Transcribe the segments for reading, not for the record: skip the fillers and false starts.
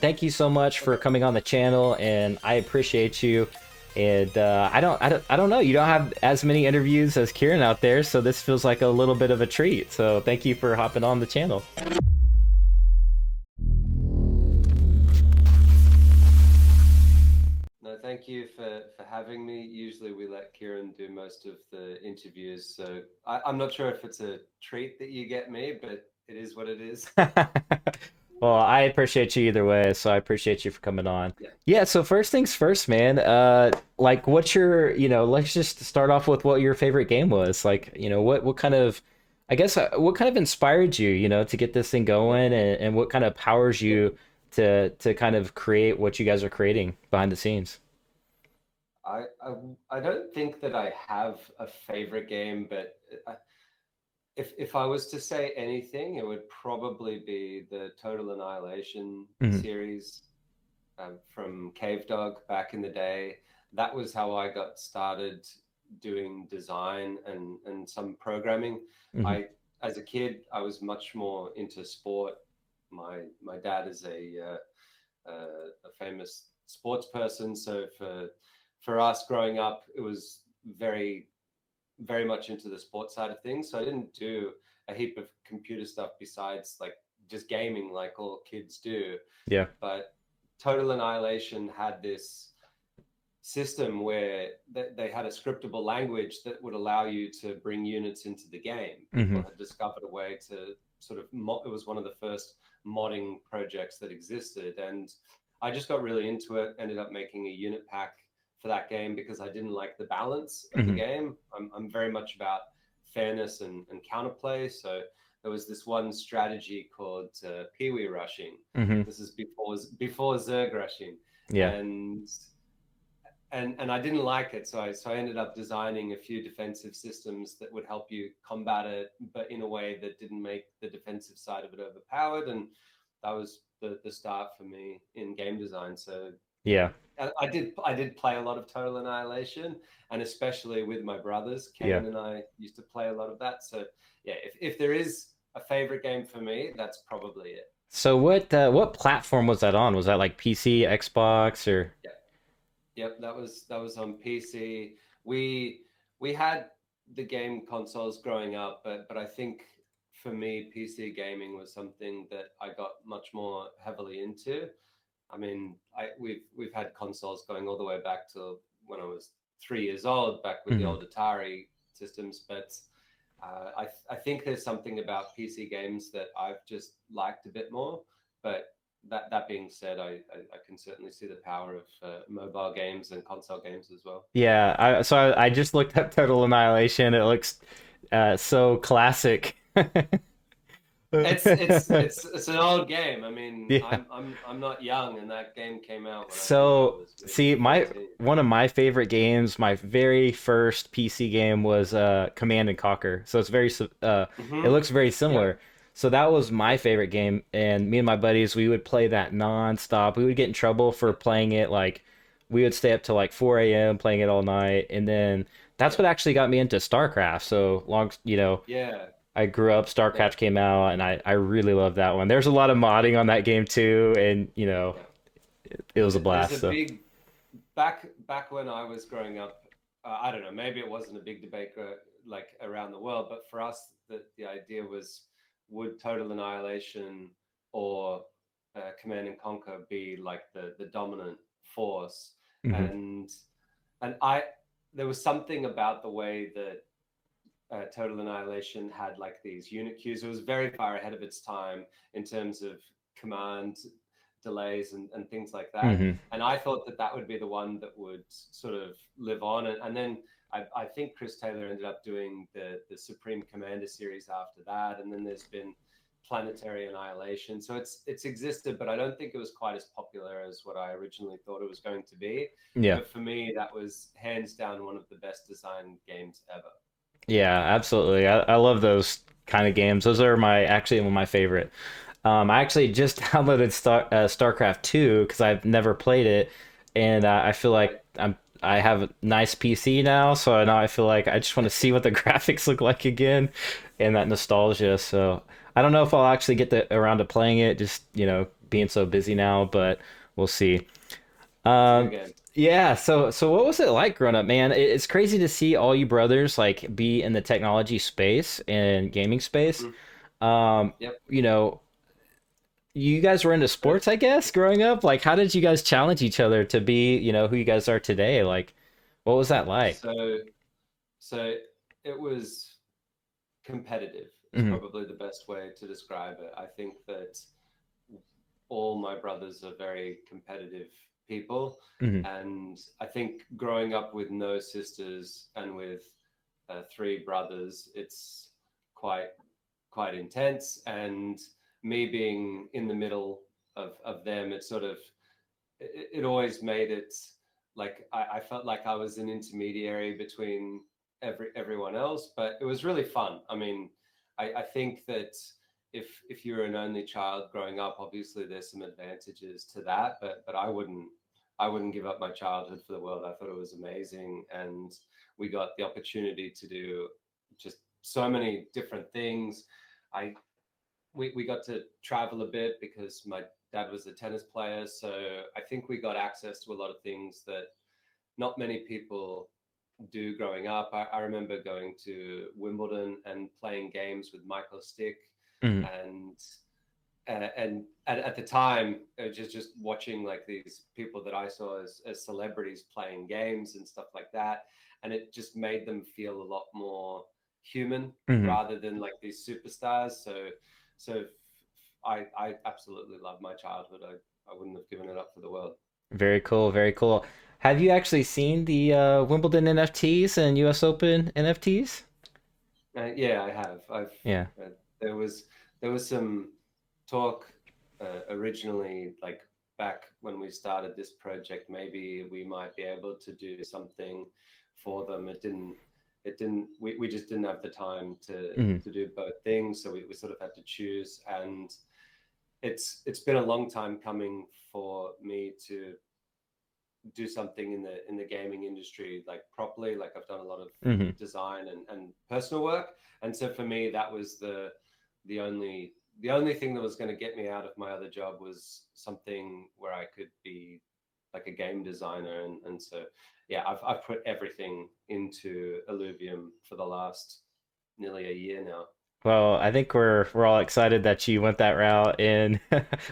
thank you so much for coming on the channel, and I appreciate you. And I don't know. You don't have as many interviews as Kieran out there, so this feels like a little bit of a treat. So thank you for hopping on the channel. No, thank you for having me. Usually we let Kieran do most of the interviews, so I'm not sure if it's a treat that you get me, but it is what it is. Well, I appreciate you either way, so I appreciate you for coming on. Yeah. Yeah, so first things first, man. Like what's your, let's just start off with what your favorite game was. Like, what kind of, I guess, what kind of inspired you, to get this thing going, and what kind of powers Yeah. you to kind of create what you guys are creating behind the scenes? I, I I don't think that I have a favorite game, but if I was to say anything, it would probably be the Total Annihilation Hmm. series from Cave Dog back in the day. That was how I got started doing design and some programming. Hmm. I, as a kid, I was much more into sport. My dad is a famous sports person, so for us growing up, it was very much into the sports side of things. So I didn't do a heap of computer stuff besides like just gaming, like all kids do. Yeah. But Total Annihilation had this system where they had a scriptable language that would allow you to bring units into the game. People Hmm. had discovered a way to sort of it was one of the first modding projects that existed, and I just got really into it. Ended up making a unit pack for that game because I didn't like the balance of the Hmm. game. I'm very much about fairness and counterplay. So there was this one strategy called Pee-wee rushing. Hmm. This is before Zerg rushing, Yeah. and and I didn't like it, so I ended up designing a few defensive systems that would help you combat it, but in a way that didn't make the defensive side of it overpowered, and that was the start for me in game design. So Yeah. I did play a lot of Total Annihilation, and especially with my brothers, Yeah. Kane and I used to play a lot of that. So yeah, if there is a favorite game for me, that's probably it. So what platform was that on? Was that like PC, Xbox, or? Yeah. Yep, that was on PC. We we had the game consoles growing up, but I think for me, PC gaming was something that I got much more heavily into. I mean, we've had consoles going all the way back to when I was 3 years old, back with the Mhm. old Atari systems. But I think there's something about PC games that I've just liked a bit more. But that being said, I can certainly see the power of mobile games and console games as well. Yeah, I just looked up Total Annihilation. It looks so classic. It's an old game. I mean, Yeah. I'm not young, and that game came out when I think I So, was see, maybe my 13. one of my favorite games, my very first PC game was Command and Conquer. So it's it Hmm. looks very Yep. similar. So that was my Yep. favorite game, and me and my buddies, we would play that nonstop. We would get in trouble for Yep. playing it like we would stay up till like 4 a.m. playing it all night, and then that's what Yep. actually got me into StarCraft. So long, Yeah. I grew up, No. StarCraft came out, and I really love that one. There's a lot of modding on that game too, and Yeah. it was a There's blast. a So. big back when I was growing up. I don't know. Maybe it wasn't a big debate like around the world, but for us, the idea was, would Total Annihilation or Command and Conquer be like the dominant force? Hmm. And I there was something about the way that Total Annihilation had like these unit queues. It was very far ahead of its time in terms of command delays and things like that. Hmm. And I thought that that would be the one that would sort of live on. And then I think Chris Taylor ended up doing the Supreme Commander series after that. And then there's been Planetary Annihilation. So it's existed, but I don't think it was quite as popular as what I originally thought it was going to be. Yeah. But for me, that was hands down one of the best designed games ever. Yeah, absolutely. I love those kind of games. Those are my actually one of my favorite. I actually just downloaded StarCraft 2 because I've never played it, and I feel Right. like I have a nice PC now, so now I feel like I just want to see what the graphics look like again, and that nostalgia. So I don't know if I'll actually get around to playing it. Just being so busy now, but we'll see. It's a good Um, game. yeah, so what was it like growing up, man? It's crazy to see all you brothers like be in the technology space and gaming space. Hmm. Um, Yep. you know, you guys were into Uh, sports, I guess, growing up. Like, how did you guys challenge each other to be, who you guys are today? Like, what was that like? So so it was competitive is Hmm. probably the best way to describe it. I think that all my brothers are very competitive people. Hmm. And I think growing up with no sisters and with three brothers, it's quite quite intense. And me being in the middle of them, it sort of it always made it like I felt like I was an intermediary between everyone else, but it was really fun. I mean, I think that if you're an only child growing up, obviously there's some advantages to that, but I wouldn't give up my childhood for the world. I thought it was amazing, and we got the opportunity to do just so many different things. I we got to travel a bit because my dad was a tennis player. So I think we got access to a lot of things that not many people do growing up. I remember going to Wimbledon and playing games with Michael Stick, Hmm. and at the time, just watching like these people that I saw as celebrities playing games and stuff like that, and it just made them feel a lot more human Hmm. rather than like these superstars. So I absolutely love my childhood. I wouldn't have given it up for the world. Very cool, very cool. Have you actually seen the Wimbledon NFTs and US Open NFTs? Yeah, I have. I've Yeah. uh, there was there was some talk originally, like back when we started this project. Maybe we might be able to do something for them. It didn't. We just didn't have the time Hmm. to do both things, so we sort of had to choose. And it's been a long time coming for me to do something in the gaming industry like properly. Like I've done a lot of Hmm. design and personal work, and so for me that was the only the only thing that was going to get me out of my other job was something where I could be like a game designer. And so yeah, I've put everything into Illuvium for the last nearly a year now. Well, I think we're all excited that you went that route, and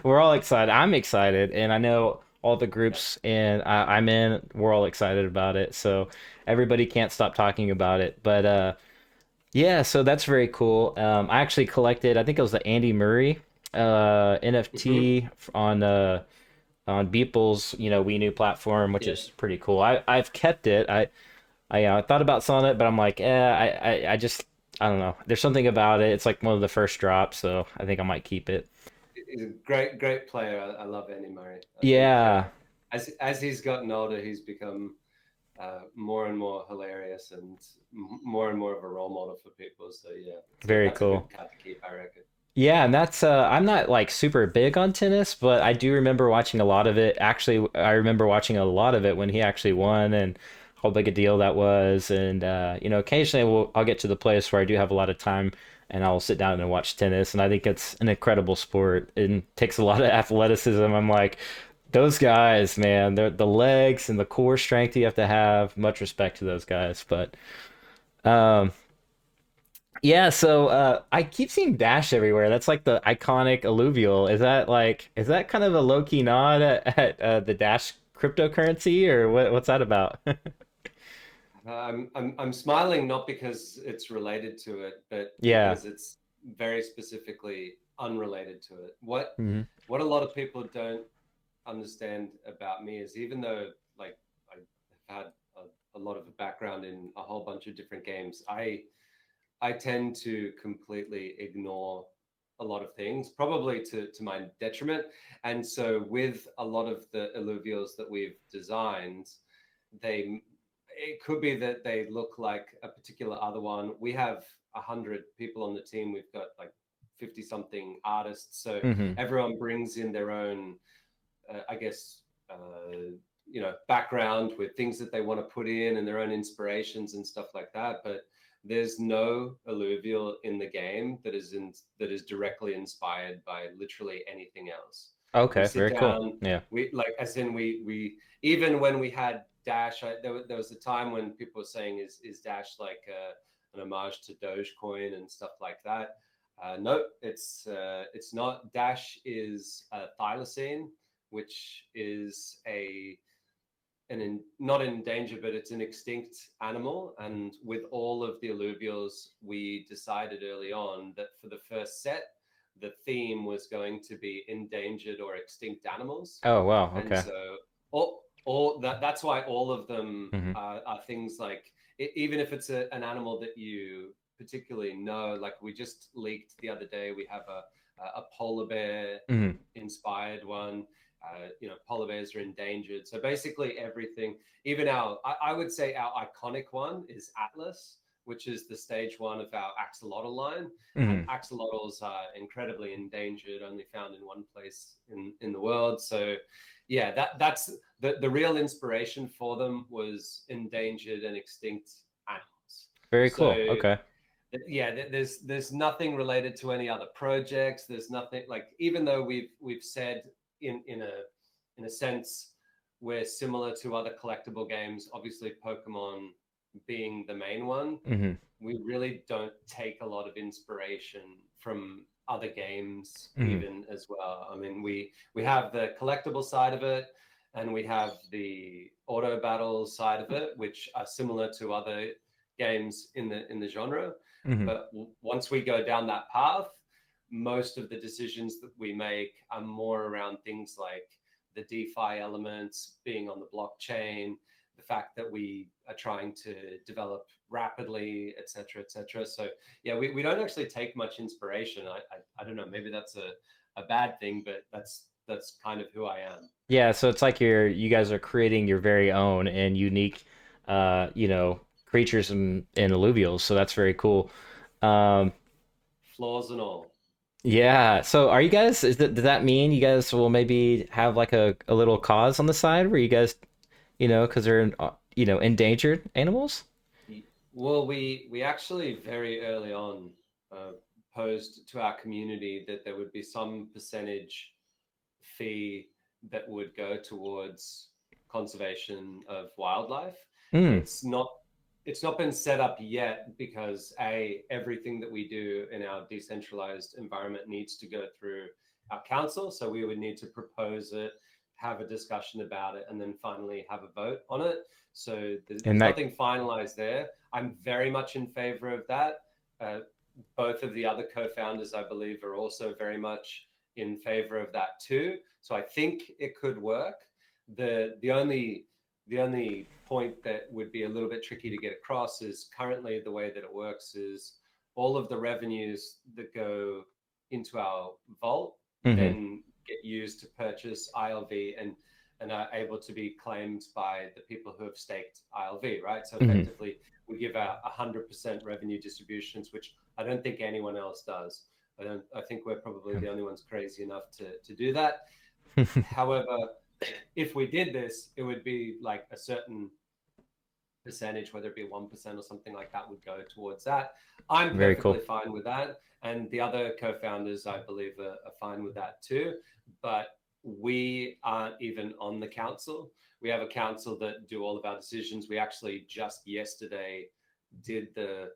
we're all excited. I'm excited, and I know all the Yeah. groups and I'm in. We're all excited about it, so everybody can't stop talking about it. But yeah, so that's very cool. I actually collected. I think it was the Andy Murray Hmm. NFT on Beeple's We New platform, which Yeah. is pretty cool. I've kept it. I thought about selling it, but I'm like, I just I don't know. There's something about it. It's like one of the first drops, so I think I might keep it. He's a great player. I love Andy Murray. I think Yeah, as he's gotten older, he's become more and more hilarious and more and more of a role model for people. So yeah, very that's a cool. good card to keep, I reckon. Yeah, and that's I'm not like super big on tennis, but I do remember watching a lot of it. Actually, I remember watching a lot of it when he actually won and how big a deal that was. And occasionally I'll get to the place where I do have a lot of time and I'll sit down and watch tennis. And I think it's an incredible sport. It takes a lot of athleticism. I'm like, those guys, man, the legs and the core strength you have to have. Much respect to those guys. But um, yeah, so I keep seeing Dash everywhere. That's like the iconic alluvial. Is that kind of a low-key nod at the Dash cryptocurrency or what's that about? I'm smiling not because it's related to it, but Yeah. because it's very specifically unrelated to it. Hmm. What a lot of people don't understand about me is, even though like I have had a lot of a background in a whole bunch of different games, I tend to completely ignore a lot of things, probably to my detriment. And so, with a lot of the alluvials that we've designed, they it could be that they look like a particular other one. We have 100 people on the team. We've got like 50 something artists. So Hmm. everyone brings in their own, I guess, background with things that they want to put in and their own inspirations and stuff like that. But there's no alluvial in the game that is directly inspired by literally anything else. We Okay, sit very cool. down. Yeah. We like, as in we even when we had Dash, there was a time when people were saying, is Dash like an homage to Dogecoin and stuff like that? No, it's not. Dash is thylacine, which is not endangered, but it's an extinct animal. And with all of the alluvials, we decided early on that for the first set, the theme was going to be endangered or extinct animals. Oh, wow. And Okay. so all that's why all of them Hmm. are things like, even if it's an animal that you particularly know, like we just leaked the other day, we have a polar bear Hmm. inspired one. Polar bears are endangered. So basically everything, even I would say our iconic one is Atlas, which is the stage one of our axolotl line. And Hmm. axolotls are incredibly endangered, only found in one place in the world. So yeah, that's the real inspiration for them was endangered and extinct animals. Very cool. So Okay. yeah, there's nothing related to any other projects. There's nothing, like, even though we've said in a sense we're similar to other collectible games, obviously Pokemon being the main one, Hmm. we really don't take a lot of inspiration from other games Hmm. even as well. I mean, we have the collectible side of it, and we have the auto battle side of it, which are similar to other games in the genre. Hmm. But once we go down that path, most of the decisions that we make are more around things like the DeFi elements, being on the blockchain, the fact that we are trying to develop rapidly, et cetera, et cetera. So yeah, we don't actually take much inspiration. I don't know, maybe that's a bad thing, but that's kind of who I am. Yeah, so it's like you guys are creating your very own and unique, creatures and alluvials. So that's very cool. Um, Flaws and all. yeah. So are you guys, does that mean you guys will maybe have like a little cause on the side where you guys, because they're, endangered animals? Well, we actually very early on uh, posed to our community that there would be some percentage fee that would go towards conservation of wildlife. Mm. It's not it's not been set up yet because everything that we do in our decentralized environment needs to go through our council. So we would need to propose it, have a discussion about it, and then finally have a vote on it. So And there's that, nothing finalized there. I'm very much in favor of that. Uh, both of the other co-founders, I believe, are also very much in favor of that too. So I think it could work. The only point that would be a little bit tricky to get across is currently the way that it works is all of the revenues that go into our vault hmm then get used to purchase ILV and are able to be claimed by the people who have staked ILV, right? So hmm effectively, we give out 100% revenue distributions, which I don't think anyone else does. I think we're probably the only ones crazy enough to do that. However, if we did this, it would be like a certain percentage, whether it be 1% or something like that, would go towards that. I'm Very perfectly cool. fine with that. And the other co founders, I believe, are fine with that too. But we aren't even on the council. We have a council that do all of our decisions. We actually just yesterday did the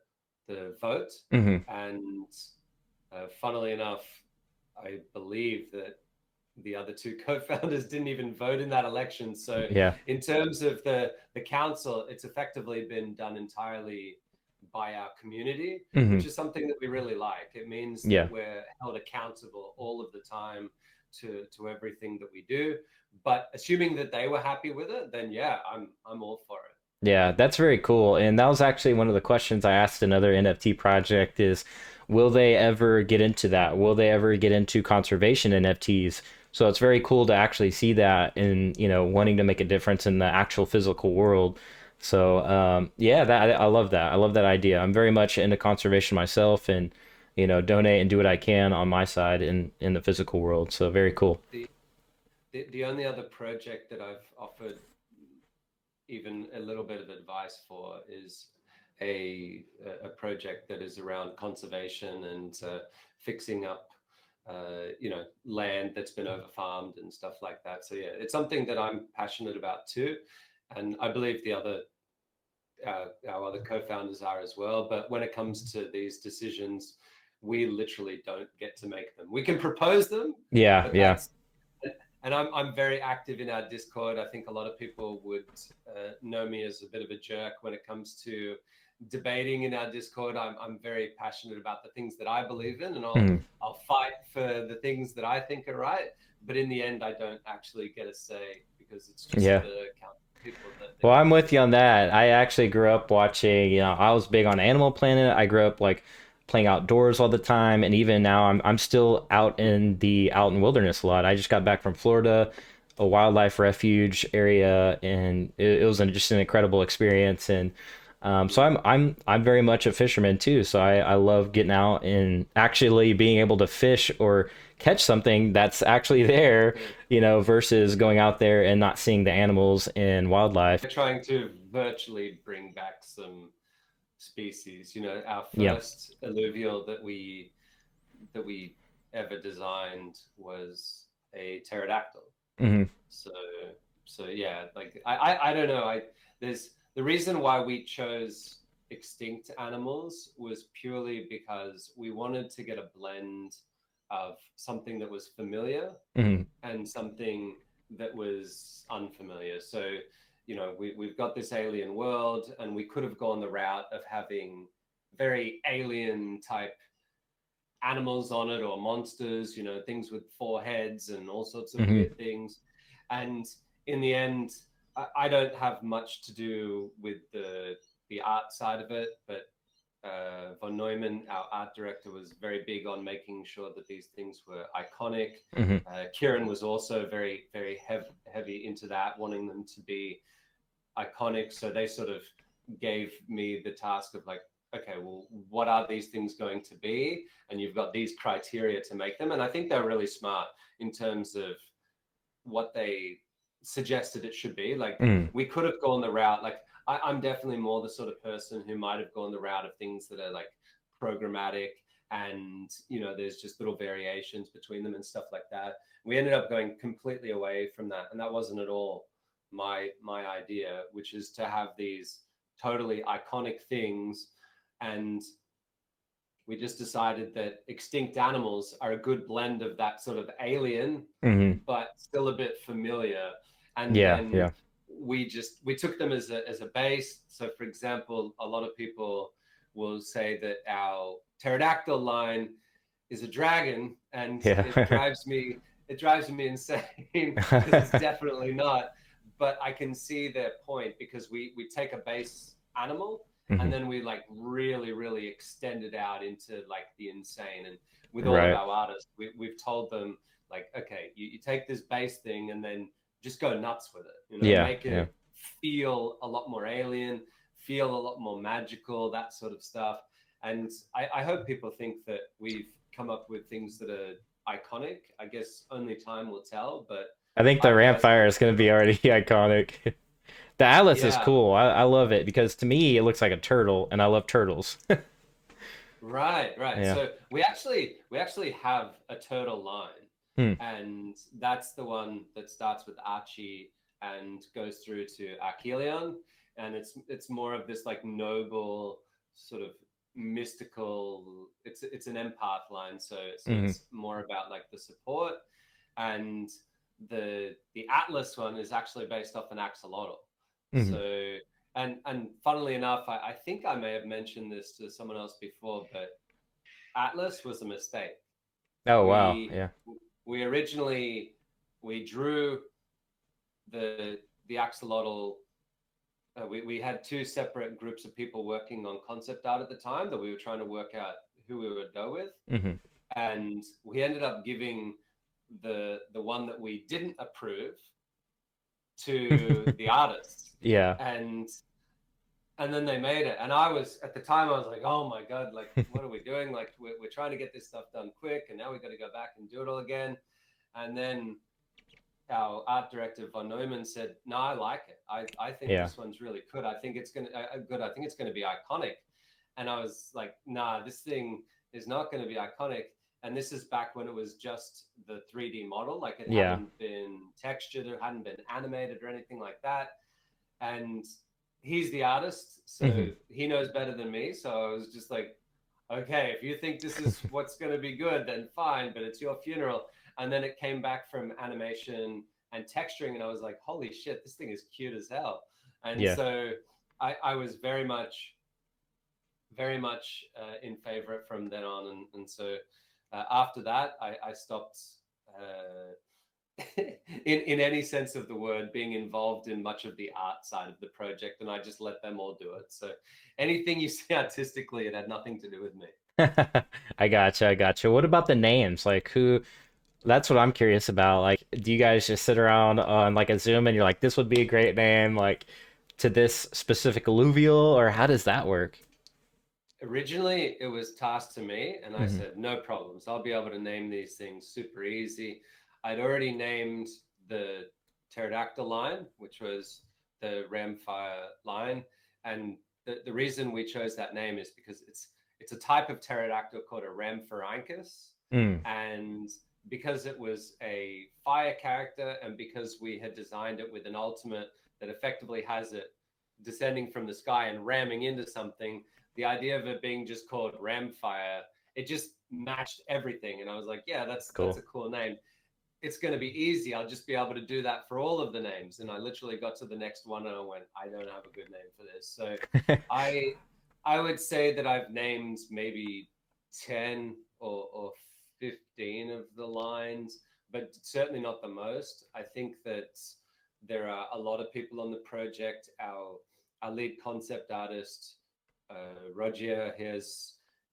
vote. Hmm. And funnily enough, I believe that the other two co-founders didn't even vote in that election. So Yeah. in terms of the council, it's effectively been done entirely by our community, hmm which is something that we really like. It means that Yeah. we're held accountable all of the time to everything that we do. But assuming that they were happy with it, then yeah, I'm all for it. Yeah, that's very cool. And that was actually one of the questions I asked another NFT project is, will they ever get into that? Will they ever get into conservation NFTs? So it's very cool to actually see that and, wanting to make a difference in the actual physical world. So, yeah, I love that. I love that idea. I'm very much into conservation myself and, donate and do what I can on my side in the physical world. So very cool. The only other project that I've offered even a little bit of advice for is a project that is around conservation and fixing up land that's been over farmed and stuff like that. So yeah, it's something that I'm passionate about too, and I believe our other co-founders are as well. But when it comes to these decisions, we literally don't get to make them. We can propose them, Yeah, but yeah. that's and I'm very active in our Discord. I think a lot of people would know me as a bit of a jerk when it comes to debating in our Discord. I'm very passionate about the things that I believe in, and Mhm. I'll fight for the things that I think are right. But in the end, I don't actually get a say because it's just Yeah. the council people that Well, get I'm to with you on decide. that. I actually grew up watching, I was big on Animal Planet. I grew up like playing outdoors all the time, and even now I'm still out in wilderness a lot. I just got back from Florida, a wildlife refuge area, and it was just an incredible experience. And so Mm. I'm very much a fisherman too. So I love getting out and actually being able to fish or catch something that's actually there, Yeah. versus going out there and not seeing the animals and wildlife. We're trying to virtually bring back some species. Our Yeah. first alluvial that we ever designed was a pterodactyl. Hmm. So yeah, like I don't know. There's the reason why we chose extinct animals was purely because we wanted to get a blend of something that was familiar Hmm. and something that was unfamiliar. So, we've got this alien world, and we could have gone the route of having very alien type animals on it or monsters, things with four heads and all sorts of Hmm. weird things. And in the end, I don't have much to do with the art side of it, but von Neumann, our art director, was very big on making sure that these things were iconic. Hmm. Kieran was also very, very heavy into that, wanting them to be iconic. So they sort of gave me the task of like, okay, well, what are these things going to be? And you've got these criteria to make them. And I think they're really smart in terms of what they suggested it should be. Like Hmm. we could have gone the route, like I'm definitely more the sort of person who might have gone the route of things that are like programmatic and there's just little variations between them and stuff like that. We ended up going completely away from that, and that wasn't at all my idea, which is to have these totally iconic things. And we just decided that extinct animals are a good blend of that sort of alien Hmm. but still a bit familiar. And Yeah, then yeah. we took them as a base. So for example, a lot of people will say that our pterodactyl line is a dragon, and it Yeah. drives me insane because it's definitely not. But I can see their point because we take a base animal and Hmm. then we like really really extend it out into like the insane. And with all of Right. our artists, we've told them like, okay, you take this base thing and then just go nuts with it, Yeah, make yeah. it feel a lot more alien, feel a lot more magical, that sort of stuff. And I hope people think that we've come up with things that are iconic. I guess only time will tell, but I think the I Ramfire personally, is going to be already iconic. The Atlas is yeah, cool. I love it because to me it looks like a turtle, and I love turtles. right. Yeah. So we actually have a turtle line, Hmm. and that's the one that starts with Archie and goes through to Archelion, and it's more of this like noble sort of mystical. It's an empath line, so Hmm. it's more about like the support. And the Atlas one is actually based off an axolotl. Hmm. So and funnily enough, I think I may have mentioned this to someone else before, but Atlas was a mistake. Oh wow. We Yeah. we originally we drew the axolotl. We had two separate groups of people working on concept art at the time that we were trying to work out who we would go with, Hmm. and we ended up giving the one that we didn't approve to the artists. Yeah. And and then they made it, and I was at the time I was like, oh my god, like what are we doing? Like we're trying to get this stuff done quick, and now we got to go back and do it all again. And then our art director von Neumann said, no, I like it. I think Yeah. this one's really good. I think it's gonna good. I think it's gonna be iconic. And I was like, nah, this thing is not going to be iconic. and this is back when it was just the 3D model, like it Yeah. hadn't been textured, it hadn't been animated or anything like that. And he's the artist, so Hmm. he knows better than me. So I was just like, okay, if you think this is what's going to be good, then fine, but it's your funeral. And then it came back from animation and texturing, and I was like, holy shit, this thing is cute as hell. And Yeah. so I was very much in favor from then on. And so after that, I stopped. In any sense of the word, being involved in much of the art side of the project, and I just let them all do it. So anything you see artistically, it had nothing to do with me. I gotcha, I gotcha. What about the names? Like who, that's what I'm curious about. Like, do you guys just sit around on like a Zoom and you're like, this would be a great name, like to this specific alluvial, or how does that work? Originally, it was tasked to me, and I Hmm. said, no problems. I'll be able to name these things super easy. I'd already named the pterodactyl line, which was the ramfire line. And the reason we chose that name is because it's a type of pterodactyl called a Rhamphorhynchus. Mm, And because it was a fire character, and because we had designed it with an ultimate that effectively has it descending from the sky and ramming into something, the idea of it being just called Ramfire, it just matched everything. And I was like, yeah, that's cool. a cool name. It's going to be easy. I'll just be able to do that for all of the names. And I literally got to the next one and I went, I don't have a good name for this. So I I would say that I've named maybe 10 or 15 of the lines, but certainly not the most. I think that there are a lot of people on the project. Our lead concept artist, Roger,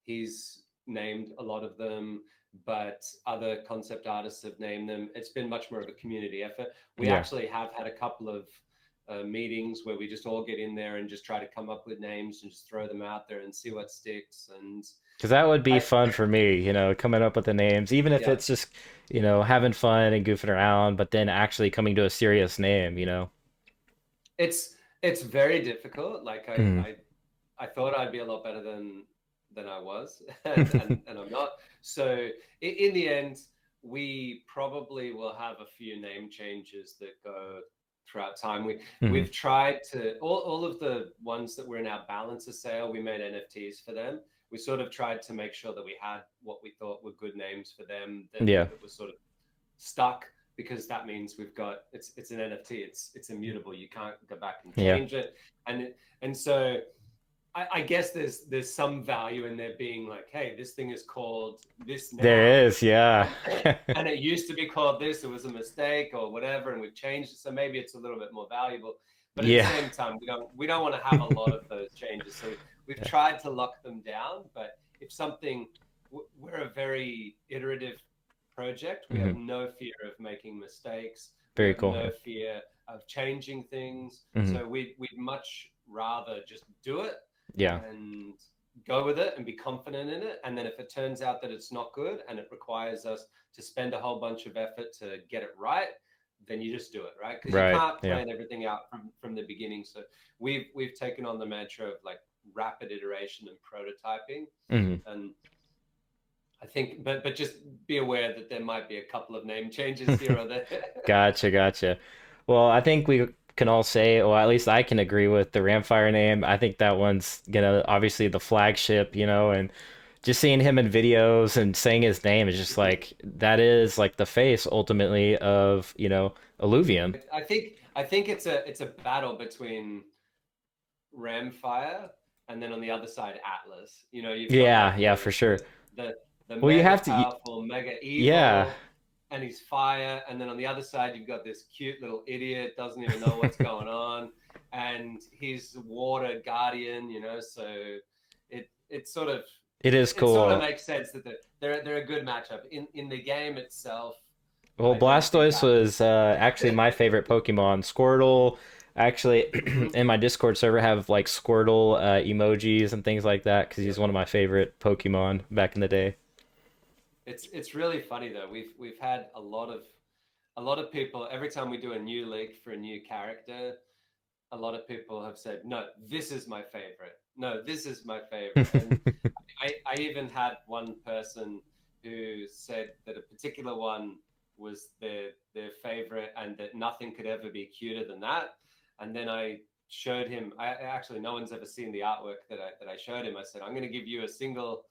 he's named a lot of them, but other concept artists have named them. It's been much more of a community effort. We Yeah, actually have had a couple of meetings where we just all get in there and just try to come up with names and just throw them out there and see what sticks. And because that would be I, fun for me, coming up with the names, even if yeah, it's just, having fun and goofing around, but then actually coming to a serious name. it's very difficult. Like Mm, I thought I'd be a lot better than I was, and I'm not. So in the end, we probably will have a few name changes that go throughout time. mhm. We've tried to all of the ones that were in our balancer sale, we made NFTs for them. We sort of tried to make sure that we had what we thought were good names for them Yeah, that was sort of stuck, because that means we've got it's an NFT. It's immutable. You can't go back and yeah. change it. And so I guess there's some value in there being like, hey, this thing is called this now, There is, yeah. and it used to be called this. It was a mistake or whatever, and we've changed it. So maybe it's a little bit more valuable. But at the Yeah. same time, we don't want to have a lot of those changes. So we've Yeah. tried to lock them down. But if something, we're a very iterative project. We have Hmm. no fear of making mistakes. We Very have cool. no Yeah. fear of changing things. Hmm. So we'd much rather just do it Yeah. and go with it and be confident in it. And then if it turns out that it's not good and it requires us to spend a whole bunch of effort to get it right, then you just do it, right? Because you Right. can't Yeah. plan everything out from the beginning. So we've taken on the mantra of like rapid iteration and prototyping. Hmm. And I think, but just be aware that there might be a couple of name changes here or there. Gotcha, gotcha. Well, I think we can all say, or at least I can agree with the Ramfire name. I think that one's gonna obviously the flagship, and just seeing him in videos and saying his name is just like that is like the face ultimately of Illuvium. I think it's a battle between Ramfire, and then on the other side, Atlas. You've got Yeah, like yeah, for sure. the Well, you mega have to, powerful, mega yeah, evil, and he's fire. And then on the other side, you've got this cute little idiot, doesn't even know what's going on, and he's water guardian. So it sort of it is it sort of cool. makes sense that they're a good matchup in the game itself. Well, I don't think Blastoise was actually that. my favorite Pokemon. Squirtle, actually, in my Discord server have like Squirtle emojis and things like that because he's Yep. one of my favorite Pokemon back in the day. It's really funny though. We've had a lot of people every time we do a new league for a new character. A lot of people have said, "No, this is my favorite. No, this is my favorite." And I even had one person who said that a particular one was their favorite, and that nothing could ever be cuter than that. And then I showed him. I actually, no one's ever seen the artwork that I showed him. I said, I'm going to give you a single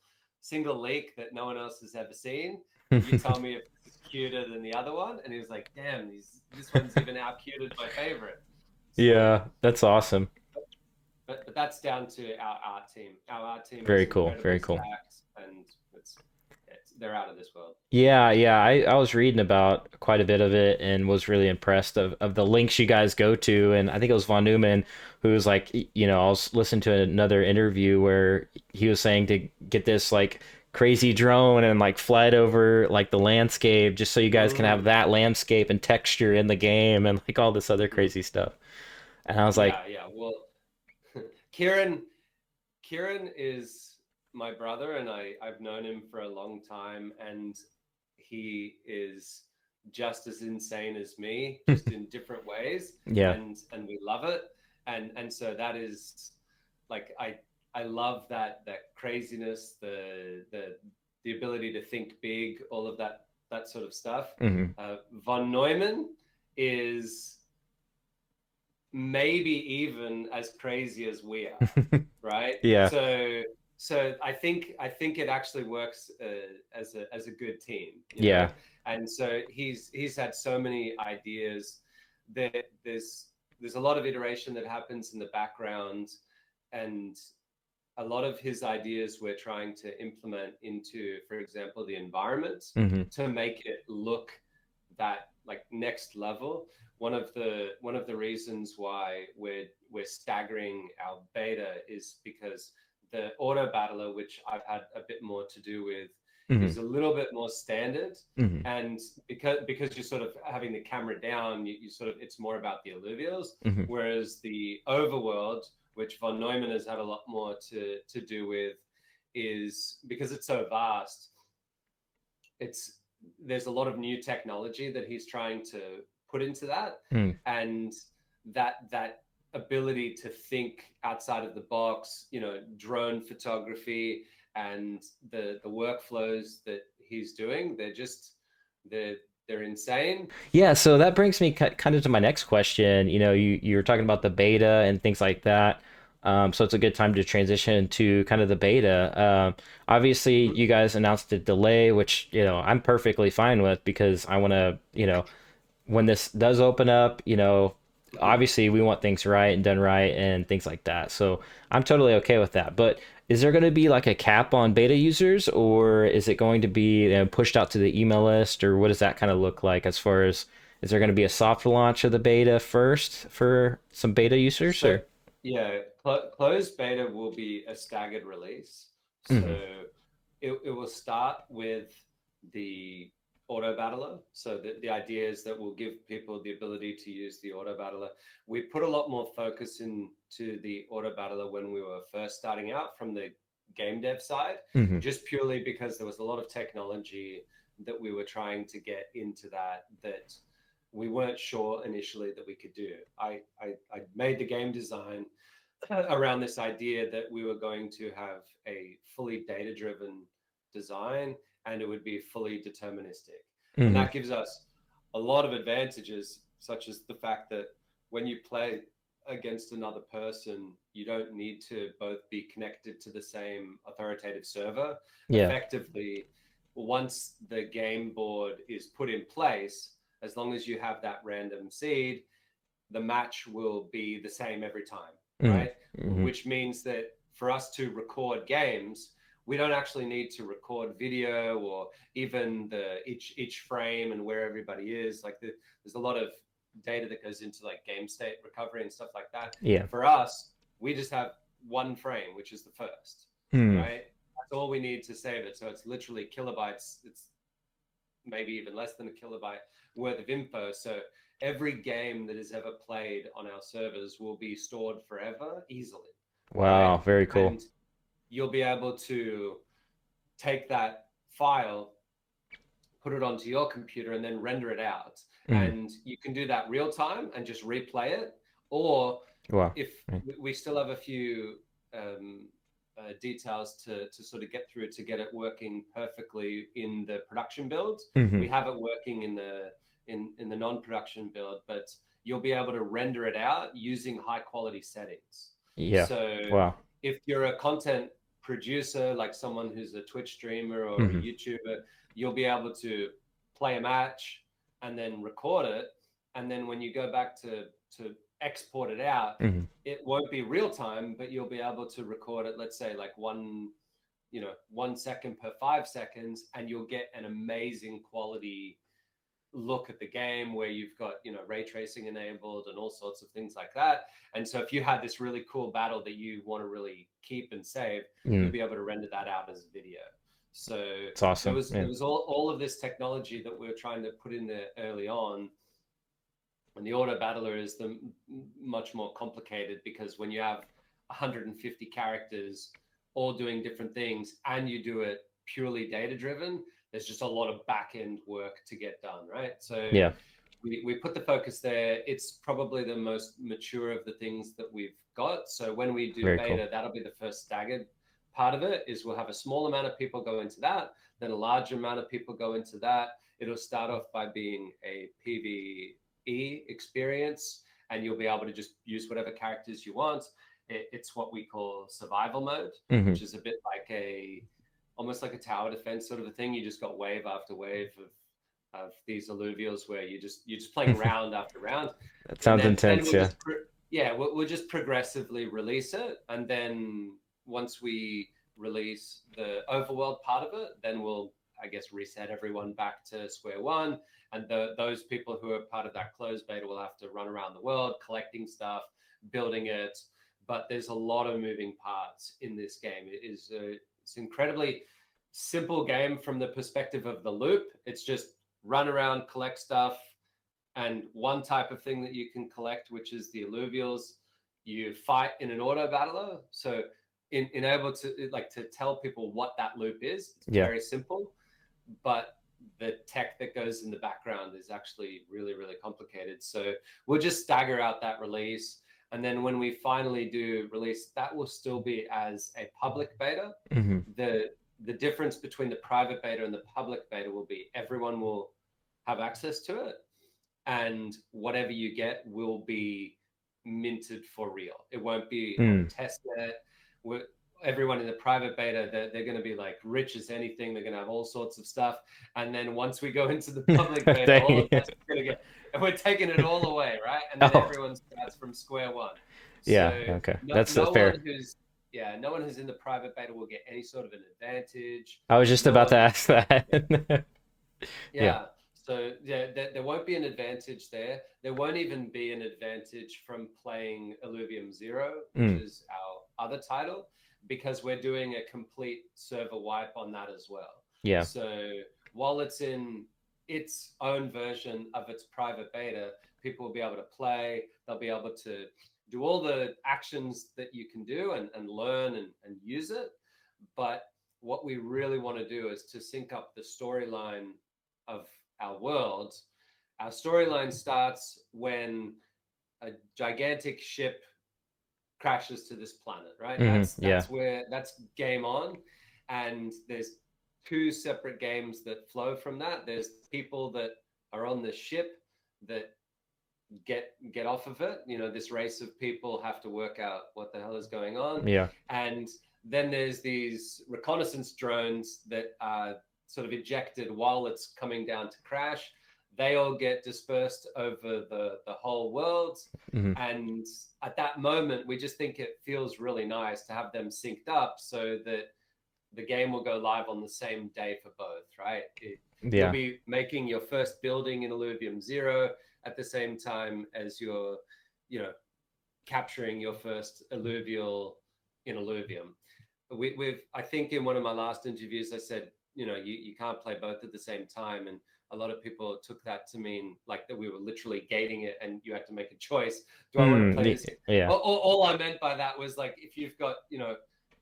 leak that no one else has ever seen. You tell me if it's cuter than the other one. And he was like, damn, this one's even out cuted my favorite. So, Yeah, that's awesome. but that's down to our art team. Our art team is Very cool. incredibly Very cool. stacked, and they're out of this world. Yeah, yeah. I was reading about quite a bit of it and was really impressed of the links you guys go to. And I think it was Von Neumann who was like, I was listening to another interview where he was saying to get this like crazy drone and like fly it over like the landscape just so you guys can have Mm, that landscape and texture in the game and like all this other mm. crazy stuff. And I was like, Yeah, yeah. Well, Kieran, Kieran is my brother, and I've known him for a long time, and he is just as insane as me, just in different ways, yeah. and we love it, and so that is like I love that craziness, the ability to think big, all of that sort of stuff. Hmm. Von Neumann is maybe even as crazy as we are, right? Yeah. So I think it actually works as a good team, Yeah. And so he's had so many ideas that there's a lot of iteration that happens in the background, and a lot of his ideas we're trying to implement into, for example, the environment Hmm. to make it look that like next level. One of the reasons why we're staggering our beta is because the auto battler, which I've had a bit more to do with, Hmm. is a little bit more standard. Hmm. And because you're sort of having the camera down, you sort of, it's more about the alluvials, Hmm. whereas the overworld, which von Neumann has had a lot more to do with, is because it's so vast. It's There's a lot of new technology that he's trying to put into that, Hmm. and that ability to think outside of the box, drone photography and the workflows that he's doing, they're they're insane. Yeah, so that brings me kind of to my next question. You were talking about the beta and things like that. So it's a good time to transition to kind of the beta. Obviously, Mhm. you guys announced a delay, which, I'm perfectly fine with because I want to, when this does open up, Mhm. obviously we want things right and done right and things like that. So I'm totally okay with that. But is there going to be like a cap on beta users, or is it going to be pushed out to the email list, or what does that kind of look like as far as is there going to be a soft launch of the beta first for some beta users So or? yeah, closed beta will be a staggered release. Hmm. So it will start with the auto battler. So the idea is that we'll give people the ability to use the auto battler. We put a lot more focus into the auto battler when we were first starting out from the game dev side, Hmm. just purely because there was a lot of technology that we were trying to get into that we weren't sure initially that we could do. I made the game design around this idea that we were going to have a fully data driven design, and it would be fully deterministic. And Hmm. that gives us a lot of advantages, such as the fact that when you play against another person, you don't need to both be connected to the same authoritative server. Yeah. Effectively, once the game board is put in place, as long as you have that random seed, the match will be the same every time, Hmm. right? Hmm. Which means that for us to record games, we don't actually need to record video or even each frame and where everybody is. There's a lot of data that goes into like game state recovery and stuff like that. Yeah. For us, we just have one frame, which is the first, Hmm. right? That's all we need to save it. So it's literally kilobytes. It's maybe even less than a kilobyte worth of info. So every game that is ever played on our servers will be stored forever easily, right? Wow. Very cool. And you'll be able to take that file, put it onto your computer, and then render it out. Hmm. And you can do that real time and just replay it. Or Wow. if we still have a few details to sort of get through to get it working perfectly in the production build. Hmm. We have it working in the non-production build, but you'll be able to render it out using high quality settings. Yeah. So Wow. if you're a content producer, like someone who's a Twitch streamer or a Hmm. YouTuber, you'll be able to play a match and then record it. And then when you go back to export it out, Hmm. it won't be real time, but you'll be able to record it, let's say like 1 second per 5 seconds, and you'll get an amazing quality look at the game where you've got ray tracing enabled and all sorts of things like that. And so if you had this really cool battle that you want to really keep and save, you'll be able to render that out as a video. So It's there awesome. was Yeah. there was all of this technology that we were trying to put in there early on. And the auto battler is the much more complicated, because when you have 150 characters all doing different things and you do it purely data driven, there's just a lot of back end work to get done, right? So Yeah. we put the focus there. It's probably the most mature of the things that we've got. So when we do Very beta, cool. that'll be the first staggered part of it. Is we'll have a small amount of people go into that, then a large amount of people go into that. It'll start off by being a PvE experience, and you'll be able to just use whatever characters you want. It's what we call survival mode, Hmm. which is a bit like almost like a tower defense sort of a thing. You just got wave after wave of these alluvials where you're just playing round after round, That and sounds then intense. we'll Yeah. just we'll just progressively release it, and then once we release the overworld part of it, then we'll, I guess, reset everyone back to square one, and those people who are part of that closed beta will have to run around the world collecting stuff, building it. But there's a lot of moving parts in this game. It's incredibly simple game from the perspective of the loop. It's just run around, collect stuff, and one type of thing that you can collect, which is the alluvials, you fight in an auto battler. So in able to tell people what that loop is, it's Yeah. very simple, but the tech that goes in the background is actually really, really complicated. So we'll just stagger out that release. And then when we finally do release, that will still be as a public beta. Hmm. The difference between the private beta and the public beta will be everyone will have access to it, and whatever you get will be minted for real. It won't be on a test net. Everyone in the private beta, they're going to be like rich as anything. They're going to have all sorts of stuff. And then once we go into the public beta, all Dang. of that's going to get, and we're taking it all away, right? And then Oh, everyone starts from square one. yeah. So Okay. no, That's no fair. one who's no one who's in the private beta will get any sort of an advantage. I was just No about to one. ask that. Yeah. Yeah. So yeah, there won't be an advantage there. There won't even be an advantage from playing Illuvium Zero, which Mm. is our other title, because we're doing a complete server wipe on that as well. Yeah. So while it's in its own version of its private beta, people will be able to play. They'll be able to do all the actions that you can do and learn and use it. But what we really want to do is to sync up the storyline of our world. Our storyline starts when a gigantic ship crashes to this planet, right? Hmm. Yeah. That's game on. And there's two separate games that flow from that. There's people that are on the ship that get off of it. This race of people have to work out what the hell is going on. Yeah. And then there's these reconnaissance drones that are sort of ejected while it's coming down to crash. They all get dispersed over the whole world. Hmm. And at that moment, we just think it feels really nice to have them synced up so that the game will go live on the same day for both, right? You'll Yeah. be making your first building in Illuvium Zero at the same time as you're, capturing your first alluvial in Illuvium. I think in one of my last interviews, I said, you can't play both at the same time. And a lot of people took that to mean like that we were literally gating it and you had to make a choice. Do I want to play this? Yeah. All I meant by that was like, if you've got,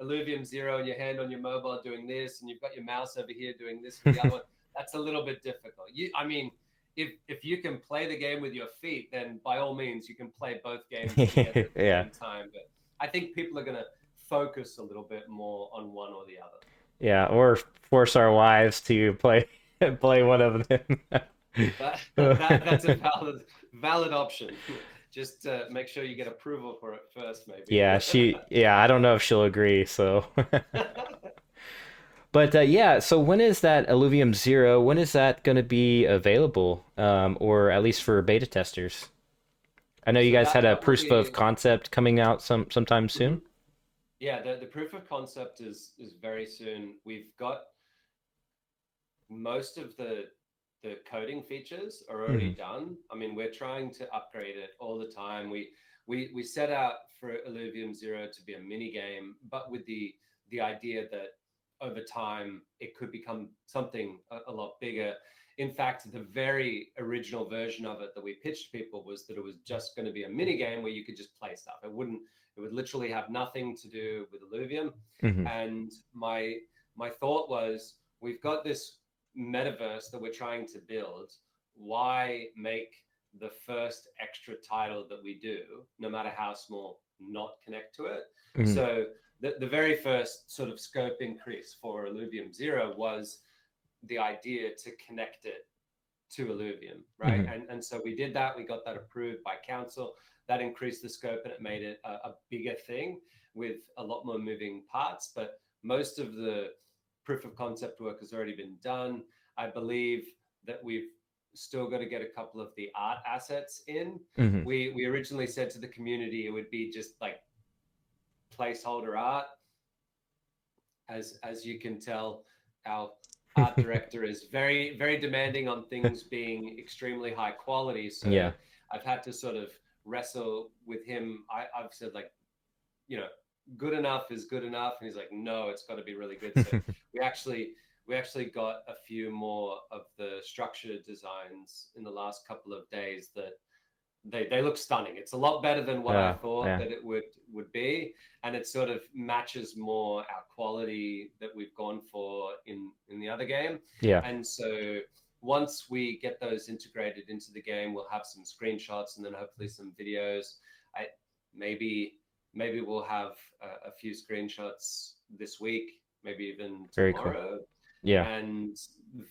Illuvium Zero in your hand on your mobile doing this, and you've got your mouse over here doing this for the other one, that's a little bit difficult. If you can play the game with your feet, then by all means you can play both games together at the Yeah. same time. But I think people are going to focus a little bit more on one or the other. Yeah, or force our wives to play play one of them. That's a valid option. Just make sure you get approval for it first, maybe. Yeah, I don't know if she'll agree, so. But yeah, so when is that Illuvium Zero? When is that going to be available? Or at least for beta testers? I know you So guys had a that will proof of be. concept coming out sometime Mhm. soon. Yeah, the proof of concept is very soon. We've got most of the coding features are already Hmm. done. I mean, we're trying to upgrade it all the time. We set out for Illuvium Zero to be a mini game, but with the idea that over time it could become something a lot bigger. In fact, the very original version of it that we pitched people was that it was just going to be a mini game where you could just play stuff. It would literally have nothing to do with Illuvium. Hmm. And my thought was, we've got this metaverse that we're trying to build. Why make the first extra title that we do, no matter how small, not connect to it? Hmm. So the very first sort of scope increase for Illuvium Zero was the idea to connect it to Illuvium, right? Hmm. And so we did that. We got that approved by council. That increased the scope and it made it a bigger thing with a lot more moving parts. But most of the proof of concept work has already been done. I believe that we've still got to get a couple of the art assets in. Hmm. We originally said to the community it would be just like placeholder art. As you can tell, our art director is very demanding on things being extremely high quality. So Yeah. I've had to sort of wrestle with him. I've said, like, you know, good enough is good enough, and he's like, no, it's got to be really good. So we actually we actually got a few more of the structure designs in the last couple of days that they look stunning. It's a lot better than what I thought Yeah. that it would be, and it sort of matches more our quality that we've gone for in the other game. Yeah. And so once we get those integrated into the game, we'll have some screenshots and then hopefully some videos. I maybe maybe we'll have a few screenshots this week, maybe even Very cool. tomorrow, Yeah. and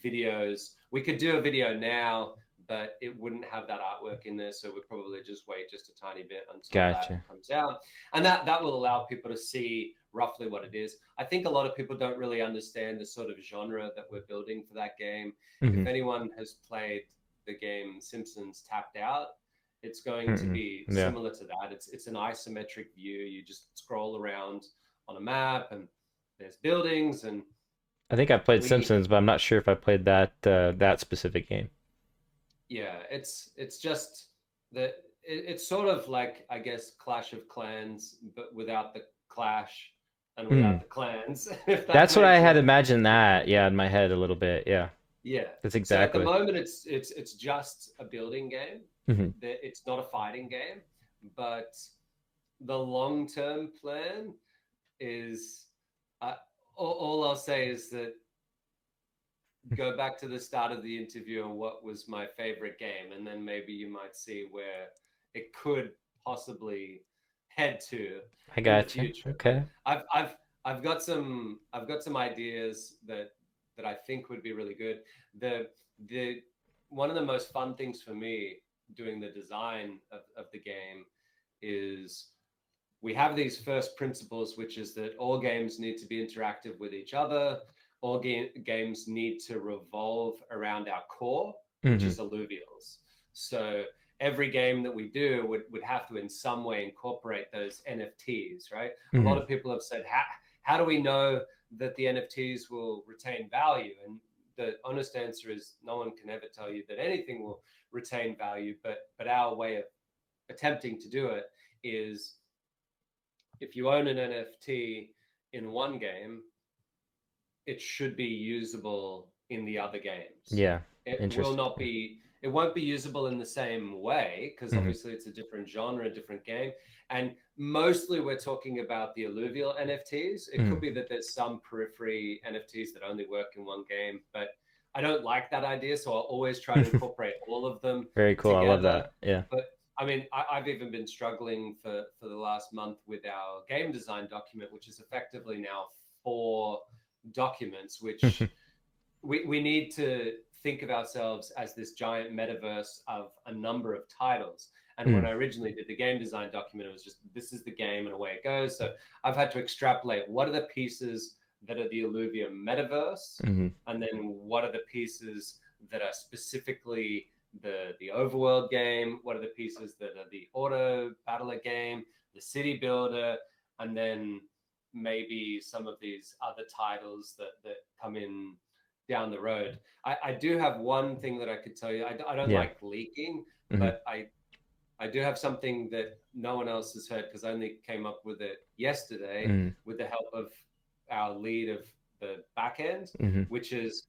videos. We could do a video now, but it wouldn't have that artwork in there. So we'd probably just wait just a tiny bit until that Gotcha. comes out. And that will allow people to see roughly what it is. I think a lot of people don't really understand the sort of genre that we're building for that game. If Hmm. anyone has played the game Simpsons Tapped Out, it's going to Hmm. be Yeah. similar to that. It's an isometric view. You just scroll around on a map and there's buildings, and I think I played we Simpsons, but I'm not sure if I played that specific game. yeah, it's just that it's sort of like, I guess, Clash of Clans, but without the clash and without Hmm. the clans, if that That's what I makes had sense. imagined that, yeah, in my head a little bit. Yeah. Yeah. That's So at the exactly. moment, it's just a building game. Hmm. It's not a fighting game, but the long term plan is, uh, all I'll say is that go back to the start of the interview and what was my favorite game, and then maybe you might see where it could possibly head to I in the gotcha. future. But Okay. I've got some ideas that I think would be really good. The one of the most fun things for me doing the design of the game is we have these first principles, which is that all games need to be interactive with each other. All games need to revolve around our core, which Hmm. is alluvials. So every game that we do would have to in some way incorporate those NFTs, right? A lot Hmm. of people have said, how do we know that the NFTs will retain value? And the honest answer is no one can ever tell you that anything will retain value, but our way of attempting to do it is, if you own an NFT in one game, it should be usable in the other games. Yeah. It will Interesting. not be, it won't be usable in the same way because Hmm. obviously it's a different genre, a different game. And mostly we're talking about the alluvial NFTs. It could Hmm. be that there's some periphery NFTs that only work in one game, but I don't like that idea. So I'll always try to incorporate all of them Very cool. I love together. that. Yeah. But I mean, I've even been struggling for the last month with our game design document, which is effectively now 4 documents, which we need to think of ourselves as this giant metaverse of a number of titles. And when Mm, I originally did the game design document, it was just, this is the game and away it goes. So I've had to extrapolate what are the pieces that are the Illuvium metaverse, mhm. and then what are the pieces that are specifically the overworld game, what are the pieces that are the auto battler game, the city builder, and then maybe some of these other titles that come in down the road. I do have one thing that I could tell you. I don't Yeah. like leaking, Mhm. but I do have something that no one else has heard because I only came up with it yesterday Mhm. with the help of our lead of the back end, Mhm. which is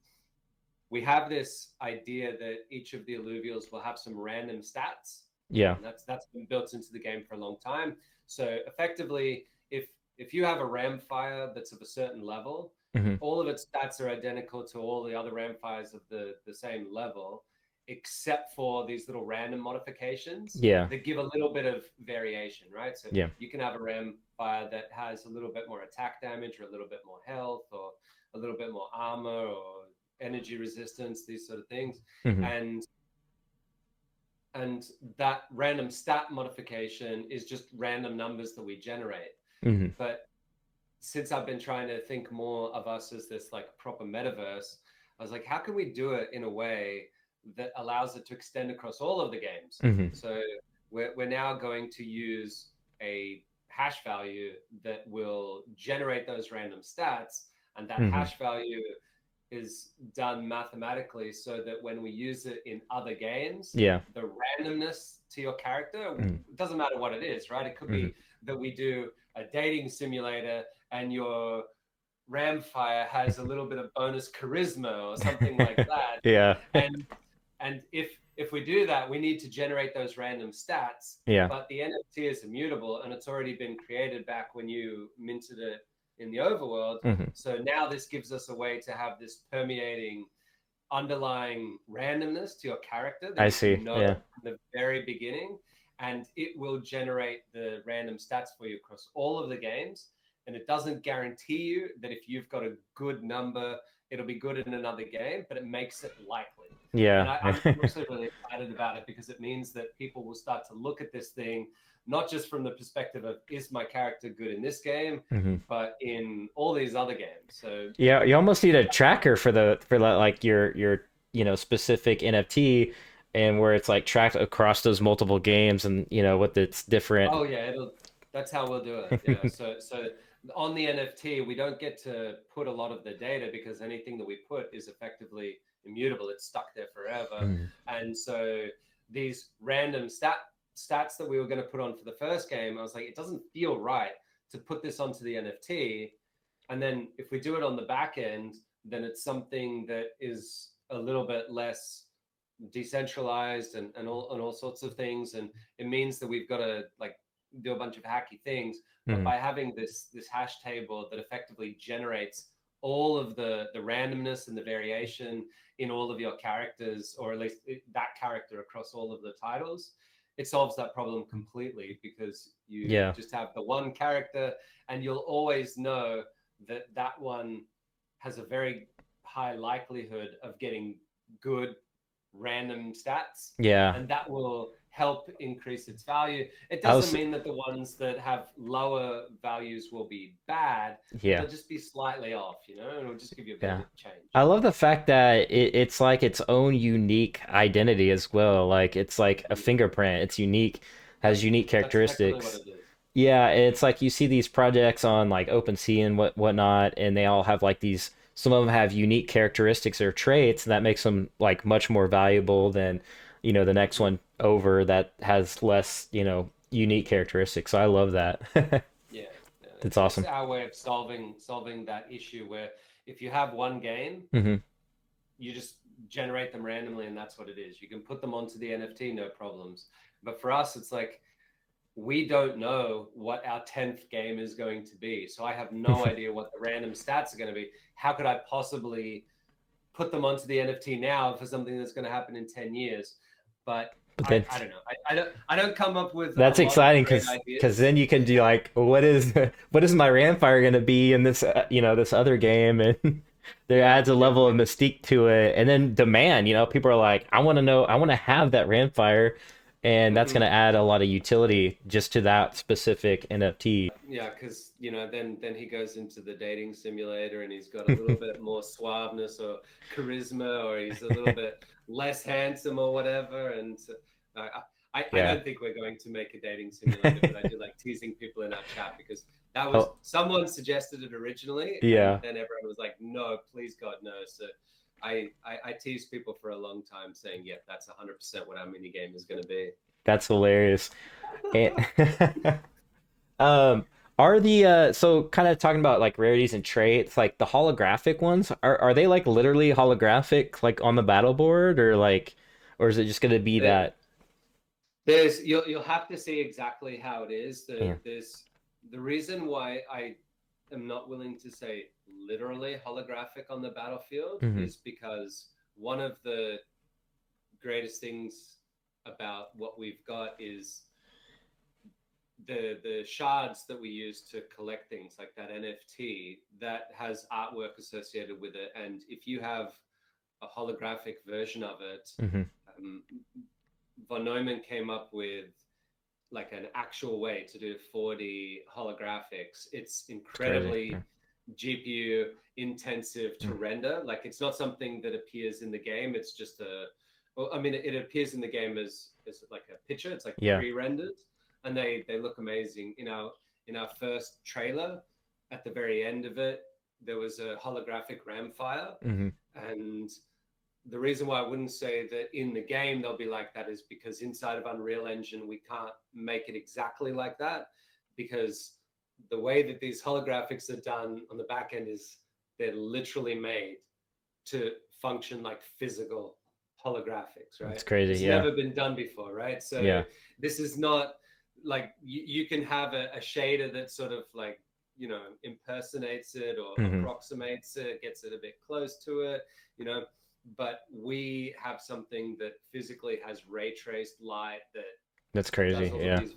we have this idea that each of the alluvials will have some random stats, Yeah. and that's been built into the game for a long time. So effectively, if you have a ram fire that's of a certain level, Mhm. all of its stats are identical to all the other ram fires of the same level, except for these little random modifications Yeah. that give a little bit of variation, right? So Yeah. you can have a ram fire that has a little bit more attack damage or a little bit more health or a little bit more armor or energy resistance, these sort of things. Mhm. And and that random stat modification is just random numbers that we generate. Mhm. But since I've been trying to think more of us as this like proper metaverse, I was like, how can we do it in a way that allows it to extend across all of the games? Mhm. So we're now going to use a hash value that will generate those random stats, and that Mhm. hash value is done mathematically so that when we use it in other games, Yeah. the randomness to your character, Mhm. it doesn't matter what it is, right? It could Mhm. be that we do a dating simulator and your Ramfire has a little bit of bonus charisma or something like that. Yeah. And if we do that, we need to generate those random stats. Yeah. But the NFT is immutable and it's already been created back when you minted it in the overworld. Mhm. So now this gives us a way to have this permeating underlying randomness to your character that I you see. can know Yeah. from the very beginning, and it will generate the random stats for you across all of the games. And it doesn't guarantee you that if you've got a good number, it'll be good in another game, but it makes it likely. And Yeah. I'm actually really excited about it because it means that people will start to look at this thing not just from the perspective of is my character good in this game, Mhm. but in all these other games. So Yeah, you almost need a tracker for like your specific NFT, and where it's like tracked across those multiple games, and what it's different. oh yeah, it'll. That's how we'll do it. Yeah. So on the NFT, we don't get to put a lot of the data because anything that we put is effectively immutable. It's stuck there forever. Mhm. And so these random stats that we were going to put on for the first game, I was like, it doesn't feel right to put this onto the NFT. And then if we do it on the back end, then it's something that is a little bit less decentralized and all sorts of things. And it means that we've got to like do a bunch of hacky things. But Mhm. by having this hash table that effectively generates all of the randomness and the variation in all of your characters, or at least that character across all of the titles, it solves that problem completely because you Yeah. just have the one character and you'll always know that that one has a very high likelihood of getting good random stats, Yeah. and that will help increase its value. It I doesn't was mean that the ones that have lower values will be bad, but yeah. they'll just be slightly off, and it'll just give you a bit of Yeah. a change. I love the fact that it's like its own unique identity as well. Like it's like a fingerprint. It's unique, has Yep, unique that's effectively what characteristics. it is. Yeah, it's like you see these projects on like OpenSea and whatnot, and they all have like these. Some of them have unique characteristics or traits, and that makes them like much more valuable than, the next Mm-hmm. one over that has less, unique characteristics. So I love that. Yeah, yeah. That's It's awesome. our way of solving that issue where if you have one game, Hmm. you just generate them randomly, and that's what it is. You can put them onto the NFT, no problems. But for us, it's like we don't know what our 10th game is going to be. So I have no idea what the random stats are going to be. How could I possibly put them onto the NFT now for something that's going to happen in 10 years? But But then I don't know. I don't come up with a that's lot of exciting great because ideas. then you can do like what is what is my Ramfire going to be in this this other game, and there Yeah, adds a yeah. level of mystique to it, and then demand. People are like, I want to know, I want to have that Ramfire, and that's going Hmm. to add a lot of utility just to that specific NFT. Yeah, because then he goes into the dating simulator and he's got a little bit more suaveness or charisma, or he's a little bit less handsome or whatever. And I Yeah. don't think we're going to make a dating simulator, but I do like teasing people in our chat because that was Oh, someone suggested it originally, and yeah. then everyone was like, "No, please God, no." So I tease people for a long time, saying, "Yeah, that's 100% what our mini game is going to be." That's hilarious. And um are the so kind of talking about like rarities and traits, like the holographic ones, are they like literally holographic like on the battle board, or like, or is it just gonna be There, that? you'll have to see exactly how it is. Yeah. There's the reason why I am not willing to say literally holographic on the battlefield Hmm. is because one of the greatest things about what we've got is the shards that we use to collect things like that NFT that has artwork associated with it. And if you have a holographic version of it, Hmm. um, von Neumann came up with like an actual way to do 4D holographics. It's It's crazy. incredibly Yeah. GPU intensive to Mm. render. Like it's not something that appears in the game. It's just well, I mean, it appears in the game as like a picture. It's like Yeah. pre-rendered, and they look amazing. In our first trailer, at the very end of it, there was a holographic Ramfire, Hmm. and the reason why I wouldn't say that in the game they'll be like that is because inside of Unreal Engine we can't make it exactly like that, because the way that these holographics are done on the back end is they're literally made to function like physical holographics, It's right? crazy. It's Yeah. never been done before, right? So Yeah. this is not like you can have a shader that sort of like impersonates it or Hmm. approximates it, gets it a bit close to it, you know but we have something that physically has ray traced light that That's does crazy. all of Yeah. these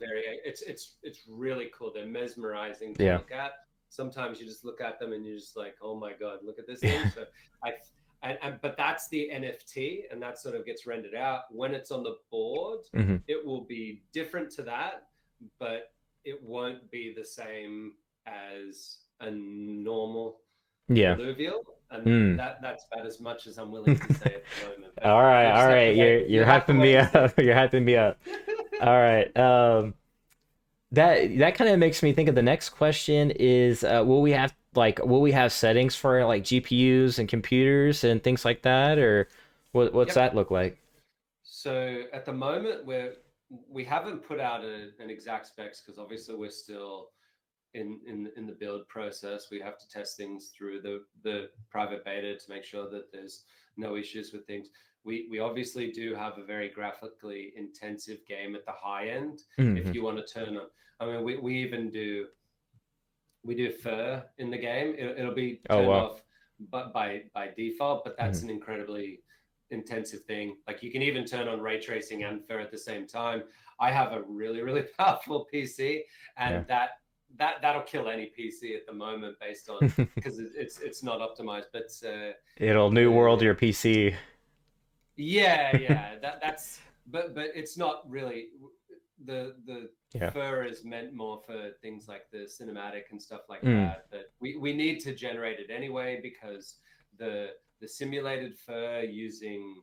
it's really cool. They're mesmerizing to Yeah. look at. Sometimes you just look at them and you're just like, oh my god, look at this thing. So I but that's the NFT, and that sort of gets rendered out. When it's on the board, Hmm. it will be different to that, but it won't be the same as a normal Yeah. Illuvium, and Mm. that's about as much as I'm willing to say at the moment. But All right. you'll just All have to right. wait. You're You'll have to hyping me wait and up. see. You're hyping me up. All right. That kind of makes me think of the next question is will we have settings for like GPUs and computers and things like that, or what's Yep. that look like? So at the moment, we haven't put out an exact specs because obviously we're still in the build process. We have to test things through the private beta to make sure that there's no issues with things. We obviously do have a very graphically intensive game at the high end. If Hmm. you want to turn on, I mean, we even do fur in the game. It'll be Oh turned wow. off, but by default. But that's Hmm. an incredibly intensive thing. Like you can even turn on ray tracing and fur at the same time. I have a really powerful PC, Yeah. and that'll kill any PC at the moment based on because it's not optimized. But It'll new world the your PC. yeah, that's but it's not really the Yeah. fur is meant more for things like the cinematic and stuff like Mm. that. But we need to generate it anyway because the simulated fur using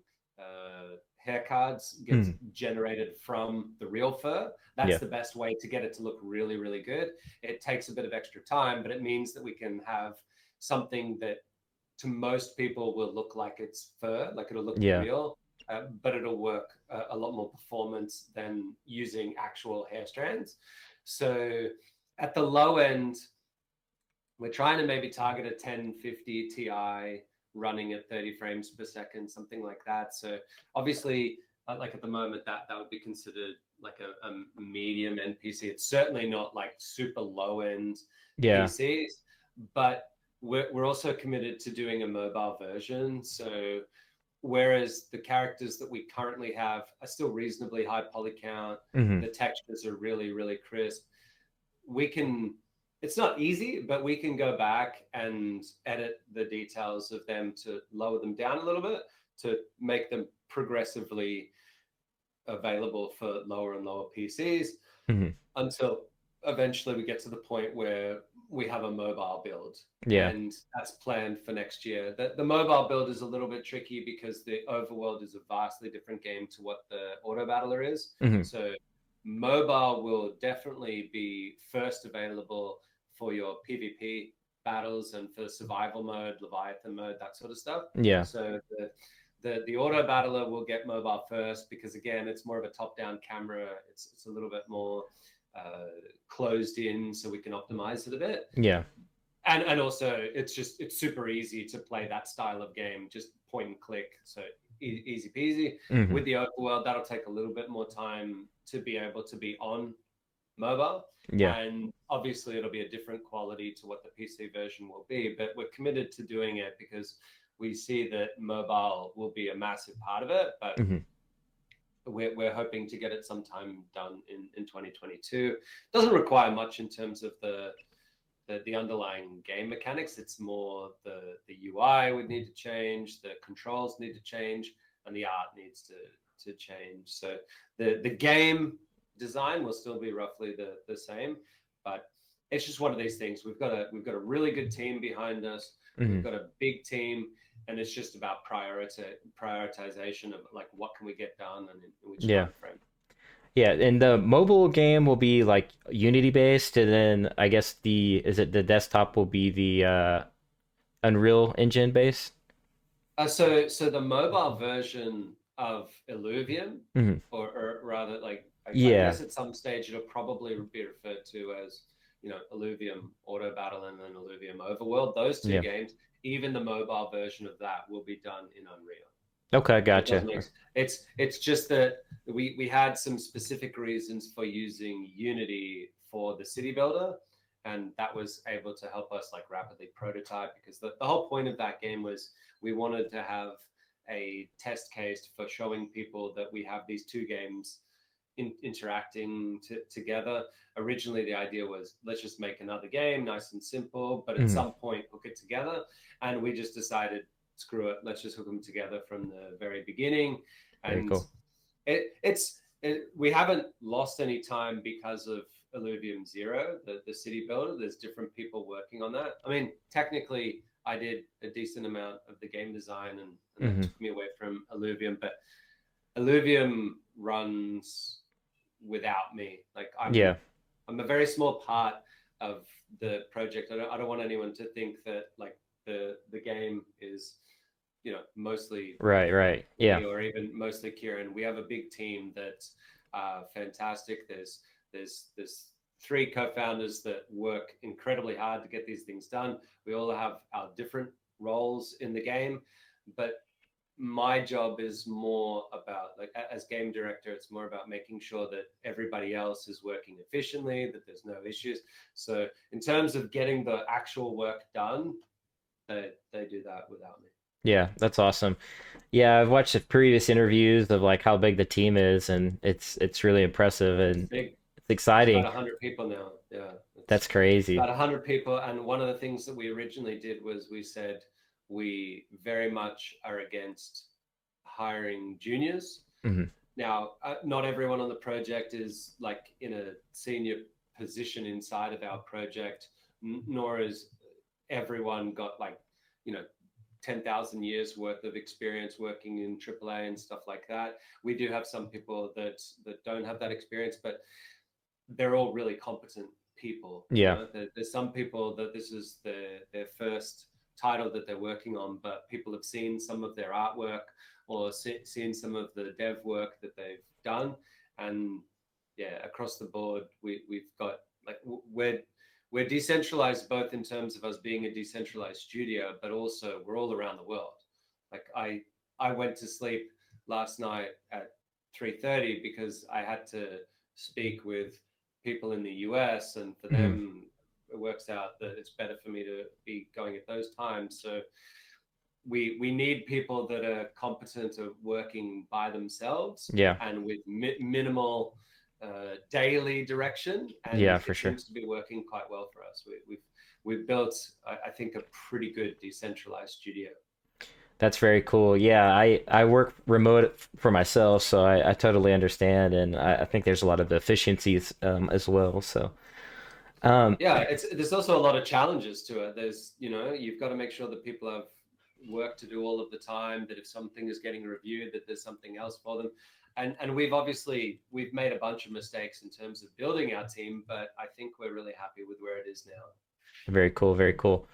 hair cards gets Mm. generated from the real fur. That's Yeah. the best way to get it to look really good. It takes a bit of extra time, but it means that we can have something that to most people will look like it's fur, like it'll look Yeah. real, but it'll work a lot more performance than using actual hair strands. So at the low end, we're trying to maybe target a 1050 Ti running at 30 frames per second, something like that. So obviously, like at the moment, that would be considered like a medium end PC. It's certainly not like super low end Yeah. PCs, but we're also committed to doing a mobile version. So whereas the characters that we currently have are still reasonably high poly count. Hmm. The textures are really, really crisp. We can, it's not easy, but we can go back and edit the details of them to lower them down a little bit to make them progressively available for lower and lower PCs Hmm. until eventually we get to the point where we have a mobile build. Yeah. And that's planned for next year. The mobile build is a little bit tricky because the overworld is a vastly different game to what the auto battler is. Hmm. So mobile will definitely be first available for your PvP battles and for survival mode, Leviathan mode, that sort of stuff. Yeah. So the auto battler will get mobile first because again, it's more of a top-down camera. It's a little bit more closed in, so we can optimize it a bit. Yeah. And also, it's super easy to play that style of game, just point and click, so easy peasy. Hmm. With the overworld, that'll take a little bit more time to be able to be on mobile, Yeah. and obviously it'll be a different quality to what the PC version will be, but we're committed to doing it because we see that mobile will be a massive part of it, but Hmm. we're hoping to get it sometime done in 2022. Doesn't require much in terms of the underlying game mechanics. It's more the UI would need to change, the controls need to change, and the art needs to change. So the game design will still be roughly the same, but it's just one of these things. We've got a really good team behind us. We've Hmm. got a big team, and it's just about prioritization of like what can we get done and in which Yeah. time frame. Yeah, and the mobile game will be like Unity based, and then I guess the desktop will be the Unreal Engine based? So the mobile version of Illuvium, Hmm. or rather, like I Yeah. guess at some stage it'll probably be referred to as Illuvium Auto Battle and then Illuvium Overworld. Those two Yeah. games, even the mobile version of that, will be done in Unreal. Okay, It does gotcha. make it's just that we had some specific reasons for using Unity for the city builder, and that was able to help us like rapidly prototype because the whole point of that game was we wanted to have a test case for showing people that we have these two games interacting together. Originally, the idea was let's just make another game, nice and simple, but at Hmm. some point hook it together, and we just decided screw it, let's just hook them together from the very beginning. Very And cool. we haven't lost any time because of Illuvium Zero, the city builder. There's different people working on that. I mean, technically, I did a decent amount of the game design, and that Hmm. took me away from Illuvium, but Illuvium runs without me. Like Yeah. I'm a very small part of the project. I don't want anyone to think that like the game is mostly Right, right. me Yeah. or even mostly Kieran. We have a big team that's fantastic. There's three co-founders that work incredibly hard to get these things done. We all have our different roles in the game, but my job is more about like as game director, it's more about making sure that everybody else is working efficiently, that there's no issues. So in terms of getting the actual work done, they do that without me. Yeah, that's awesome. Yeah, I've watched the previous interviews of like how big the team is, and it's really impressive It's and big. it's It's about exciting. 100 people now. Yeah, That's it's about crazy. 100 people. And one of the things that we originally did was we said we very much are against hiring juniors. Hmm. Now, not everyone on the project is like in a senior position inside of our project, nor is everyone got like, you know, 10,000 years worth of experience working in AAA and stuff like that. We do have some people that don't have that experience, but they're all really competent people. Yeah. There's some people that this is their first title that they're working on, but people have seen some of their artwork or seen some of the dev work that they've done, and yeah, across the board, we've got like we're decentralized both in terms of us being a decentralized studio, but also we're all around the world. Like I went to sleep last night at 3:30 because I had to speak with people in the US, and for Hmm. them, it works out that it's better for me to be going at those times. So, we need people that are competent of working by themselves Yeah. and with minimal daily direction, Yeah, and for it sure. seems to be working quite well for us. We've built, I think, a pretty good decentralized studio. That's very cool. Yeah, I work remote for myself, so I totally understand, and I think there's a lot of efficiencies as well. So um, Yeah, it's there's also a lot of challenges to it. There's, you've got to make sure that people have work to do all of the time, that if something is getting reviewed, that there's something else for them. And we've made a bunch of mistakes in terms of building our team, but I think we're really happy with where it is now. very cool, very cool.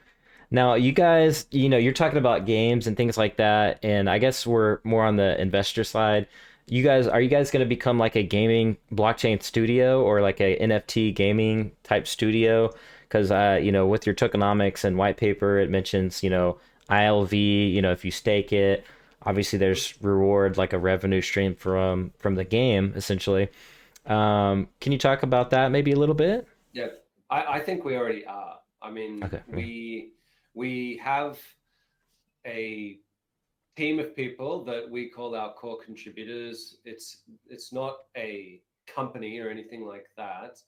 Now, you guys, you're talking about games and things like that, and I guess we're more on the investor side. Are you guys going to become like a gaming blockchain studio or like a NFT gaming type studio? Because with your tokenomics and white paper, it mentions, ILV, if you stake it, obviously there's reward like a revenue stream from the game, essentially. Can you talk about that maybe a little bit? Yeah, I think we already are. I mean, Okay. Yeah. we have a team of people that we call our core contributors. It's not a company or anything like that,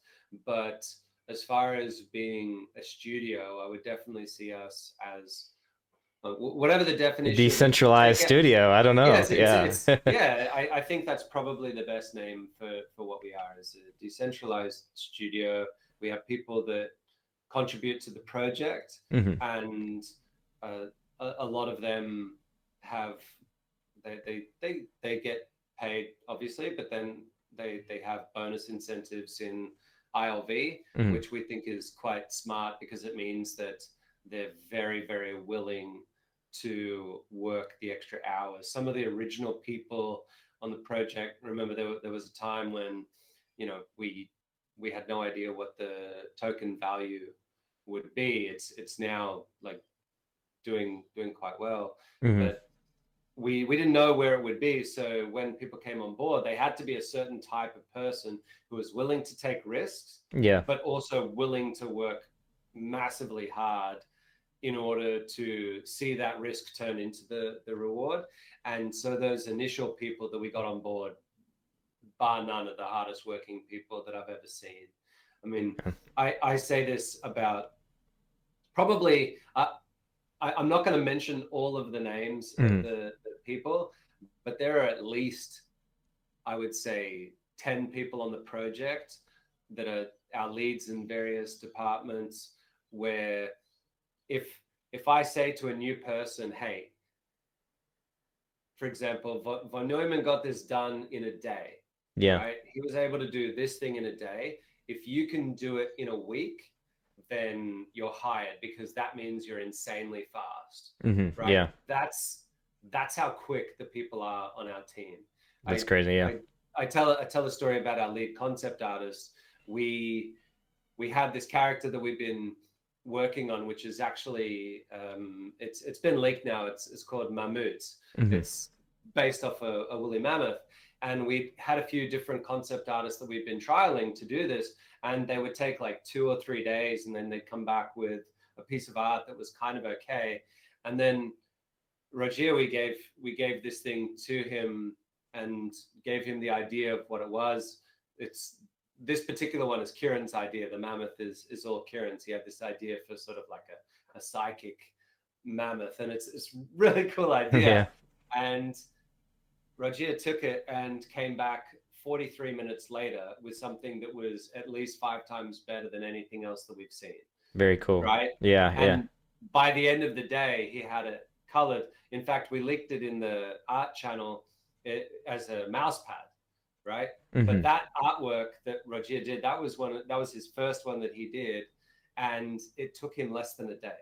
but as far as being a studio, I would definitely see us as whatever the definition of it. Decentralized Studio. I don't know. Yes, Yeah. it's yeah. I think that's probably the best name for what we are, as a decentralized studio. We have people that contribute to the project, hmm and uh, a lot of them have they get paid obviously, but then they have bonus incentives in ILV, hmm which we think is quite smart because it means that they're very, very willing to work the extra hours. Some of the original people on the project, remember there was a time when, we had no idea what the token value would be. It's now like doing quite well, hmm but we didn't know where it would be. So when people came on board, they had to be a certain type of person who was willing to take risks, Yeah. but also willing to work massively hard in order to see that risk turn into the reward. And so those initial people that we got on board, bar none, of the hardest working people that I've ever seen. I mean, I say this about probably, I'm not going to mention all of the names of hmm the people, but there are at least, I would say, 10 people on the project that are our leads in various departments, where if if I say to a new person, hey, for example, von Neumann got this done in a day, Yeah. right? He was able to do this thing in a day. If you can do it in a week, then you're hired, because that means you're insanely fast, right? Yeah. That's how quick the people are on our team. That's I crazy. Yeah. I I tell a story about our lead concept artist. We had this character that we've been working on, which is actually, it's been leaked now. It's called Mammoth. hmm It's based off a woolly mammoth, and we had a few different concept artists that we've been trialing to do this, and they would take like 2 or 3 days, and then they'd come back with a piece of art that was kind of okay. And then Roger, we gave this thing to him and gave him the idea of what it was. It's This particular one is Kieran's idea. The mammoth is all Kieran's. He had this idea for sort of like a psychic mammoth, and it's really cool idea. Yeah. And Roger took it and came back 43 minutes later with something that was at least 5 times better than anything else that we've seen, Very cool. right? Yeah. Yeah. And by the end of the day, he had it colored. In fact, we leaked it in the art channel as a mouse pad, right? But hmm that artwork that Roger did, that was his first one that he did, and it took him less than a day,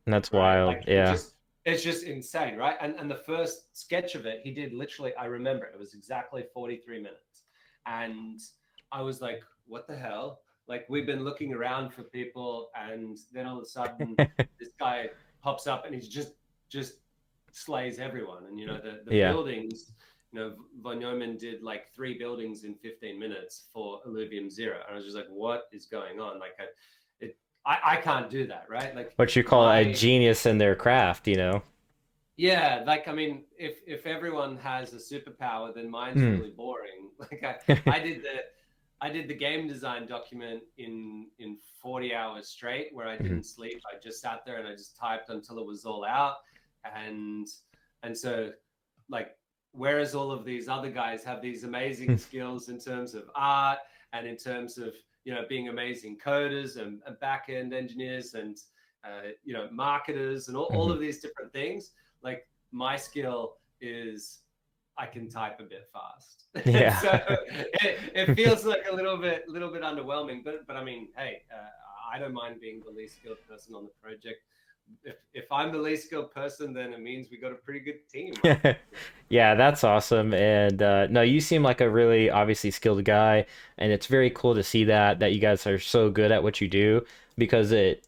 That's right? Like wild. Yeah. it's just insane, right? And the first sketch of it, he did literally, I remember it was exactly 43 minutes. And I was like, what the hell? Like, we've been looking around for people, and then all of a sudden this guy pops up and he's just slays everyone. And the Yeah. buildings, von Neumann did like 3 buildings in 15 minutes for Illuvium Zero. And I was just like, what is going on? Like, I can't do that, right? Like What you call a my genius in their craft. Yeah, like I mean, if everyone has a superpower, then mine's Mm. really boring. Like I did the I did the game design document in 40 hours straight where I Mhm. didn't sleep. I just sat there and I just typed until it was all out. And and so like whereas all of these other guys have these amazing skills in terms of art and in terms of being amazing coders and back end engineers and marketers and all Mhm. of these different things, like my skill is I can type a bit fast. And Yeah. so it feels like a little bit underwhelming, but I mean, hey, I don't mind being the least skilled person on the project. If I'm the least skilled person, then it means we got a pretty good team, right? Yeah, that's awesome. And no, you seem like a really obviously skilled guy, and it's very cool to see that you guys are so good at what you do because it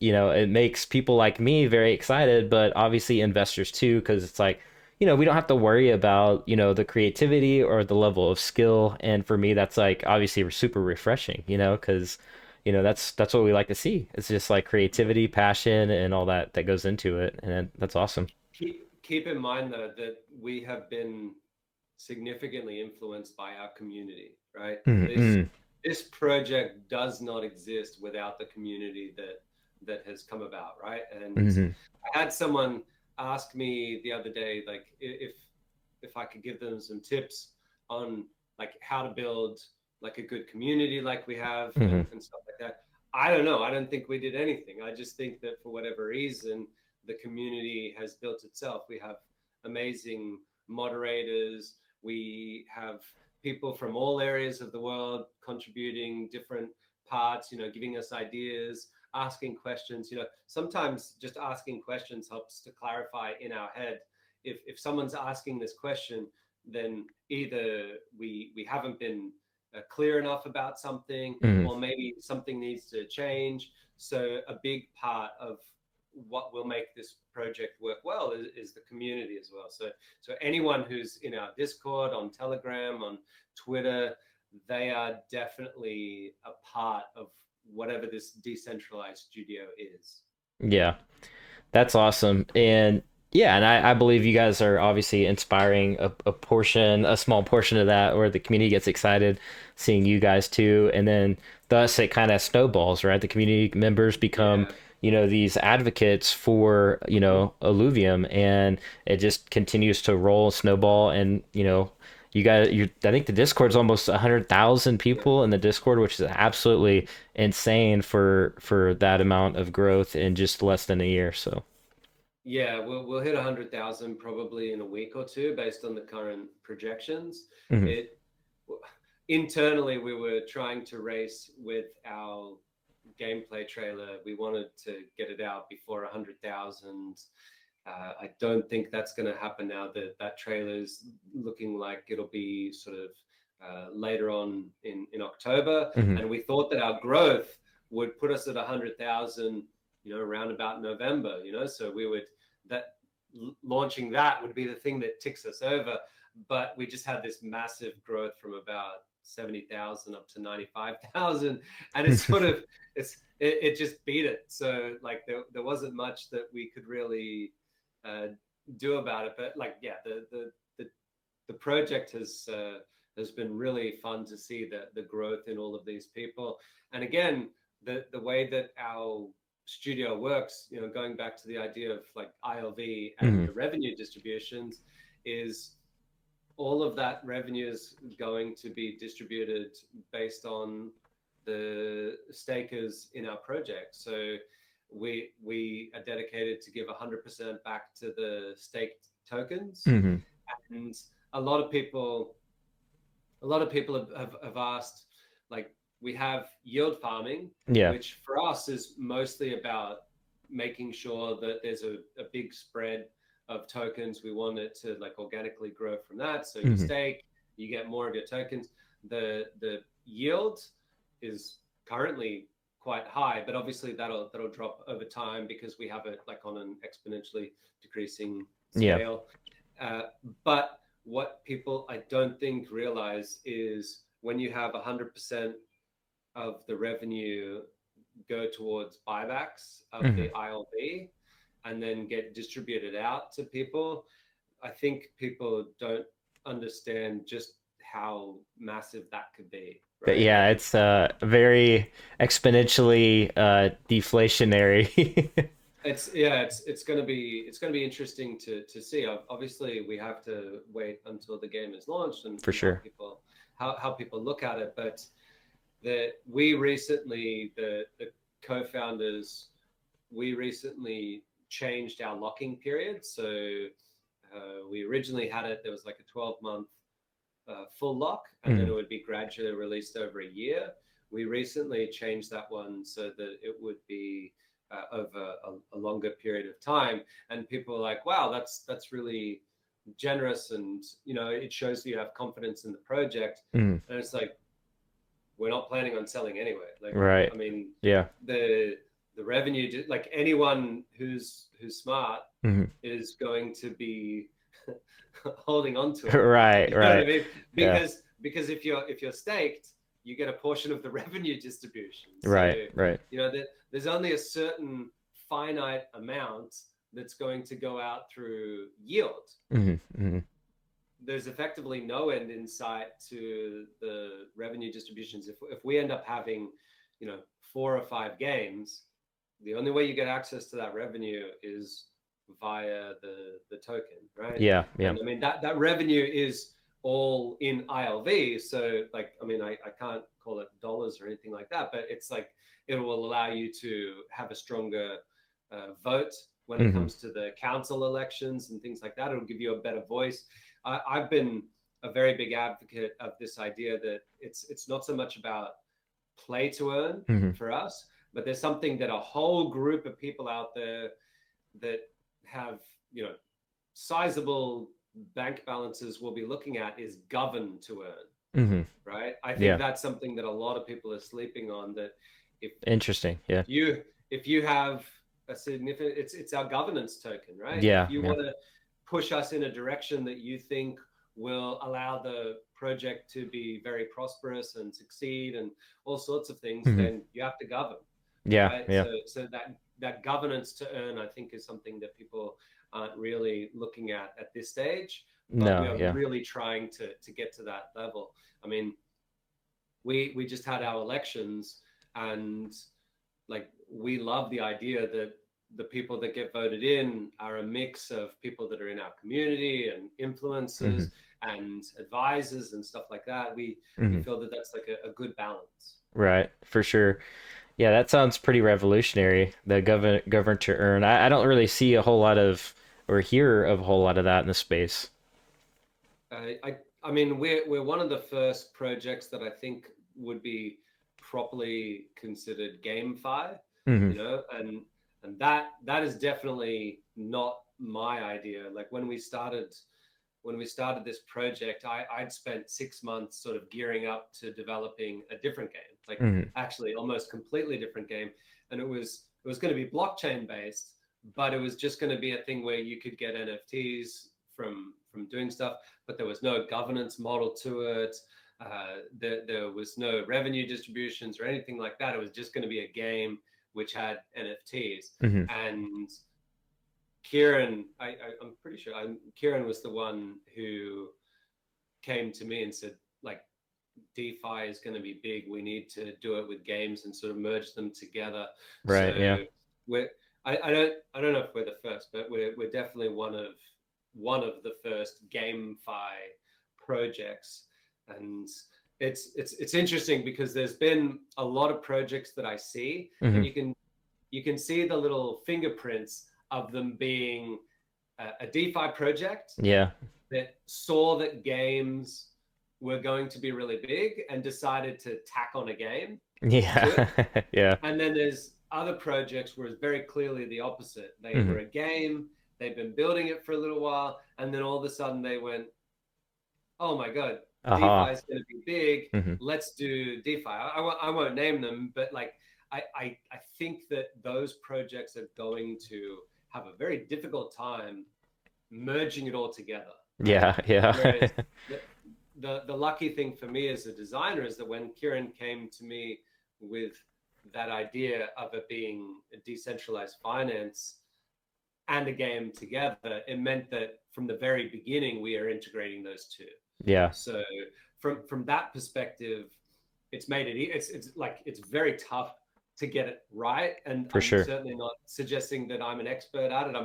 makes people like me very excited, but obviously investors too, because it's like, we don't have to worry about, the creativity or the level of skill. And for me, that's like obviously super refreshing, because that's what we like to see. It's just like creativity, passion, and all that goes into it, and that's awesome. Keep in mind though that we have been significantly influenced by our community, right? This Mm-hmm. this project does not exist without the community that has come about, right? And Hmm. I had someone ask me the other day, like if I could give them some tips on like how to build like a good community like we have Hmm. and stuff like that. I don't know. I don't think we did anything. I just think that for whatever reason, the community has built itself. We have amazing moderators. We have people from all areas of the world contributing different parts, giving us ideas, asking questions. Sometimes just asking questions helps to clarify in our head. If someone's asking this question, then either we haven't been clear enough about something, Hmm. or maybe something needs to change. So a big part of what will make this project work well is the community as well. So anyone who's in our Discord, on Telegram, on Twitter, they are definitely a part of whatever this decentralized studio is. Yeah, that's awesome. And yeah, and I believe you guys are obviously inspiring a small portion of that, where the community gets excited seeing you guys too. And then thus it kind of snowballs, right? The community members become, Yeah. these advocates for, Illuvium, and it just continues to roll, snowball. And, I think the Discord's almost 100,000 people in the Discord, which is absolutely insane for that amount of growth in just less than a year. So, Yeah, we'll hit 100,000 probably in a week or two based on the current projections. mhm. It Internally we were trying to race with our gameplay trailer. We wanted to get it out before 100,000. I don't think that's going to happen now that that trailer is looking like it'll be sort of later on in October. Mhm. And we thought that our growth would put us at 100,000, around about November, so we would, that launching that would be the thing that ticks us over. But we just had this massive growth from about 70,000 up to 95,000. And it's sort of, it just beat it. So like there wasn't much that we could really uh, do about it. But like, yeah, the project has been really fun to see the growth in all of these people. And again, the way that our studio works, going back to the idea of like ILV and Mhm. the revenue distributions, is all of that revenue is going to be distributed based on the stakers in our project. So we are dedicated to give 100% back to the staked tokens. Mhm. And a lot of people a lot of people have asked, like, we have yield farming, Yeah. which for us is mostly about making sure that there's a big spread of tokens. We want it to like organically grow from that. So you Mhm. stake, you get more of your tokens. The yield is currently quite high, but obviously that'll drop over time because we have it like on an exponentially decreasing Yeah. scale. But what people I don't think realize is when you have 100% of the revenue go towards buybacks of Mhm. the ILB, and then get distributed out to people, I think people don't understand just how massive that could be, But right? yeah, Like it's very exponentially deflationary. it's gonna be interesting to see. Obviously, we have to wait until the game is launched For and how sure. people look at it. But we recently the co-founders we recently changed our locking period. So we originally had it. There was like a 12-month full lock, and then Hmm. it would be gradually released over a year. We recently changed that one so that it would be over a longer period of time. And people are like, "Wow, that's really generous," and it shows that you have confidence in the project. Hmm. And it's like, we're not planning on selling anyway. Like, Right. I mean, Yeah. the revenue, like anyone who's smart Hmm. is going to be holding on to it. Right. You know what I Right. mean? Yeah. Because if you're staked, you get a portion of the revenue distribution. So Right. Right. there's only a certain finite amount that's going to go out through yield. Hmm. Hmm. There's effectively no end in sight to the revenue distributions. If we end up having, 4 or 5 games, the only way you get access to that revenue is via the token, right? Yeah. Yeah. And I mean that revenue is all in ILV. So like, I mean, I can't call it dollars or anything like that, but it's like it will allow you to have a stronger vote when it Hmm. comes to the council elections and things like that. It'll give you a better voice. I've been a very big advocate of this idea that it's not so much about play to earn Hmm. for us, but there's something that a whole group of people out there that have sizable bank balances will be looking at is govern to earn, Hmm. right? I think Yeah. that's something that a lot of people are sleeping on. That if Interesting. Yeah. if you have a significant, it's our governance token, right? If Yeah. you Yeah. want to push us in a direction that you think will allow the project to be very prosperous and succeed and all sorts of things, Hmm. then you have to govern, Yeah. right? Yeah. So that governance to earn, I think, is something that people aren't really looking at this stage, but we No. are Yeah. really trying to get to that level. I mean, we just had our elections, and like we love the idea that the people that get voted in are a mix of people that are in our community and Hmm. influencers and advisors and stuff like that. We Hmm. feel that that's like a good balance. Right. For sure. Yeah, that sounds pretty revolutionary. The govern to earn. I don't really see a whole lot of or hear of a whole lot of that in the space. I mean, we're one of the first projects that I think would be properly considered GameFi, Hmm. and that is definitely not my idea. Like when we started this project, I'd spent 6 months sort of gearing up to developing a different game, like Hmm. actually almost completely different game, and it was going to be blockchain based, but it was just going to be a thing where you could get NFTs from doing stuff, but there was no governance model to it. There was no revenue distributions or anything like that. It was just going to be a game which had NFTs. Hmm. And Kieran, I'm pretty sure Kieran was the one who came to me and said, like, DeFi is going to be big. We need to do it with games and sort of merge them together. Right. Yeah. So we're I don't know if we're the first, but we're definitely one of the first GameFi projects. And it's interesting because there's been a lot of projects that I see, Hmm. and you can see the little fingerprints of them being a DeFi project Yeah. that saw that games were going to be really big and decided to tack on a game to it. Yeah. Yeah. And then there's other projects where it's very clearly the opposite. They Hmm. were a game, they've been building it for a little while, and then all of a sudden they went, oh my God, DeFi Aha. is going to be big. Hmm. Let's do DeFi. I won't name them, but like I think that those projects are going to have a very difficult time merging it all together, right? Yeah. Yeah. Whereas the, the lucky thing for me as a designer is that when Kieran came to me with that idea of it being a decentralized finance, and a game together, it meant that from the very beginning we are integrating those two. Yeah, So from that perspective, it's made it it's like it's very tough to get it right. And for I'm sure. certainly not suggesting that I'm an expert at it.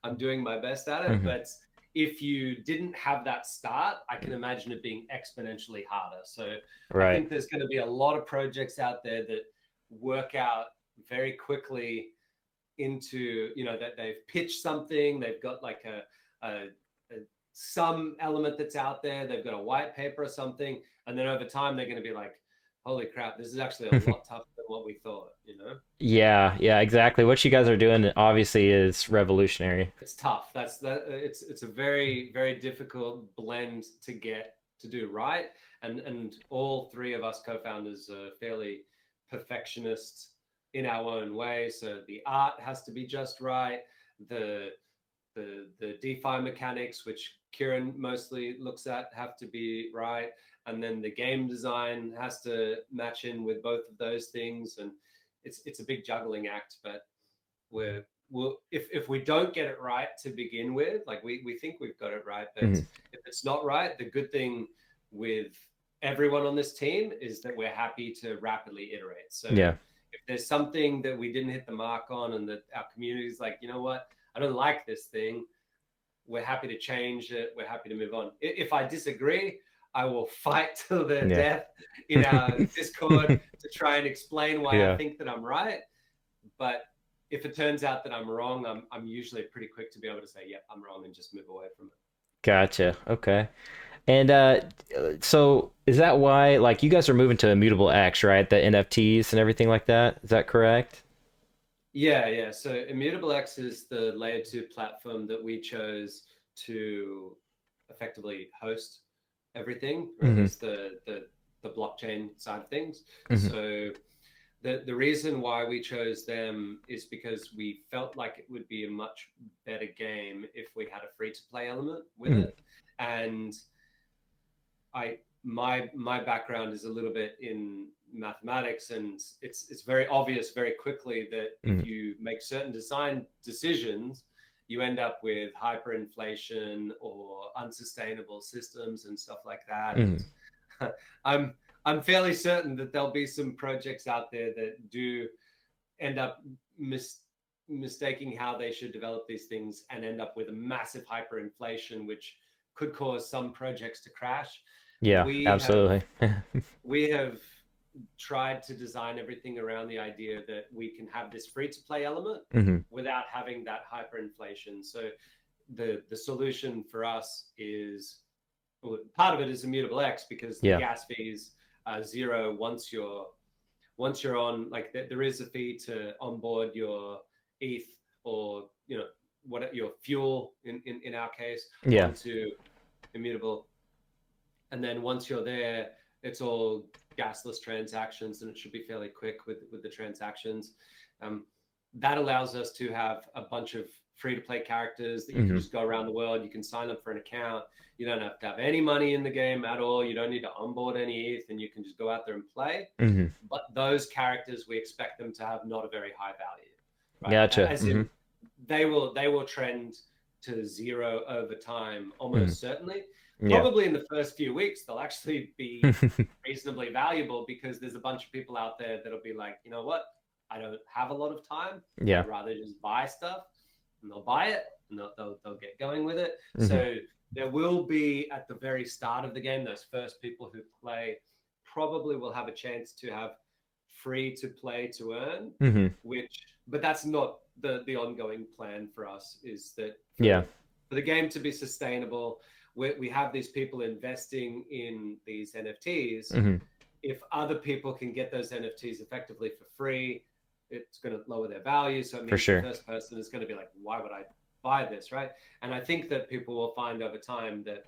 I'm doing my best at it. Hmm. But if you didn't have that start, I can imagine it being exponentially harder. So I Right. think there's going to be a lot of projects out there that work out very quickly into, that they've pitched something, they've got like a some element that's out there, they've got a white paper or something, and then over time they're going to be like, holy crap, this is actually a lot tougher than what we thought. Yeah, yeah, exactly. What you guys are doing obviously is revolutionary. It's tough. It's a very, very difficult blend to get to do right. And all three of us co-founders are fairly perfectionists in our own way. So the art has to be just right. The the DeFi mechanics, which Kieran mostly looks at, have to be right, and then the game design has to match in with both of those things. And it's a big juggling act, but if we don't get it right to begin with, like we think we've got it right, but Hmm. if it's not right, the good thing with everyone on this team is that we're happy to rapidly iterate. So Yeah. if there's something that we didn't hit the mark on and that our community is like, you know what, I don't like this thing, we're happy to change it. We're happy to move on. If I disagree, I will fight till the Yeah. death in our Discord to try and explain why I Yeah. think that I'm right. But if it turns out that I'm wrong, I'm usually pretty quick to be able to say, yep, I'm wrong, and just move away from it. Gotcha. Okay. And so is that why like you guys are moving to Immutable X, right? The NFTs and everything like that? Is that correct? Yeah, yeah. So Immutable X is the layer 2 platform that we chose to effectively host everything, or at Hmm. least the blockchain side of things. Hmm. So the reason why we chose them is because we felt like it would be a much better game if we had a free to play element with Hmm. it. And my background is a little bit in mathematics, and it's very obvious very quickly that if Hmm. you make certain design decisions, you end up with hyperinflation or unsustainable systems and stuff like that. Hmm. And I'm fairly certain that there'll be some projects out there that do end up mistaking how they should develop these things and end up with a massive hyperinflation, which could cause some projects to crash. Yeah, We have absolutely. we have tried to design everything around the idea that we can have this free to play element Hmm. without having that hyperinflation. So the solution for us is, well, part of it is Immutable X, because the Yeah. gas fees are zero once you're on. Like there is a fee to onboard your ETH, or what your fuel in our case, Yeah. onto Immutable. And then once you're there, it's all gasless transactions, and it should be fairly quick with the transactions. Um, that allows us to have a bunch of free to play characters that you can Hmm. just go around the world. You can sign up for an account. You don't have to have any money in the game at all. You don't need to onboard any ETH, and you can just go out there and play. Hmm. But those characters, we expect them to have not a very high value, right? Gotcha. As Hmm. in, they will trend to zero over time, Hmm. almost certainly. Yeah. Probably in the first few weeks, they'll actually be reasonably valuable, because there's a bunch of people out there that'll be like, you know what, I don't have a lot of time. Yeah. I'd rather just buy stuff, and they'll buy it, and they'll get going with it. Hmm. So there will be, at the very start of the game, those first people who play probably will have a chance to have free to play to earn, Hmm. but that's not the ongoing plan for us. Is that Yeah. for the game to be sustainable, we have these people investing in these NFTs. Hmm. If other people can get those NFTs effectively for free, it's going to lower their value. So it For means the sure. first person is going to be like, why would I buy this, right? And I think that people will find over time that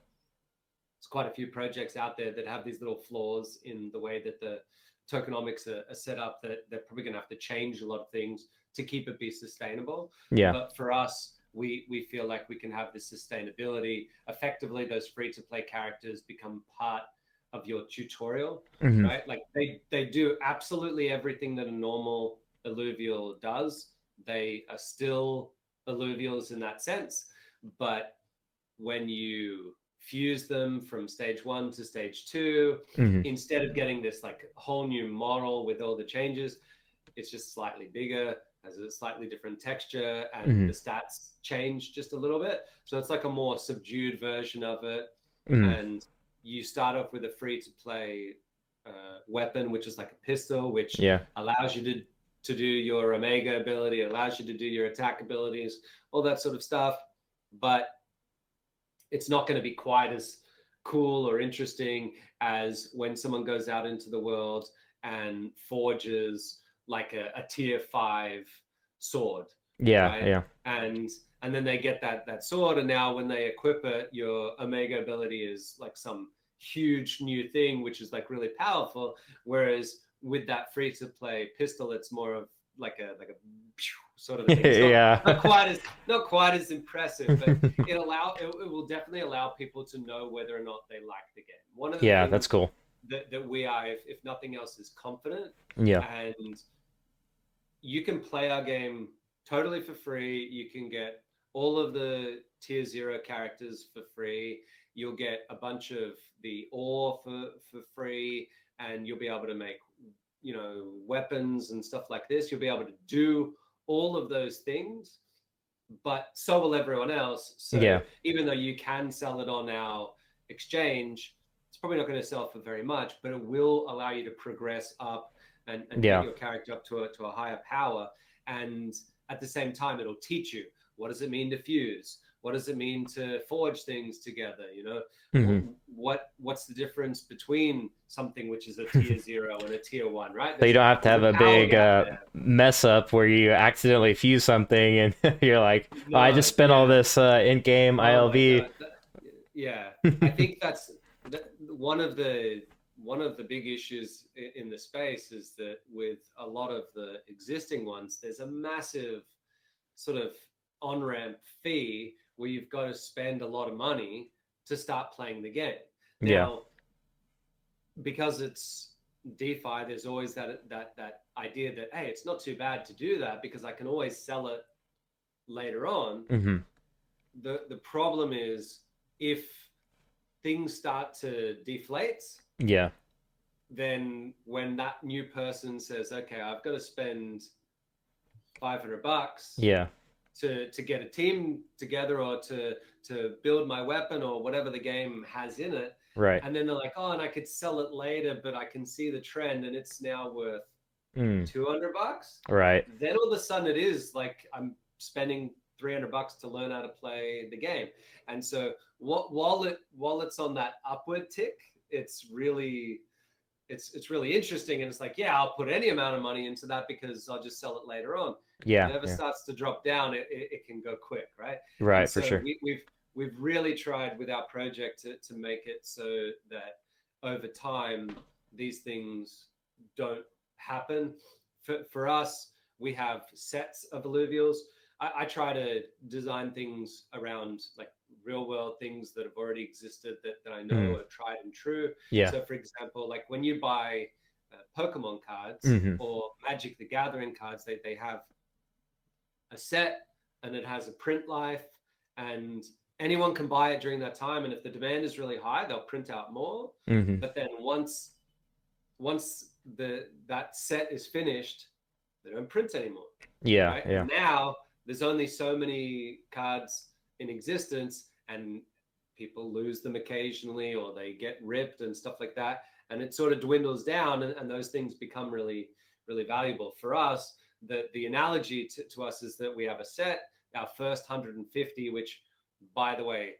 there's quite a few projects out there that have these little flaws in the way that the tokenomics are set up, that they're probably going to have to change a lot of things to keep it be sustainable. Yeah. But for us, we feel like we can have this sustainability. Effectively, those free to play characters become part of your tutorial, Hmm. right? Like they do absolutely everything that a normal alluvial does. They are still alluvials in that sense. But when you fuse them from stage 1 to stage 2, Hmm. instead of getting this like whole new model with all the changes, it's just slightly bigger, has a slightly different texture, and Hmm. the stats change just a little bit. So it's like a more subdued version of it. Hmm. And you start off with a free to play weapon, which is like a pistol, which Yeah. allows you to do your Omega ability, allows you to do your attack abilities, all that sort of stuff. But it's not going to be quite as cool or interesting as when someone goes out into the world and forges like a tier 5 sword, Yeah. right? Yeah. And then they get that sword, and now when they equip it, your Omega ability is like some huge new thing, which is like really powerful. Whereas with that free to play pistol, it's more of like a sort of a thing. It's not Yeah. not quite as impressive, but it will definitely allow people to know whether or not they like the game. One of the Yeah, that's things cool. that we are, if nothing else, is confident, Yeah. and you can play our game totally for free. You can get all of the tier 0 characters for free. You'll get a bunch of the ore for free, and you'll be able to make, weapons and stuff like this. You'll be able to do all of those things, but so will everyone else. So Yeah. even though you can sell it on our exchange, it's probably not going to sell for very much, but it will allow you to progress up and get Yeah. your character up to a higher power. And at the same time, it'll teach you, what does it mean to fuse? What does it mean to forge things together? Hmm. What's the difference between something which is a tier 0 and a tier 1, right? So you don't have to There's have a a power big gap there. mess up where you accidentally fuse something and you're like, oh, I just No, spent all yeah. this in-game Oh my ILV. God. Yeah. I think that's one of the big issues in the space, is that with a lot of the existing ones, there's a massive sort of on-ramp fee where you've got to spend a lot of money to start playing the game. Yeah. Now, because it's DeFi, there's always that idea that, hey, it's not too bad to do that because I can always sell it later on. Hmm. The problem is, if things start to deflate, Yeah. then when that new person says, okay, I've got to spend $500 Yeah. to get a team together, or to build my weapon, or whatever the game has in it, Right. and then they're like, oh, and I could sell it later, but I can see the trend and it's now worth Mm. $200, Right. then all of a sudden it is like I'm spending $300 to learn how to play the game. And so while it's on that upward tick, it's really interesting, and it's like, yeah, I'll put any amount of money into that because I'll just sell it later on. If it Yeah. ever Yeah. starts to drop down, it can go quick, right? And Right, for so sure. we've really tried with our project to make it so that over time these things don't happen. For us, we have sets of alluvials. I try to design things around like real world things that have already existed, that I know Hmm. are tried and true. Yeah. So, for example, like when you buy Pokemon cards Hmm. or Magic the Gathering cards, they have a set, and it has a print life, and anyone can buy it during that time. And if the demand is really high, they'll print out more. Hmm. But then once that set is finished, they don't print anymore, Yeah. right? Yeah. And now there's only so many cards in existence, and people lose them occasionally, or they get ripped and stuff like that, and it sort of dwindles down, and those things become really, really valuable for us. The analogy to us is that we have a set, our first 150, which, by the way,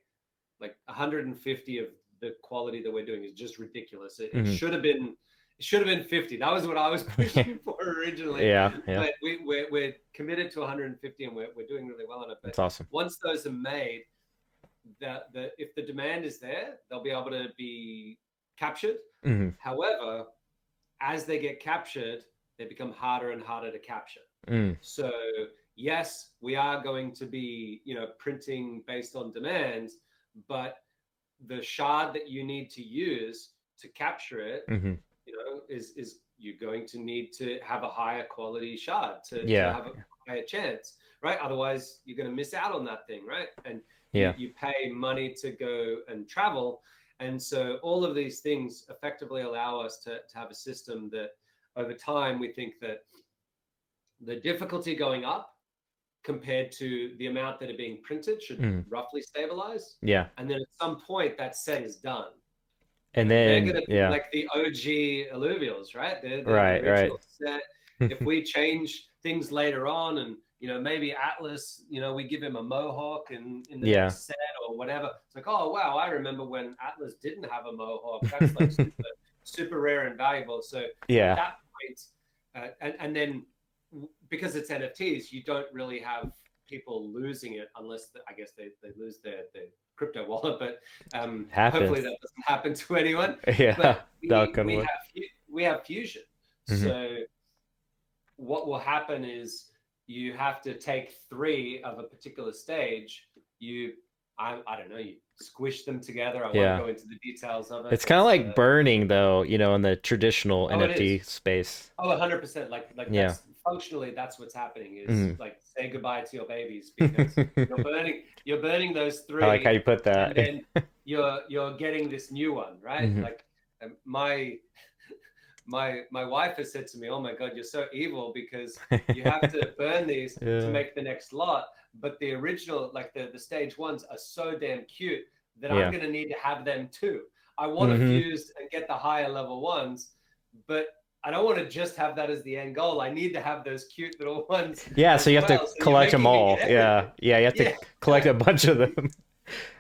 like 150 of the quality that we're doing is just ridiculous. It Hmm. should have been 50. That was what I was pushing for originally, Yeah. Yeah. but we're committed to 150, and we're doing really well on it. But That's awesome. once those are made, if the demand is there, they'll be able to be captured. Hmm. However, as they get captured, they become harder and harder to capture. Mm. So yes, we are going to be, printing based on demand, but the shard that you need to use to capture it, Hmm. is you're going to need to have a higher quality shard to Yeah. have higher chance, right? Otherwise, you're going to miss out on that thing, right? And Yeah. you pay money to go and travel. And so all of these things effectively allow us to have a system that over time we think that the difficulty going up compared to the amount that are being printed should roughly stabilize. Yeah. And then at some point that set is done. And They're then going to be yeah. like the OG Illuvials, right? They're the Right, right. original set. If we change things later on and, maybe Atlas, we give him a mohawk in the Yeah. next set or whatever. It's like, oh, wow, I remember when Atlas didn't have a mohawk. That's like super rare and valuable. So Yeah. at that point, and then because it's NFTs, you don't really have people losing it unless I guess they lose their crypto wallet, but hopefully that doesn't happen to anyone. Yeah, but we have fusion. So what will happen is you have to take 3 of a particular stage. I don't know, you squish them together. I won't go into the details of it. It's kind of like burning though, in the traditional NFT space. Oh, 100%. Like that's functionally that's what's happening is like say goodbye to your babies because you're burning those 3. I like how you put that. And then you're getting this new one, right? Like my wife has said to me, "Oh my God, you're so evil because you have to burn these to make the next lot. But the original, like the stage ones, are so damn cute that I'm going to need to have them too. I want to fuse and get the higher level ones, but I don't want to just have that as the end goal. I need to have those cute little ones. Yeah, so you have to collect them all. Yeah, you have to collect a bunch of them.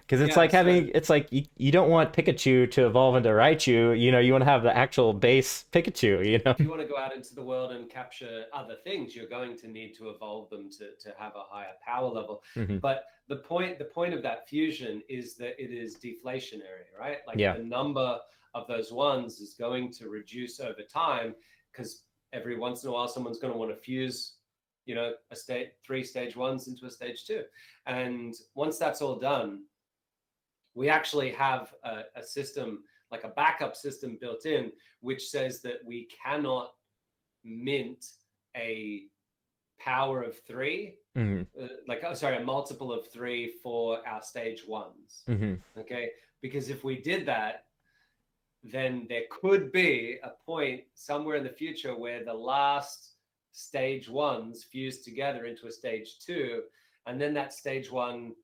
Because it's like it's like you don't want Pikachu to evolve into Raichu. You want to have the actual base Pikachu. If you want to go out into the world and capture other things, you're going to need to evolve them to have a higher power level. But the point of that fusion is that it is deflationary, right? Like the number of those ones is going to reduce over time because every once in a while someone's going to want to fuse a 3 stage ones into a stage 2. And once that's all done, we actually have a system, like a backup system built in, which says that we cannot mint a power of 3, a multiple of 3 for our stage 1s. Okay, because if we did that, then there could be a point somewhere in the future where the last stage 1s fuse together into a stage 2, and then that stage 1,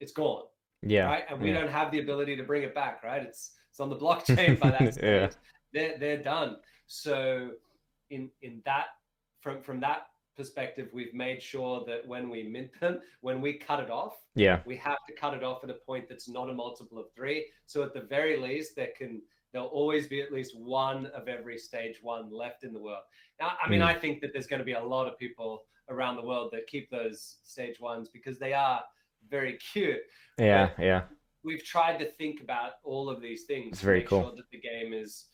it's gone. Yeah. Right. And we don't have the ability to bring it back. Right. It's on the blockchain by that stage. They're done. So in that from that perspective, we've made sure that when we mint them, when we cut it off, we have to cut it off at a point that's not a multiple of 3. So at the very least, there'll always be at least one of every stage 1 left in the world. Now, I mean, I think that there's going to be a lot of people around the world that keep those stage 1s because they are very cute. Yeah. We've tried to think about all of these things it's very to make cool. sure that the game is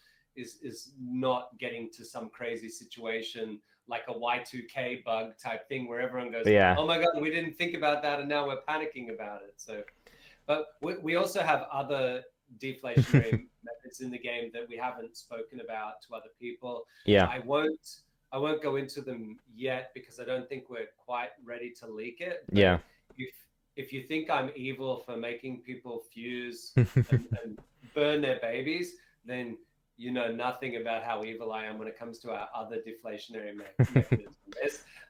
not getting to some crazy situation like a Y2K bug type thing where everyone goes, "Oh my God, we didn't think about that, and now we're panicking about it." So, but we also have other deflationary methods in the game that we haven't spoken about to other people. I won't go into them yet because I don't think we're quite ready to leak it. But if you think I'm evil for making people fuse and burn their babies, then you know nothing about how evil I am when it comes to our other deflationary mechanisms.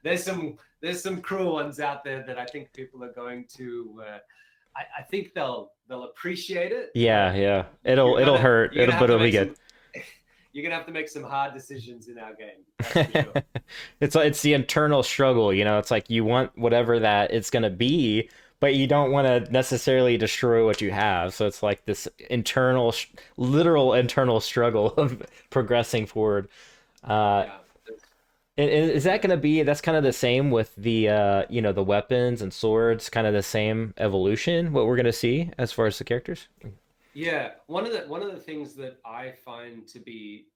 There's some cruel ones out there that I think people are going to. I think they'll appreciate it. Yeah. It'll hurt. It'll be good. You're gonna have to make some hard decisions in our game. That's for sure. It's the internal struggle. It's like you want whatever that it's gonna be, but you don't want to necessarily destroy what you have. So it's like this literal internal struggle of progressing forward. Is that going to be, that's kind of the same with the, the weapons and swords, kind of the same evolution, what we're going to see as far as the characters? Yeah. One of the things that I find to be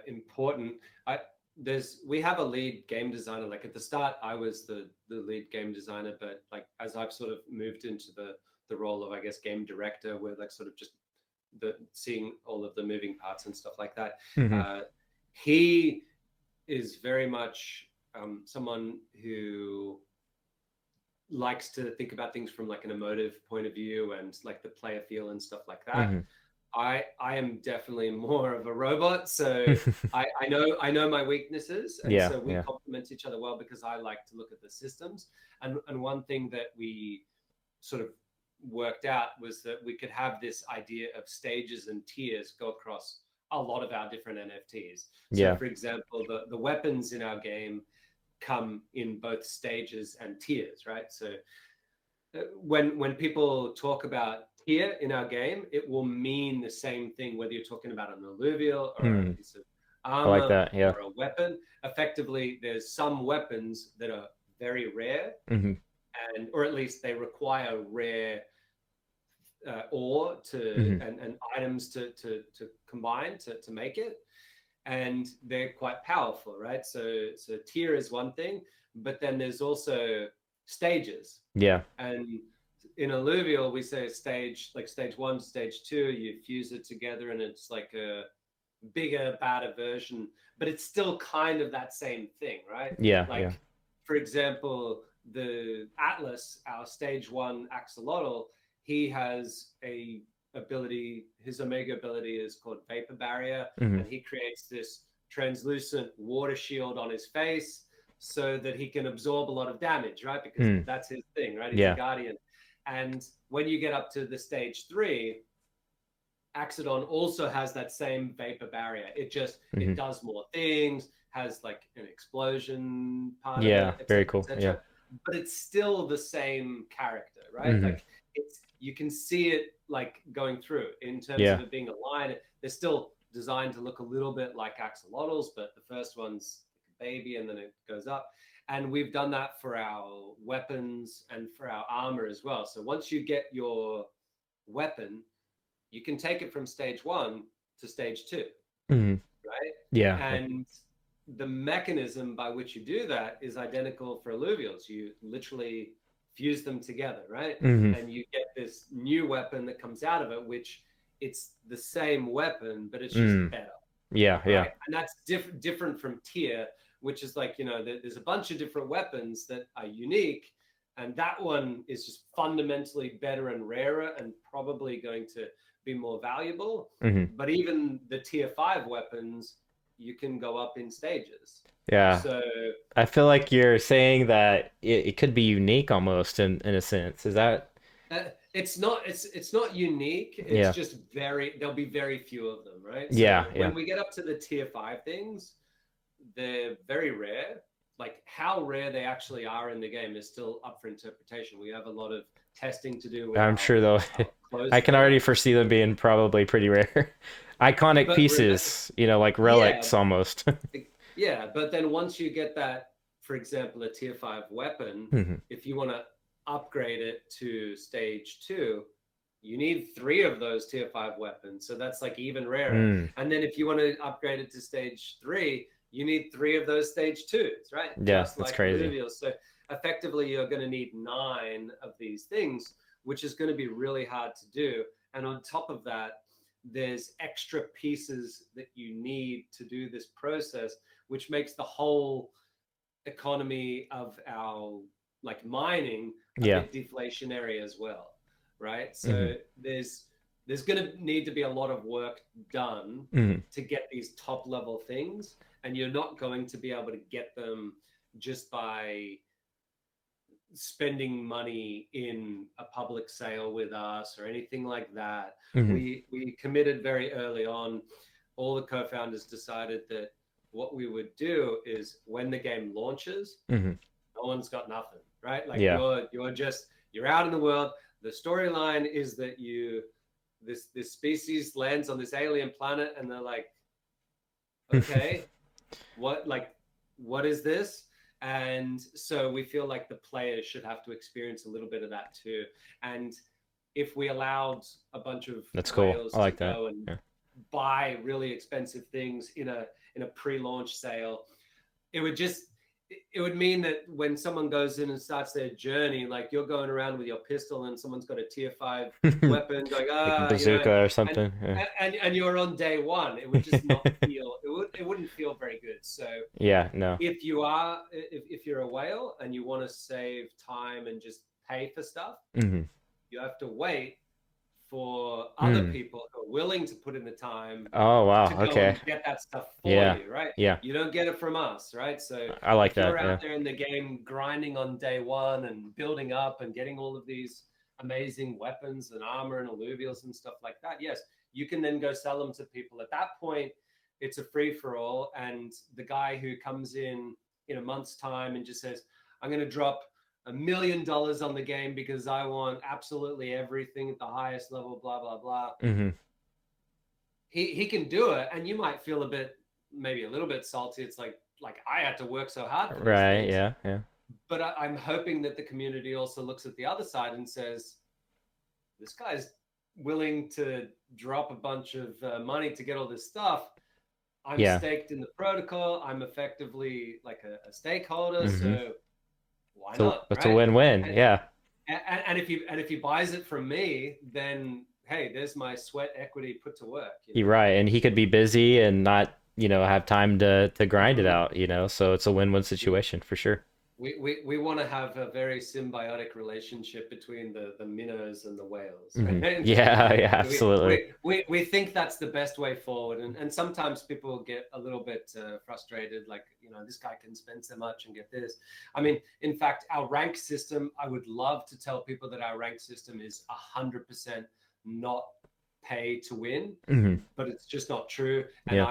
important, we have a lead game designer. Like at the start, I was the lead game designer, but like as I've sort of moved into the role of, I guess, game director, where like sort of just seeing all of the moving parts and stuff like that. He is very much someone who likes to think about things from like an emotive point of view and like the player feel and stuff like that. Hmm. I am definitely more of a robot, so I know my weaknesses, and Yeah, so we yeah. complement each other well because I like to look at the systems. And one thing that we sort of worked out was that we could have this idea of stages and tiers go across a lot of our different NFTs. So, Yeah. for example, the weapons in our game come in both stages and tiers, right? So when people talk about tier in our game, it will mean the same thing whether you're talking about an alluvial or a Mm. piece of I like armor that. Yeah. or a weapon. Effectively, there's some weapons that are very rare, Hmm. and or at least they require rare ore to Hmm. and items to combine to make it, and they're quite powerful, right? So tier is one thing, but then there's also stages. Yeah. And in alluvial, we say stage, like stage one, stage two, you fuse it together and it's like a bigger, badder version, but it's still kind of that same thing, right? Yeah. Yeah. Like, for example, the Atlas, our stage one axolotl, he has a ability, his omega ability is called vapor barrier, Hmm. and he creates this translucent water shield on his face so that he can absorb a lot of damage, right? Because Mm. that's his thing, right? He's a Yeah. guardian. And when you get up to the stage three, Axodon also has that same vapor barrier. It just it Hmm. does more things, has like an explosion part of Yeah. it, Very etc., cool. Yeah. etc. But it's still the same character, right? Hmm. Like it's you can see it like going through in terms of Yeah. it being a line. They're still designed to look a little bit like axolotls, but the first one's like a baby, and then it goes up. And we've done that for our weapons and for our armor as well. So once you get your weapon, you can take it from stage one to stage two, Hmm. right? Yeah. Yeah. And the mechanism by which you do that is identical for alluvials. You literally fuse them together, right? Hmm. And you get this new weapon that comes out of it, which it's the same weapon, but it's just Mm. better, Yeah. Yeah. right? And that's different from tier, which is like, there's a bunch of different weapons that are unique. And that one is just fundamentally better and rarer and probably going to be more valuable. Hmm. But even the tier five weapons, you can go up in stages. Yeah. So I feel like you're saying that it could be unique almost in a sense. Is that? it's not unique. It's Yeah. just there'll be very few of them, right? So Yeah. Yeah. when we get up to the tier five things, they're very rare. Like how rare they actually are in the game is still up for interpretation. We have a lot of testing to do with I'm our, sure though. our closed I can already beta. foresee them being probably pretty rare. Iconic But pieces, like yeah, relics almost. yeah. But then once you get that, for example, a tier five weapon, Hmm. if you want to upgrade it to stage two, you need three of those tier five weapons. So that's like even rarer. Mm. And then if you want to upgrade it to stage three, you need three of those stage twos, right? Yeah, Just that's like crazy. alluvials. So effectively, you're going to need nine of these things, which is going to be really hard to do. And on top of that, there's extra pieces that you need to do this process, which makes the whole economy of our like mining a Yeah. bit deflationary as well, right? Hmm. So there's going to need to be a lot of work done Hmm. to get these top level things, and you're not going to be able to get them just by spending money in a public sale with us or anything like that. Hmm. We committed very early on. All the co-founders decided that what we would do is when the game launches, Hmm. no one's got nothing, right? Like Yeah. you're out in the world. The storyline is that this species lands on this alien planet and they're like, okay, what is this? And so we feel like the players should have to experience a little bit of that too. And if we allowed a bunch of That's cool. whales I to like that. go and Yeah. buy really expensive things in a pre-launch sale, it would just it would mean that when someone goes in and starts their journey, like you're going around with your pistol and someone's got a tier 5 weapon going, Like you know, bazooka or and, something. Yeah. and you're on day one, it would just not feel, it wouldn't feel very good. So Yeah, no. if you're a whale and you want to save time and just pay for stuff, Hmm. you have to wait for other Mm. people who are willing to put in the time Oh, to wow. go Okay. and get that stuff for Yeah. you, right? Yeah. You don't get it from us, right? So I like if that. you're out Yeah. there in the game grinding on day one and building up and getting all of these amazing weapons and armor and alluvials and stuff like that, yes, you can then go sell them to people. At that point, it's a free for all. And the guy who comes in a month's time and just says, I'm going to drop $1 million on the game because I want absolutely everything at the highest level, blah, blah, blah. Hmm. He can do it. And you might feel maybe a little bit salty. It's like I had to work so hard for these Right. things. Yeah. Yeah. But I'm hoping that the community also looks at the other side and says, this guy's willing to drop a bunch of money to get all this stuff. I'm Yeah. staked in the protocol. I'm effectively like a stakeholder. Hmm. So why So not, it's a right? win-win. And, Yeah. and if he buys it from me, then hey, there's my sweat equity put to work. You're right. And he could be busy and not, have time to grind it Mhm. out, so it's a win-win We situation for sure. we want to have a very symbiotic relationship between the minnows and the whales, Hmm. right? Yeah, yeah, absolutely. We think that's the best way forward, and sometimes people get a little bit frustrated, like this guy can spend so much and get this. I mean, in fact, our rank system, I would love to tell people that our rank system is 100% not pay to win, Hmm. but it's just not true. And Yeah.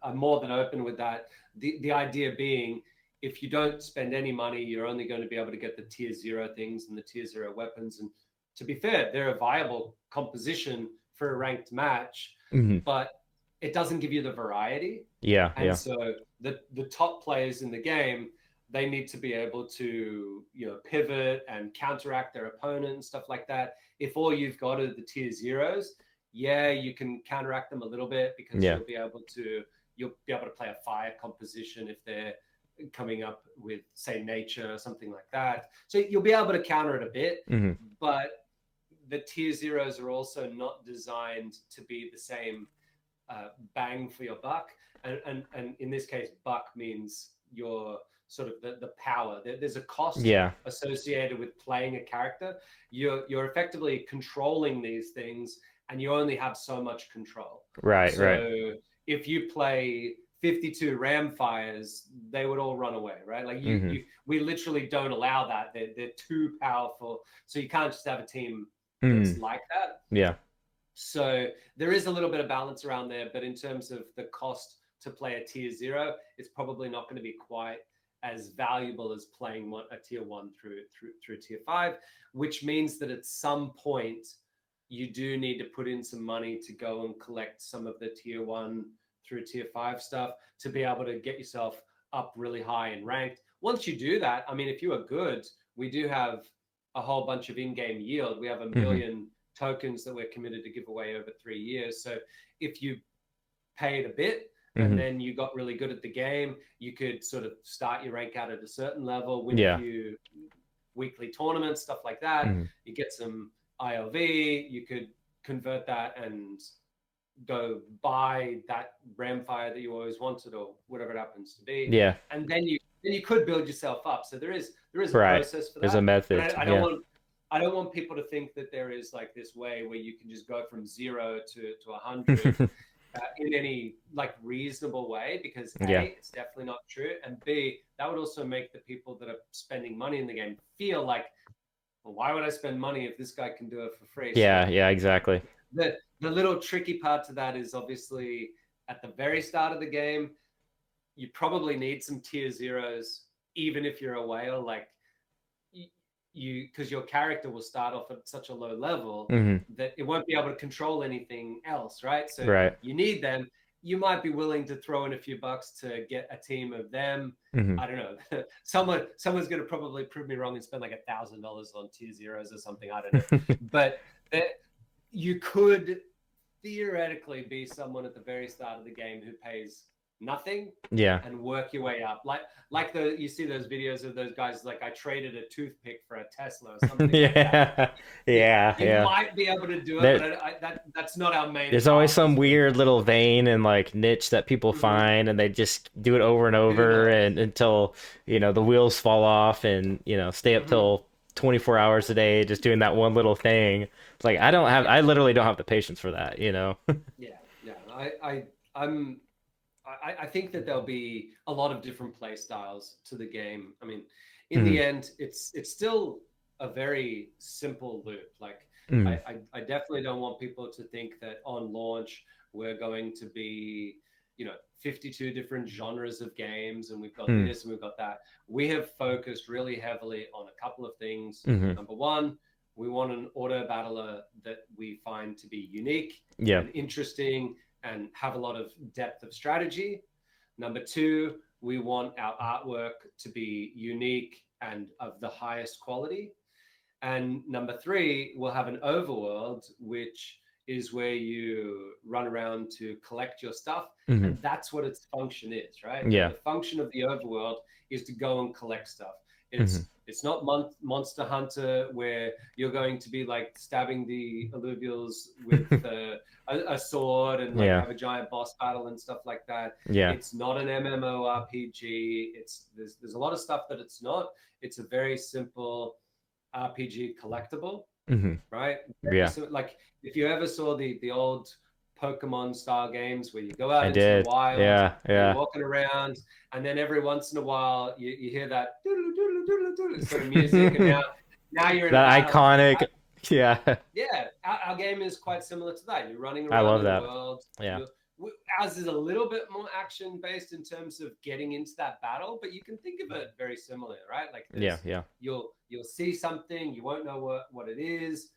I'm more than open with that. The idea being, if you don't spend any money, you're only going to be able to get the tier 0 things and the tier 0 weapons. And to be fair, they're a viable composition for a ranked match, Hmm. but it doesn't give you the variety. Yeah, And yeah. so the top players in the game, they need to be able to pivot and counteract their opponent and stuff like that. If all you've got are the tier 0s, yeah, you can counteract them a little bit because Yeah. you'll be able to play a fire composition if they're coming up with, say, nature or something like that. So you'll be able to counter it a bit, Hmm. but the tier 0s are also not designed to be the same bang for your buck. And in this case, buck means your sort of the power. There's a cost Yeah. associated with playing a character. You're effectively controlling these things, and you only have so much control. Right, right. So if you play 52 ram fires, they would all run away, right? Like Hmm. we literally don't allow that. They're too powerful. So you can't just have a team that's Mm. like that. Yeah. So there is a little bit of balance around there, but in terms of the cost to play a tier 0, it's probably not going to be quite as valuable as playing a tier 1 through tier 5, which means that at some point you do need to put in some money to go and collect some of the tier 1 through tier 5 stuff to be able to get yourself up really high and ranked. Once you do that, I mean, if you are good, we do have a whole bunch of in-game yield. We have a Hmm. million tokens that we're committed to give away over 3 years. So if you paid a bit and Hmm. then you got really good at the game, you could sort of start your rank out at a certain level, win a Yeah. few weekly tournaments, stuff like that. Hmm. You get some ILV, you could convert that and go buy that ramfire that you always wanted or whatever it happens to be. Yeah. And then you could build yourself up. So there is a Right. process for There's a that. And method. I don't Yeah. want I don't want people to think that there is like this way where you can just go from 0 to 100 in any like reasonable way, because A, Yeah. it's definitely not true, and B, that would also make the people that are spending money in the game feel like, well, why would I spend money if this guy can do it for free? So Yeah. Yeah. Exactly. the little tricky part to that is obviously at the very start of the game, you probably need some tier 0s, even if you're a whale, like because your character will start off at such a low level Hmm. that it won't be able to control anything else, right? So Right. you need them. You might be willing to throw in a few bucks to get a team of them. Hmm. I don't know. Someone's going to probably prove me wrong and spend like $1,000 on tier 0s or something. I don't know. But you could theoretically be someone at the very start of the game who pays nothing Yeah. and work your way up. Like you see those videos of those guys like I traded a toothpick for a Tesla or something like that. Yeah. Yeah. You Yeah. might be able to do it, but There, that's not our main there's always path. some Is to weird little vein and like niche that people find, and they just do it over and who over, knows? and until the wheels fall off, and stay up Hmm. till 24 hours a day just doing that one little thing. It's like Yeah, I literally don't have the patience for that. yeah, yeah. I'm I think that there'll be a lot of different play styles to the game. I mean, in the Mm, end, it's still a very simple loop. Like, mm, I definitely don't want people to think that on launch we're going to be, 52 different genres of games and we've got mm, this and we've got that. We have focused really heavily on a couple of things. mm-hmm. Number one, we want an auto battler that we find to be unique Yeah. and interesting and have a lot of depth of strategy. Number two, we want our artwork to be unique and of the highest quality. And number three, we'll have an overworld, which is where you run around to collect your stuff. Hmm. And that's what its function is, right? The, Yeah. the function of the overworld is to go and collect stuff. Hmm. It's not Monster Hunter where you're going to be like stabbing the alluvials with a sword and like Yeah. have a giant boss battle and stuff like that. Yeah. It's not an MMORPG. There's a lot of stuff that it's not. It's a very simple RPG collectible, Hmm. right? Yeah. So, like if you ever saw the old Pokemon style games where you go out I into the did. wild, Yeah. you're Yeah. walking around, and then every once in a while you hear that doodle, doodle, doodle, doodle sort of music, and now you're in a That battle. iconic. Yeah. Yeah, our game is quite similar to that. You're running I around love in the that. world. Yeah. Ours is a little bit more action based in terms of getting into that battle, but you can think of it very similar, right? Like Yeah. there's Yeah. you'll see something, you won't know what it is.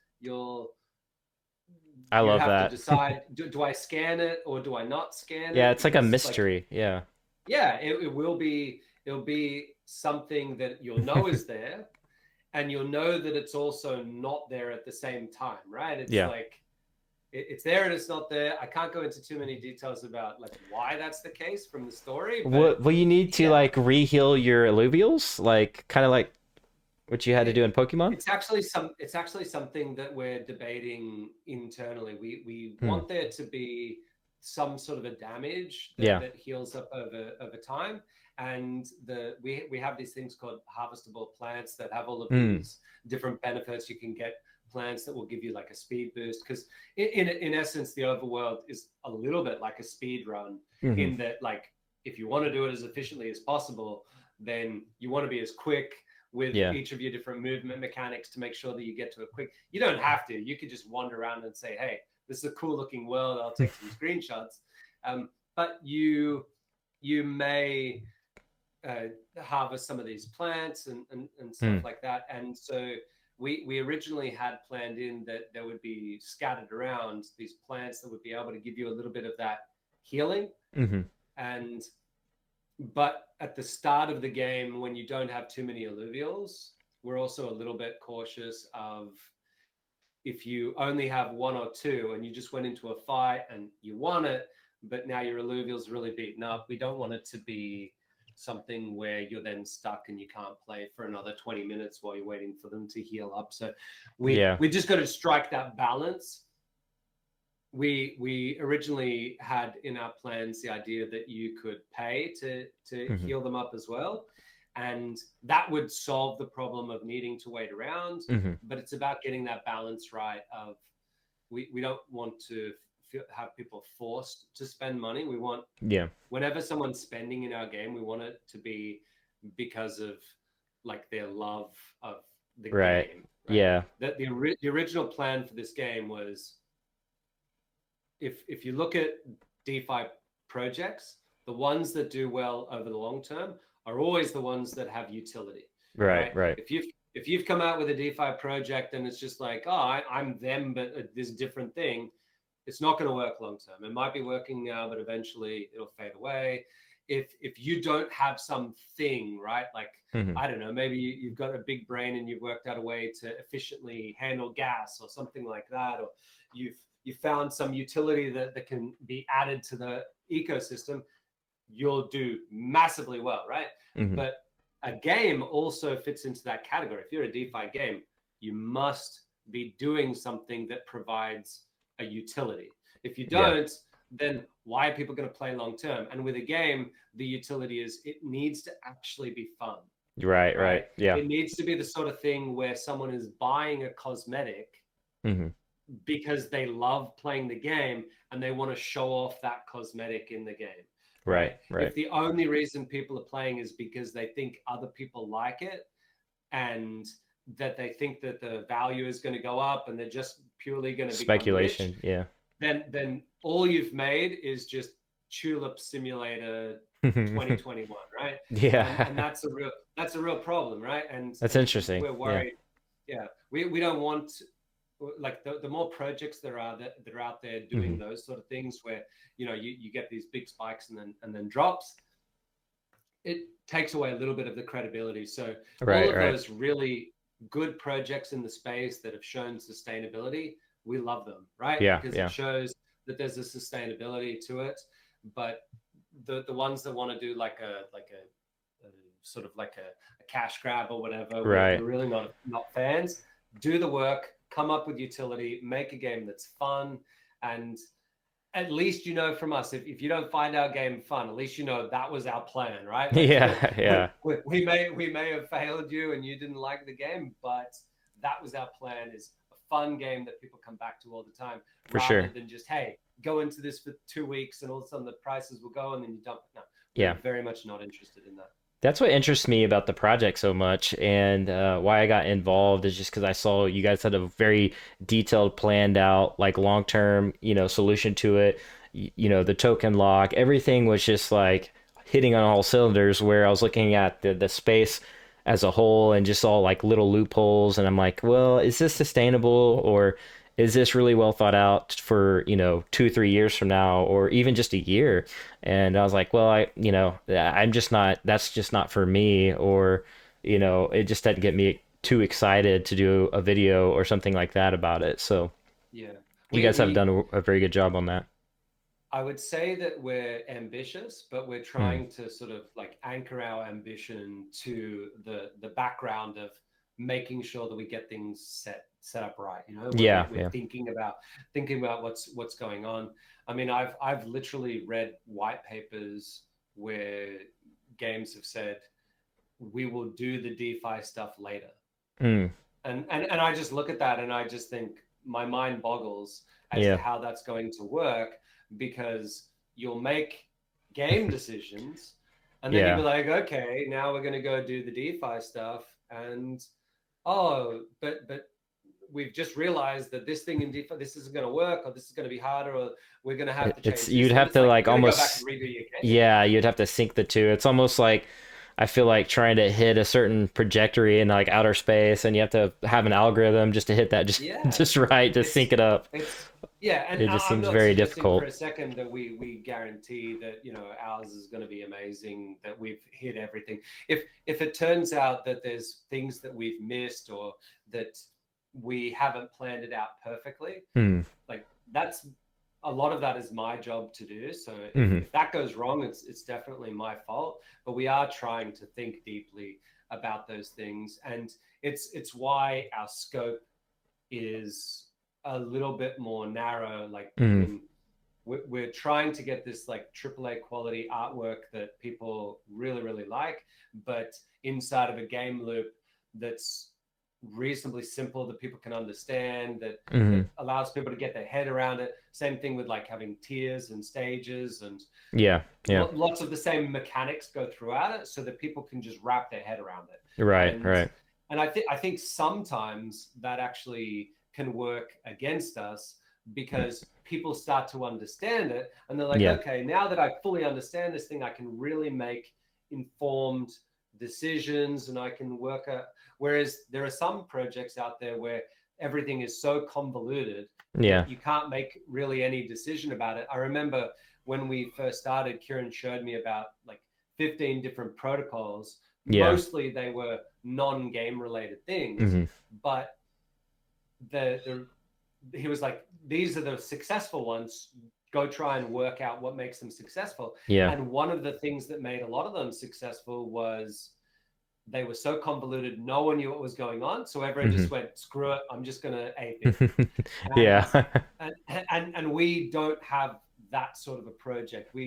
I You love have to that. decide: do I scan it or do I not scan Yeah, it? it's like a Because like mystery. Yeah. yeah, it'll be something that you'll know is there, and you'll know that it's also not there at the same time, right? It's Yeah. like it's there and it's not there. I can't go into too many details about like why that's the case from the story, but Will you need to yeah, like re-heal your alluvials? Like kind of like what you had to do it, in Pokemon? it's actually something that we're debating internally. We Hmm. want there to be some sort of a damage Yeah. that heals up over time. And we have these things called harvestable plants that have all of Hmm. these different benefits. You can get plants that will give you like a speed boost because in essence the overworld is a little bit like a speed run Hmm. in that like if you want to do it as efficiently as possible, then you want to be as quick with Yeah. each of your different movement mechanics to make sure that you get to it quick. You don't have to. You could just wander around and say, "Hey, this is a cool looking world. I'll take some screenshots." But you may harvest some of these plants and stuff Hmm. like that. And so we originally had planned in that there would be scattered around these plants that would be able to give you a little bit of that healing. Hmm. And but at the start of the game, when you don't have too many alluvials, we're also a little bit cautious of if you only have one or two and you just went into a fight and you won it, but now your alluvial's really beaten up. We don't want it to be something where you're then stuck and you can't play for another 20 minutes while you're waiting for them to heal up. So Yeah. we just got to strike that balance. We originally had in our plans the idea that you could pay to Hmm. heal them up as well, and that would solve the problem of needing to wait around. Hmm. But it's about getting that balance right. Of we don't want to have people forced to spend money. We want Yeah. whenever someone's spending in our game, we want it to be because of like their love of the Right. game. Right. Yeah. That the original plan for this game was if you look at DeFi projects, the ones that do well over the long term are always the ones that have utility, Right. right? Right. If you've come out with a DeFi project and it's just like, oh, I'm them, but this different thing, it's not going to work long term. It might be working now, but eventually it'll fade away. If you don't have something, right, like Hmm. I don't know, maybe you've got a big brain and you've worked out a way to efficiently handle gas or something like that, or you found some utility that can be added to the ecosystem, you'll do massively well, right? Hmm. But a game also fits into that category. If you're a DeFi game, you must be doing something that provides a utility. If you Yeah. don't, then why are people going to play long term? And with a game, the utility is it needs to actually be fun, Right, right? right. Yeah. It needs to be the sort of thing where someone is buying a cosmetic Hmm. because they love playing the game and they want to show off that cosmetic in the game, Right, right? right. If the only reason people are playing is because they think other people like it and that they think that the value is going to go up and they're just purely going to become rich, Speculation. Yeah. then all you've made is just Tulip Simulator 2021, right? And Yeah. that's a real problem, right? That's And interesting. we're Yeah. worried. Yeah, we don't want, like, the more projects that are out there Hmm. doing those sort of things where you get these big spikes and then drops, it takes away a little bit of the credibility. So all Right, of right. those really good projects in the space that have shown sustainability, we love them, right? Yeah, Because it yeah. shows that there's a sustainability to it. But the ones that want to do a sort of like a cash grab or whatever, we're Right. really not fans. Do the work, come up with utility, make a game that's fun, and at least from us, if you don't find our game fun, at least that was our plan, right? Like Yeah, yeah. we may have failed you and you didn't like the game, but that was our plan, is a fun game that people come back to all the time, For rather sure. than just, hey, go into this for 2 weeks and all of a sudden the prices will go and then you dump it. No, we're Yeah. very much not interested in that. That's what interests me about the project so much, and why I got involved is just because I saw you guys had a very detailed, planned out, like long term, solution to it. The token lock, everything was just like hitting on all cylinders. Where I was looking at the space as a whole and just all like little loopholes, and I'm like, well, is this sustainable, or is this really well thought out for 2 3 years from now, or even just a year? And I was like, well, I'm just not, that's just not for me. Or, it just didn't get me too excited to do a video or something like that about it. So Yeah, you we guys have done we a very good job on that. I would say that we're ambitious, but we're Mm. trying to sort of like anchor our ambition to the background of making sure that we get things set up right. We're, Yeah, we're, we're yeah. thinking about what's going on. I mean, I've literally read white papers where games have said we will do the DeFi stuff later, Mm. and I just look at that and I just think my mind boggles as to Yeah. how that's going to work, because you'll make game decisions and then you'll be Yeah. like, okay, now we're going to go do the DeFi stuff, and oh, but we've just realized that this thing in DeFi, this isn't going to work, or this is going to be harder, or we're going to have to It's change you'd this, and have it's to like like you're going to go back and almost, redo your game. yeah, you'd have to sync the two. It's almost like I feel like trying to hit a certain trajectory in like outer space, and you have to have an algorithm just to hit that just Yeah, just right to sync it's it up. it's yeah, and It just I'm seems not very suggesting for difficult. a second that we guarantee that ours is going to be amazing, that we've hit everything. If it turns out that there's things that we've missed, or that we haven't planned it out perfectly, Hmm. like, that's a lot of that is my job to do. So if, Hmm. if that goes wrong, it's definitely my fault. But we are trying to think deeply about those things, and it's why our scope is a little bit more narrow. Like, I Hmm. mean, we're trying to get this like AAA quality artwork that people really really like, but inside of a game loop that's reasonably simple, that people can understand, that Hmm. allows people to get their head around it. Same thing with like having tiers and stages, and Yeah. Yeah. lots of the same mechanics go throughout it, so that people can just wrap their head around it. Right. and Right. and I think sometimes that actually can work against us, because people start to understand it and they're like, Yeah. okay, now that I fully understand this thing, I can really make informed decisions and I can work out. Whereas there are some projects out there where everything is so convoluted Yeah. that you can't make really any decision about it. I remember when we first started, Kieran showed me about like 15 different protocols. Yeah. Mostly they were non-game related things, Hmm. but the he was like, these are the successful ones, go try and work out what makes them successful. Yeah. And one of the things that made a lot of them successful was they were so convoluted, no one knew what was going on. So everyone Hmm. just went, screw it, I'm just gonna ape it. And Yeah. and we don't have that sort of a project. We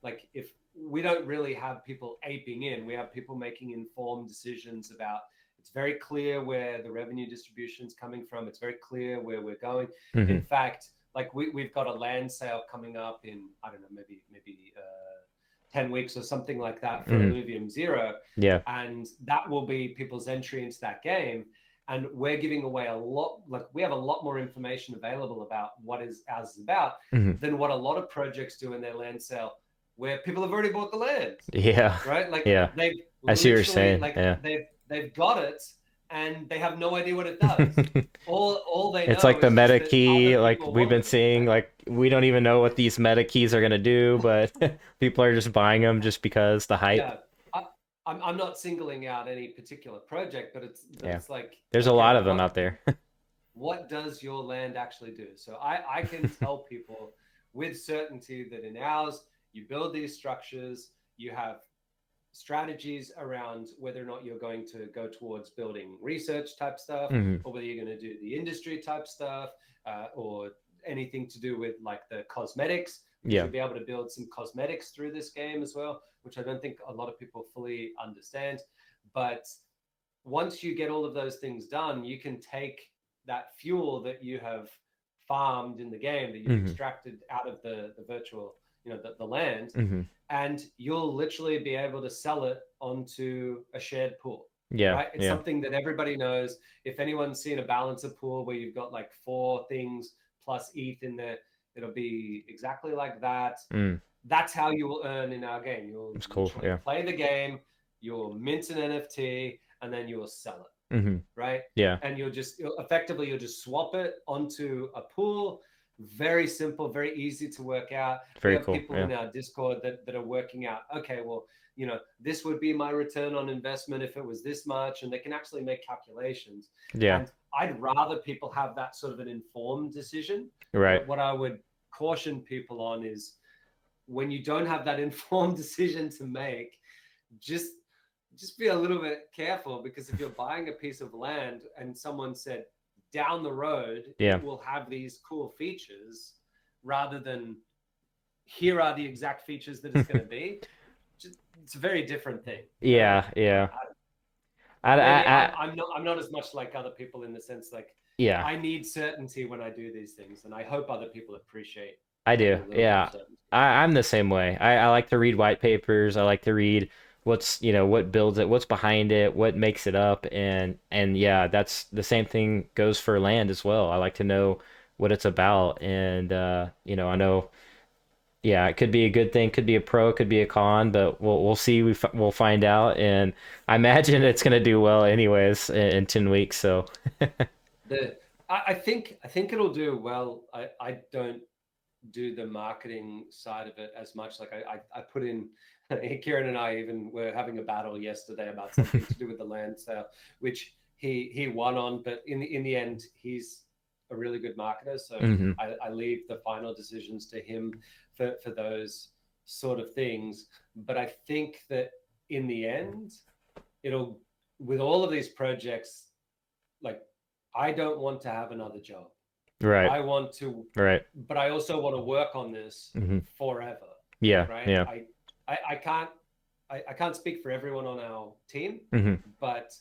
like if we don't really have people aping in, we have people making informed decisions about it's very clear where the revenue distribution is coming from. It's very clear where we're going. In Hmm. fact, like we've got a land sale coming up in, I don't know, maybe 10 weeks or something like that for Hmm. Illuvium Zero. Yeah. And that will be people's entry into that game. And we're giving away a lot, like we have a lot more information available about what is ours is about Hmm. than what a lot of projects do in their land sale, where people have already bought the land, Yeah. right? Like Yeah. they've I see what you're literally saying. like Yeah. they've got it and they have no idea what it does. All they It's know like the is just meta that other key, like people we've been wanted it, seeing, right? like we don't even know what these meta keys are gonna do, but people are just buying them just because the hype. Yeah. I, I'm not singling out any particular project, but Yeah. it's like, There's a lot okay, of them out there. what does your land actually do? So I can tell people with certainty that in ours, you build these structures, you have strategies around whether or not you're going to go towards building research type stuff, Hmm. or whether you're going to do the industry type stuff, or anything to do with like the cosmetics, because Yeah. you'll be able to build some cosmetics through this game as well, which I don't think a lot of people fully understand. But once you get all of those things done, you can take that fuel that you have farmed in the game, that you've Hmm. extracted out of the virtual, the land, Hmm. and you'll literally be able to sell it onto a shared pool, Yeah. right? It's Yeah. something that everybody knows. If anyone's seen a balancer pool where you've got like four things plus ETH in there, it'll be exactly like that. Mm. That's how you will earn in our game. You'll It's cool. literally Yeah. play the game, you'll mint an NFT, and then you'll sell it, Hmm. right? Yeah. And you'll just swap it onto a pool. Very simple, very easy to work out. We Very have cool. people Yeah. in our Discord that are working out, okay, well, this would be my return on investment if it was this much, and they can actually make calculations. Yeah. And I'd rather people have that sort of an informed decision. Right. What I would caution people on is when you don't have that informed decision to make, just be a little bit careful, because if you're buying a piece of land and someone said down the road Yeah. it will have these cool features, rather than here are the exact features that it's going to be, it's a very different thing, Yeah. Yeah. maybe I I'm not as much like other people in the sense, like yeah. I need certainty when I do these things, and I hope other people appreciate I do. having a little bit of Yeah. certainty. I'm the same way. I like to read white papers. I like to read what builds it, what's behind it, what makes it up, and yeah, that's the same thing goes for land as well. I like to know what it's about, and I know, yeah, it could be a good thing, could be a pro, could be a con, but we'll see. We'll find out, and I imagine it's gonna do well anyways in 10 weeks. So the I think it'll do well. I don't do the marketing side of it as much. Like I put in, Kieran and I even were having a battle yesterday about something to do with the land sale, which he won on. But in the end, he's a really good marketer, so hmm. I leave the final decisions to him for those sort of things. But I think that in the end, it'll with all of these projects, like I don't want to have another job. Right, I want to, right. but I also want to work on this Hmm. forever, Yeah, right? yeah. I can't, I can't speak for everyone on our team, Hmm. but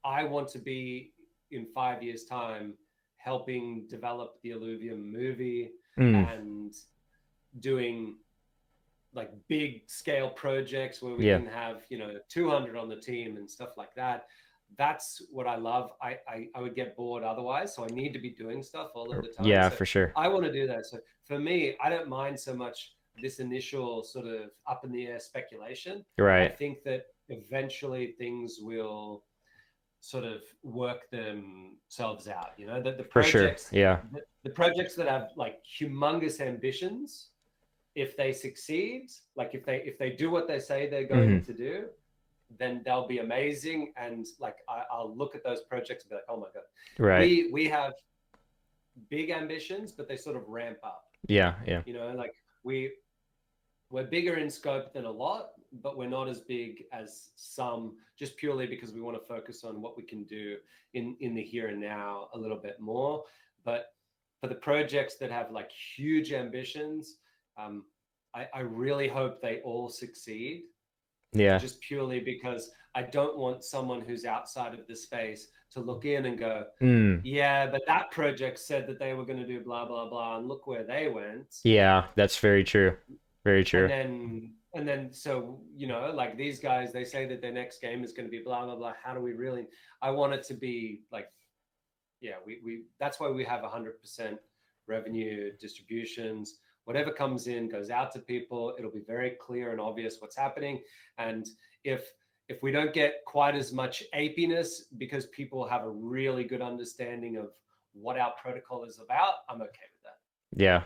I want to be in 5 years' time helping develop the Illuvium movie Mm. and doing like big scale projects where we Yeah, can have 200 on the team and stuff like that. That's what I love. I would get bored otherwise, so I need to be doing stuff all of the time. yeah, So for sure. I want to do that. So for me, I don't mind so much this initial sort of up in the air speculation. I Right, think that eventually things will sort of work themselves out. That the for sure. projects, Yeah. the projects that have like humongous ambitions, if they succeed, like if they do what they say they're going Hmm. to do, then they'll be amazing. And like I'll look at those projects and be like, oh my god, Right. we have big ambitions, but they sort of ramp up. Yeah, yeah. Like we we're bigger in scope than a lot, but we're not as big as some, just purely because we want to focus on what we can do in the here and now a little bit more. But for the projects that have like huge ambitions, I really hope they all succeed, Yeah. just purely because I don't want someone who's outside of the space to look in and go, Mm. yeah, but that project said that they were going to do blah blah blah, and look where they went. Yeah, that's very true. Very And true. then so like these guys, they say that their next game is going to be blah blah blah. How do we really? I want it to be like, yeah, we that's why we have 100% revenue distributions. Whatever comes in goes out to people. It'll be very clear and obvious what's happening. And if we don't get quite as much apiness because people have a really good understanding of what our protocol is about, I'm okay with that. Yeah.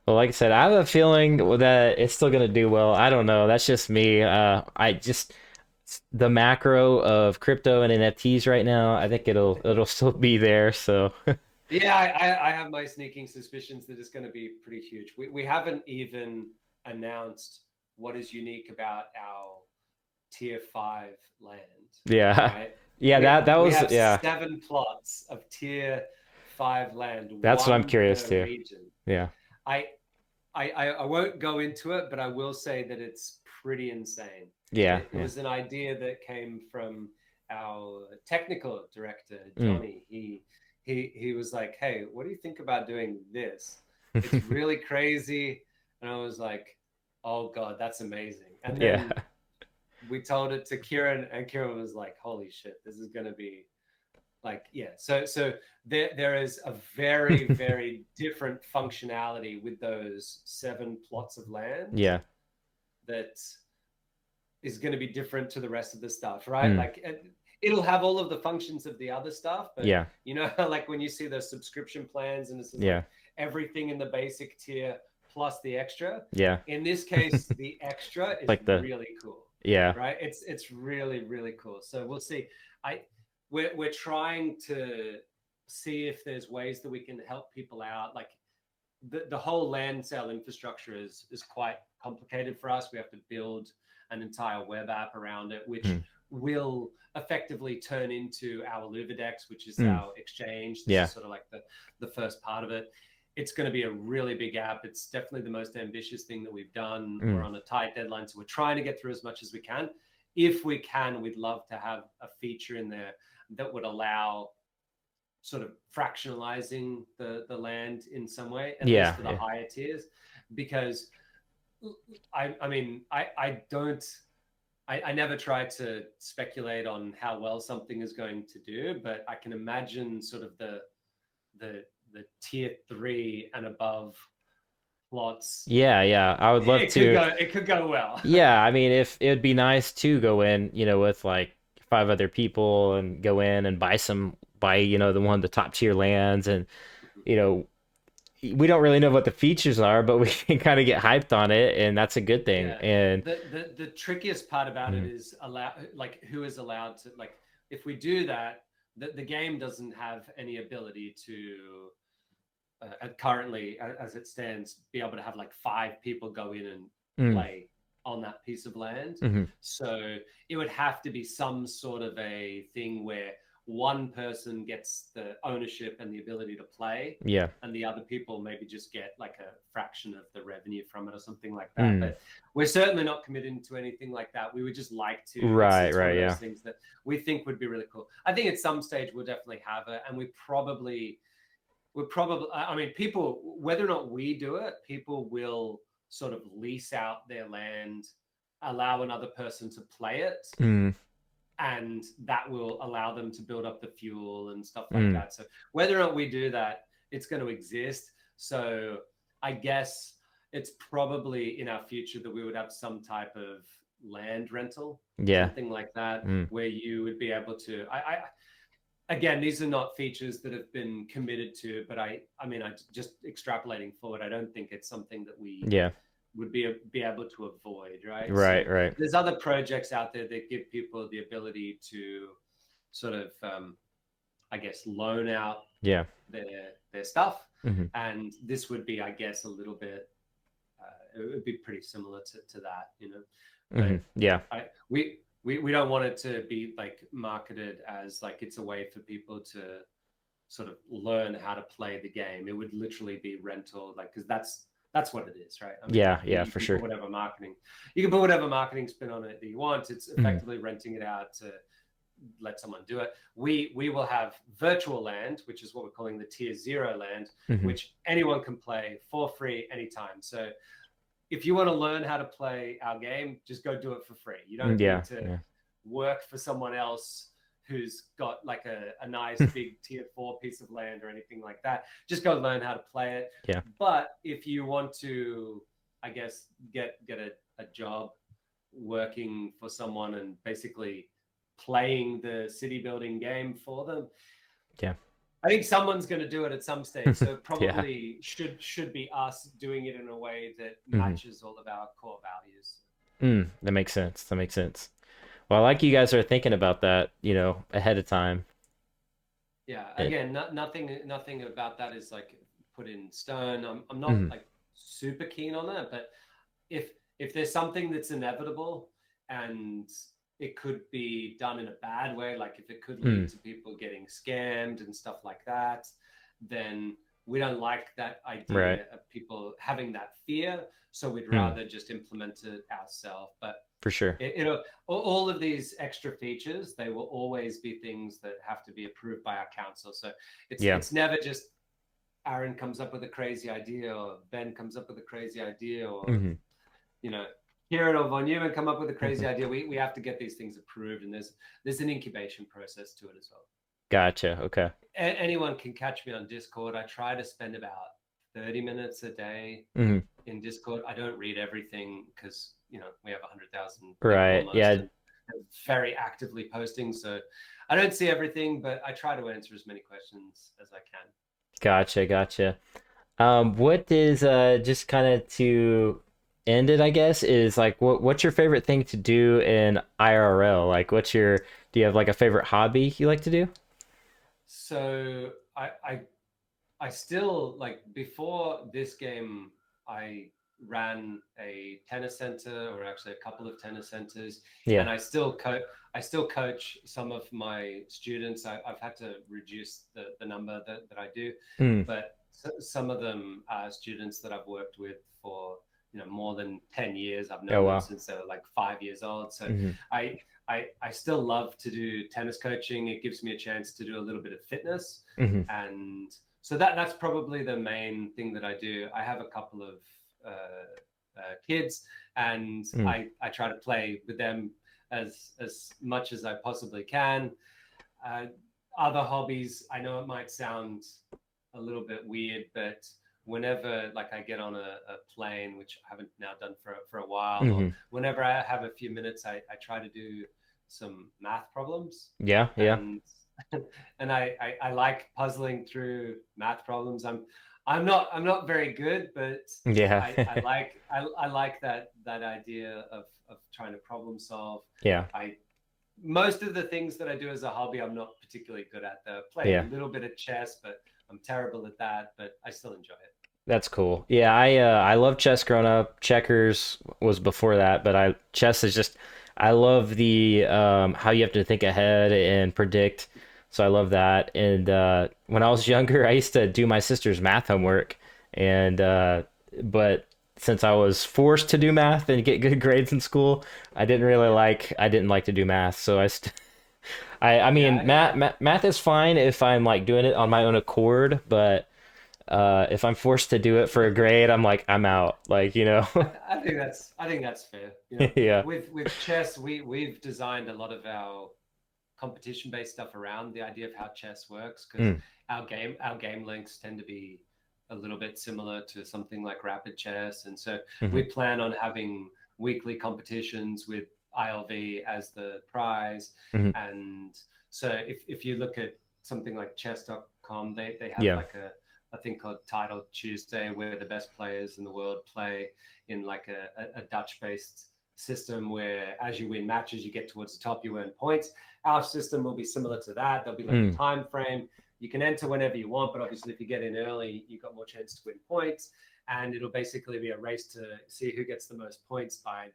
Well, like I said, I have a feeling that it's still gonna do well. I don't know. That's just me. I just the macro of crypto and NFTs right now, I think it'll still be there. So Yeah, I have my sneaking suspicions that it's going to be pretty huge. We haven't even announced what is unique about our tier 5 land, yeah. right? Yeah, We that we was have yeah. 7 plots of tier 5 land, That's what I'm one curious per to. region. Yeah. I I won't go into it, but I will say that it's pretty insane. Yeah, It yeah. was an idea that came from our technical director, Mm. Johnny. He was like, "Hey, what do you think about doing this? It's really crazy." And I was like, "Oh God, that's amazing." And Yeah. then we told it to Kieran, and Kieran was like, "Holy shit, this is gonna be like, yeah." So there is a very very different functionality with those 7 plots of land Yeah. that is going to be different to the rest of the stuff, right? Mm. Like it'll have all of the functions of the other stuff, but Yeah. like when you see those subscription plans and this is Yeah. like everything in the basic tier plus the extra. Yeah. In this case, the extra is Like the really cool, yeah. right? It's really really cool. So we'll see. I we're trying to see if there's ways that we can help people out. Like the whole land sale infrastructure is quite complicated for us. We have to build an entire web app around it, which Mm. will effectively turn into our Luvidex, which is Mm. our exchange. This Yeah. is sort of like the first part of it. It's going to be a really big app. It's definitely the most ambitious thing that we've done. We're Mm. on a tight deadline, so we're trying to get through as much as we can. If we can, we'd love to have a feature in there that would allow sort of fractionalizing the land in some way, at least Yeah. for the Yeah. higher tiers, because I mean I don't I never try to speculate on how well something is going to do, but I can imagine sort of the the tier 3 and above plots. Yeah, yeah. I would love to. It could go well. Yeah, I mean, if it would be nice to go in, with like five other people and go in and buy, the one of the top tier lands and, you know, we don't really know what the features are, but we can kind of get hyped on it and that's a good thing. Yeah. And The trickiest part about it mm, is who is allowed to, like, if we do that, the game doesn't have any ability to currently, as it stands, be able to have like 5 people go in and mm, play on that piece of land. mhm. So it would have to be some sort of a thing where one person gets the ownership and the ability to play, Yeah. and the other people maybe just get like a fraction of the revenue from it or something like that. Mm. But we're certainly not committing to anything like that. We would just like to. Right, It's one right, of those yeah. things that we think would be really cool. I think at some stage we'll definitely have it, and we're probably, I mean, people, whether or not we do it, people will sort of lease out their land, allow another person to play it, Mm, and that will allow them to build up the fuel and stuff like mm. that. So whether or not we do that, it's going to exist. So I guess it's probably in our future that we would have some type of land rental, Yeah. something like that, Mm. where you would be able to. Again, these are not features that have been committed to, but I mean, I just extrapolating forward, I don't think it's something that we Yeah. would be able to avoid, right? Right, So right. there's other projects out there that give people the ability to sort of, I guess, loan out Yeah. their stuff, Hmm. and this would be, I guess, a little bit it would be pretty similar to that, you know. Hmm. But Yeah. I we don't want it to be like marketed as like it's a way for people to sort of learn how to play the game. It would literally be rental, like, because that's what it is, right? I mean, Yeah. Yeah. you For can put sure. whatever marketing, you can put whatever marketing spin on it that you want. It's Hmm. effectively renting it out to let someone do it. We will have virtual land, which is what we're calling the tier 0 land, Hmm. which anyone can play for free anytime. So if you want to learn how to play our game, just go do it for free. You don't Yeah. need to Yeah. work for someone else who's got like a nice big tier 4 piece of land or anything like that. Just go learn how to play it. Yeah. But if you want to, I guess, get a job working for someone and basically playing the city building game for them, Yeah. I think someone's going to do it at some stage. So it Yeah. probably should be us doing it in a way that Hmm. matches all of our core values. That makes sense. That makes sense. Well, I like you guys are thinking about that, ahead of time. Yeah. And Again, nothing about that is like put in stone. I'm not mhm. like super keen on that, but if if there's something that's inevitable and it could be done in a bad way, like if it could lead Mm, to people getting scammed and stuff like that, then we don't like that right. idea of people having that fear. So we'd Mm, rather just implement it ourselves. But for sure. all of these extra features, they will always be things that have to be approved by our council. So Yeah. it's never just Aaron comes up with a crazy idea or Ben comes up with a crazy idea or Hmm. you know, Kieran or Von Neumann come up with a Hmm. crazy idea. We have to get these things approved, and there's an incubation process to it as well. Gotcha. Okay. Anyone can catch me on Discord. I try to spend about 30 minutes a day Hmm. in Discord. I don't read everything because we have 100,000 people Right. almost, Yeah. and very actively posting. So I don't see everything, but I try to answer as many questions as I can. Gotcha. Gotcha. What is just kind of to end it, I guess, is like what's your favorite thing to do in IRL? Like do you have like a favorite hobby you like to do? So I still like before this game, I ran a tennis center or actually a couple of tennis centers, Yeah. and I still coach some of my students. I've had to reduce the number that I do, Mm. but some of them are students that I've worked with for more than 10 years. I've Oh known them wow. since they were like 5 years old. So Hmm. I I still love to do tennis coaching. It gives me a chance to do a little bit of fitness, Hmm. and so that's probably the main thing that I do. I have a couple of kids, and Mm. I try to play with them as much as I possibly can. Uh, Other hobbies, I know it might sound a little bit weird, but whenever like I get on a plane, which I haven't now done for a while, or Hmm. whenever I have a few minutes, I try to do some math problems, Yeah. Yeah. and and I like puzzling through math problems. I'm not very good, but Yeah. I like that idea of trying to problem solve. Yeah. I Most of the things that I do as a hobby, I'm not particularly good at. Though. Play a Yeah. little bit of chess, but I'm terrible at that. But I still enjoy it. That's cool. Yeah, I love chess growing up. Checkers was before that, but I chess is just I love the how you have to think ahead and predict. So I love that. And when I was younger, I used to do my sister's math homework, and but since I was forced to do math and get good grades in school, Yeah, I didn't like to do math. So I yeah, mean math is fine if I'm like doing it on my own accord, but if I'm forced to do it for a grade, I'm like, I'm out. Like, I think that's fair. Yeah. With chess, we've designed a lot of our competition based stuff around the idea of how chess works because Mm, our game lengths tend to be a little bit similar to something like rapid chess, and so we hmm. plan on having weekly competitions with ILV as the prize. Hmm. And so if you look at something like chess.com, they have Yeah. like a thing called Title Tuesday where the best players in the world play in like a Dutch based system where as you win matches, you get towards the top, you earn points. Our system will be similar to that. There'll be like a Mm, time frame. You can enter whenever you want, but obviously if you get in early, you've got more chance to win points. and it'll basically be a race to see who gets the most points by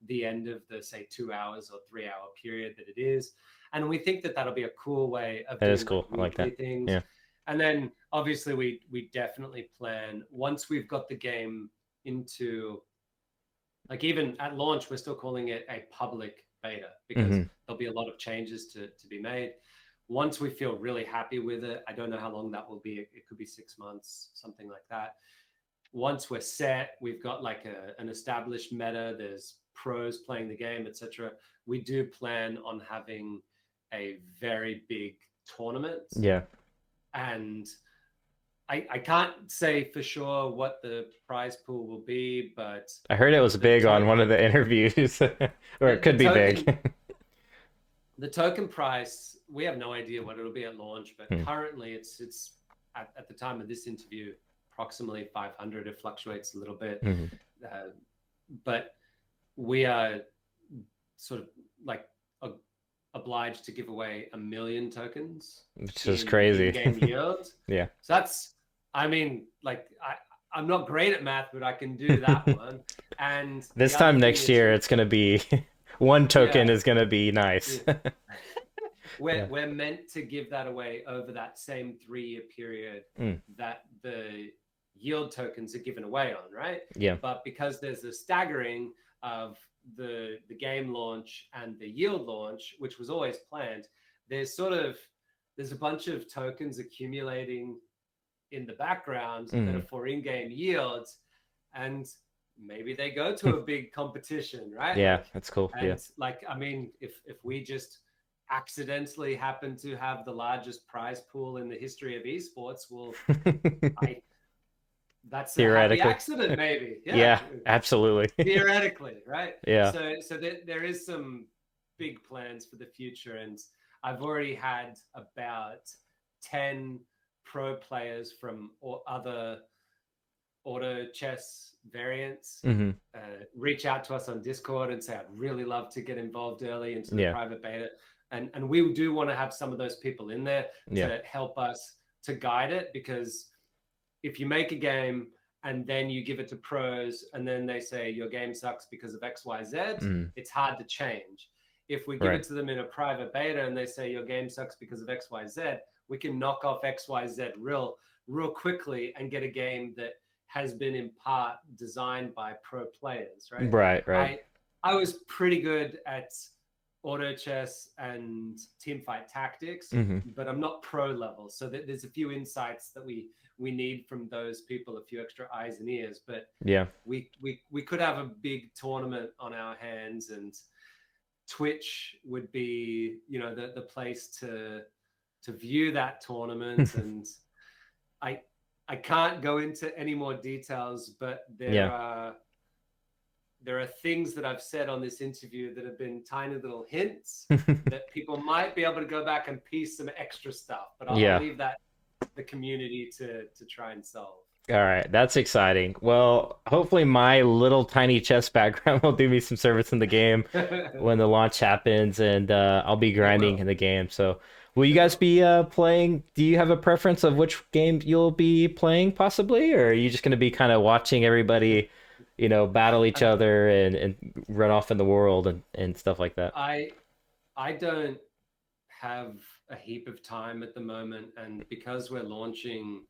the end of the, say, 2 hours or 3 hour period that it is. And we think that that'll be a cool way of That doing is cool. I like weekly that. things. Yeah. And then obviously we definitely plan, once we've got the game into, like, even at launch, we're still calling it a public beta because there'll be a lot of changes to be made. Once we feel really happy with it, I don't know how long that will be. It could be 6 months, something like that. Once we're set, we've got like an established meta, there's pros playing the game, etc. We do plan on having a very big tournament. Yeah. And I can't say for sure what the prize pool will be, but I heard it was big on one of the interviews, or it could be big. The token price, we have no idea what it'll be at launch, but currently it's at the time of this interview, approximately 500. It fluctuates a little bit, but we are sort of like obliged to give away 1 million tokens, which is crazy. In-game yield. Yeah. So that's, I mean, like I'm not great at math, but I can do that one. And this time next year, it's going to be one token is going to be nice. We're meant to give that away over that same 3-year period that the yield tokens are given away on, right? Yeah. But because there's a staggering of the game launch and the yield launch, which was always planned, there's a bunch of tokens accumulating in the background that are for in-game yields, and maybe they go to a big competition, right? Yeah, that's cool. And like, I mean, if we just accidentally happen to have the largest prize pool in the history of esports, well, that's a happy accident, maybe. Yeah, absolutely. Theoretically, right? Yeah. So there is some big plans for the future, and I've already had about 10 pro players from other auto chess variants reach out to us on Discord and say, I'd really love to get involved early into the private beta. And we do want to have some of those people in there to help us to guide it, because if you make a game and then you give it to pros and then they say your game sucks because of XYZ, it's hard to change. If we give it to them in a private beta and they say your game sucks because of XYZ, we can knock off XYZ real quickly and get a game that has been in part designed by pro players, right? Right. I was pretty good at auto chess and teamfight tactics, but I'm not pro level. So there's a few insights that we need from those people, a few extra eyes and ears. But we could have a big tournament on our hands, and Twitch would be, the place to view that tournament. And I can't go into any more details, but there are things that I've said on this interview that have been tiny little hints that people might be able to go back and piece some extra stuff. But I'll leave that to the community to try and solve. All right, that's exciting. Well, hopefully my little tiny chess background will do me some service in the game when the launch happens, and I'll be grinding in the game. So will you guys be playing? Do you have a preference of which game you'll be playing possibly? Or are you just going to be kind of watching everybody, battle each other and run off in the world and stuff like that? I don't have a heap of time at the moment. And because we're launching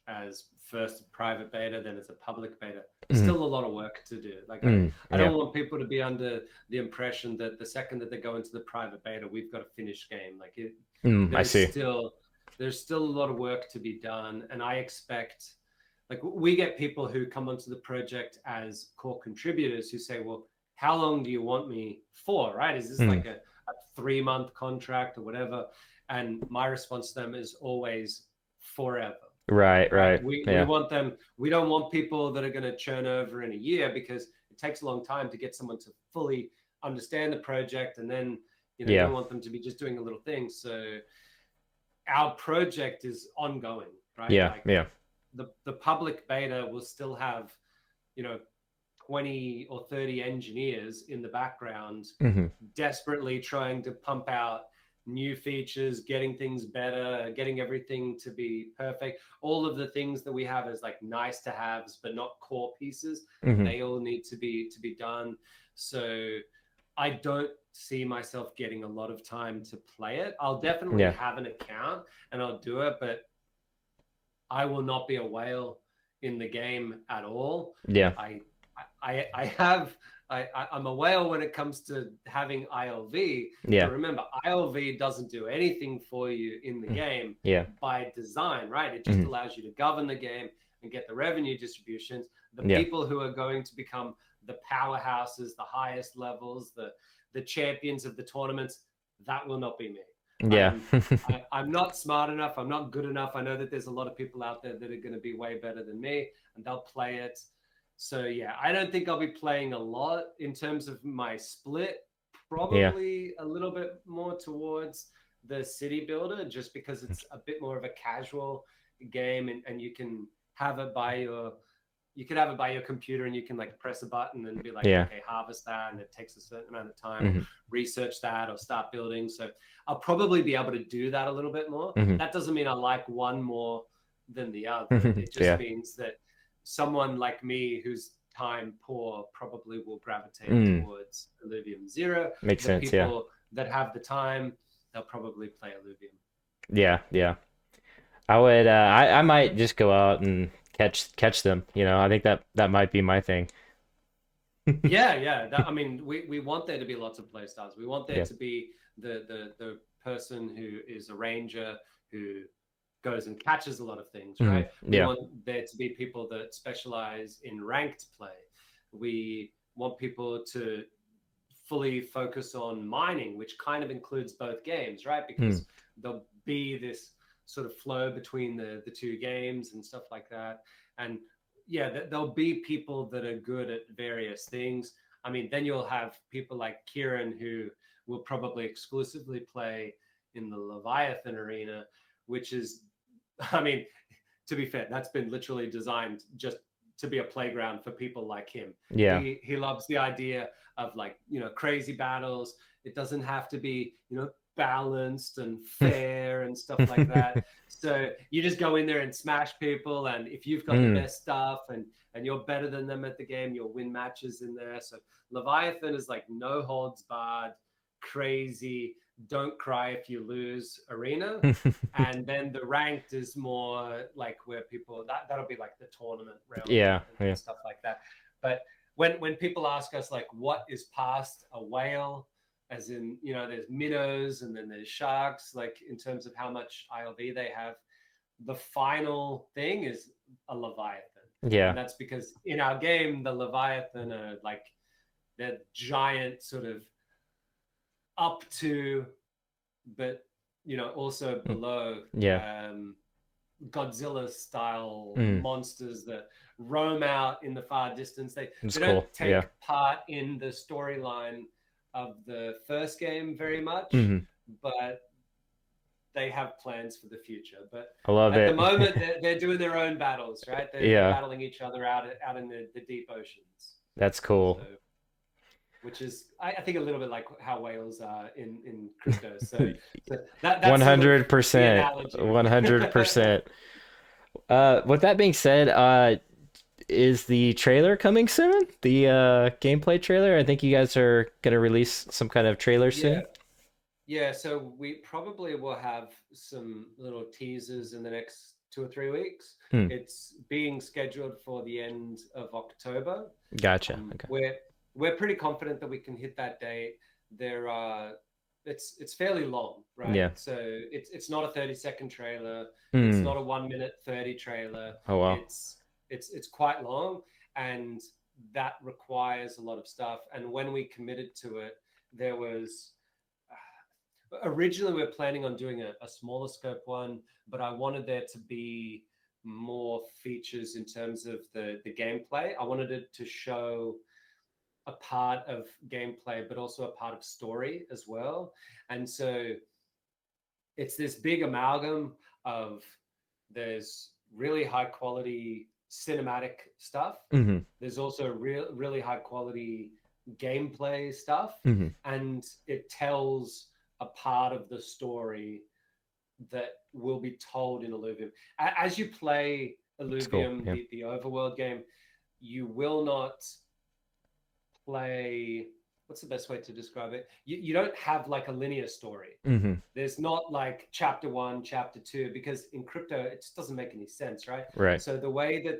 as first private beta, then as a public beta, there's still a lot of work to do. Like I don't want people to be under the impression that the second that they go into the private beta, we've got a finished game. Like I see. There's still a lot of work to be done. And I expect, like, we get people who come onto the project as core contributors who say, well, how long do you want me for, right? Is this like a 3-month contract or whatever? And my response to them is always forever. Right. We want them. We don't want people that are going to churn over in a year, because it takes a long time to get someone to fully understand the project, and then you don't want them to be just doing a little thing. So our project is ongoing, right? The public beta will still have 20 or 30 engineers in the background desperately trying to pump out new features, getting things better, getting everything to be perfect. All of the things that we have as like nice to haves, but not core pieces, Hmm. they all need to be done. So I don't see myself getting a lot of time to play it. I'll definitely Yeah. have an account and I'll do it, but I will not be a whale in the game at all. Yeah. I I have I'm a whale when it comes to having ILV, but Yeah. remember, ILV doesn't do anything for you in the Mm. game Yeah. by design, right? It just Hmm. allows you to govern the game and get the revenue distributions. The Yeah. people who are going to become the powerhouses, the highest levels, the champions of the tournaments, that will not be me. Yeah. I'm I'm not smart enough. I'm not good enough. I know that there's a lot of people out there that are going to be way better than me, and they'll play it. So yeah, I don't think I'll be playing a lot in terms of my split. Yeah. Probably a little bit more towards the city builder, just because it's a bit more of a casual game, and you can have it by your you could have it by your computer and you can like press a button and be like, Yeah. okay, harvest that, and it takes a certain amount of time, or Hmm. research that, or start building. So I'll probably be able to do that a little bit more. Hmm. That doesn't mean I like one more than the other. Hmm. It just Yeah. means that someone like me who's time poor probably will gravitate Mm. towards Illuvium Zero. Makes The sense. Yeah. people that have the time, they'll probably play Illuvium. Yeah. Yeah. I would. I might just go out and catch them. You know, I think that might be my thing. Yeah, yeah. I mean, we want there to be lots of play styles. We want there Yeah. to be the person who is a ranger who goes and catches a lot of things, Hmm. right? We Yeah. want there to be people that specialize in ranked play. We want people to fully focus on mining, which kind of includes both games, right? Mm. Because there'll be this sort of flow between the two games and stuff like that. And yeah, there'll be people that are good at various things. I mean, then you'll have people like Kieran who will probably exclusively play in the Leviathan arena, which is, I mean, to be fair, that's been literally designed just to be a playground for people like him. Yeah. He loves the idea of like, crazy battles. It doesn't have to be, balanced and fair and stuff like that. So you just go in there and smash people, and if you've got the Mm. best stuff and you're better than them at the game, you'll win matches in there. So Leviathan is like no holds barred, crazy, don't cry if you lose arena. And then the ranked is more like where people that'll be like the tournament realm Yeah. and Yeah. stuff like that. But when people ask us like what is past a whale, as in there's minnows and then there's sharks, like in terms of how much ILV they have, the final thing is a leviathan. Yeah. And that's because in our game the leviathan are like they're giant, sort of up to, but also Mm. below, Yeah. Godzilla style Mm. monsters that roam out in the far distance. It's They don't cool. Yeah. take part in the storyline of the first game very much, Hmm. but they have plans for the future. But I love at the it. moment, they're doing their own battles, right? They're Yeah. battling each other out in the deep oceans. That's So cool. which is I think a little bit like how whales are in crypto. So that's sort of the 100%. analogy. 100%. With that being said, is the trailer coming soon? The gameplay trailer? I think you guys are gonna release some kind of trailer Yeah, soon. yeah. So we probably will have some little teasers in the next 2 or 3 weeks. Hmm. It's being scheduled for the end of October. Gotcha. Okay. We're pretty confident that we can hit that date. There are it's fairly long, right? Yeah. So it's not a 30-second trailer. It's Hmm. not a 1 minute 30 trailer. Oh wow. It's quite long, and that requires a lot of stuff. And when we committed to it, there was originally we are planning on doing a smaller scope one, but I wanted there to be more features in terms of the gameplay. I wanted it to show a part of gameplay, but also a part of story as well. And so it's this big amalgam of there's really high quality cinematic stuff. Hmm. There's also really high quality gameplay stuff, Hmm. and it tells a part of the story that will be told in Illuvium. As you play It's cool. Illuvium, Yeah. the overworld game, you will not play, what's the best way to describe it? You don't have like a linear story. Mm-hmm. There's not like chapter one, chapter two, because in crypto, it just doesn't make any sense, right? Right. So the way that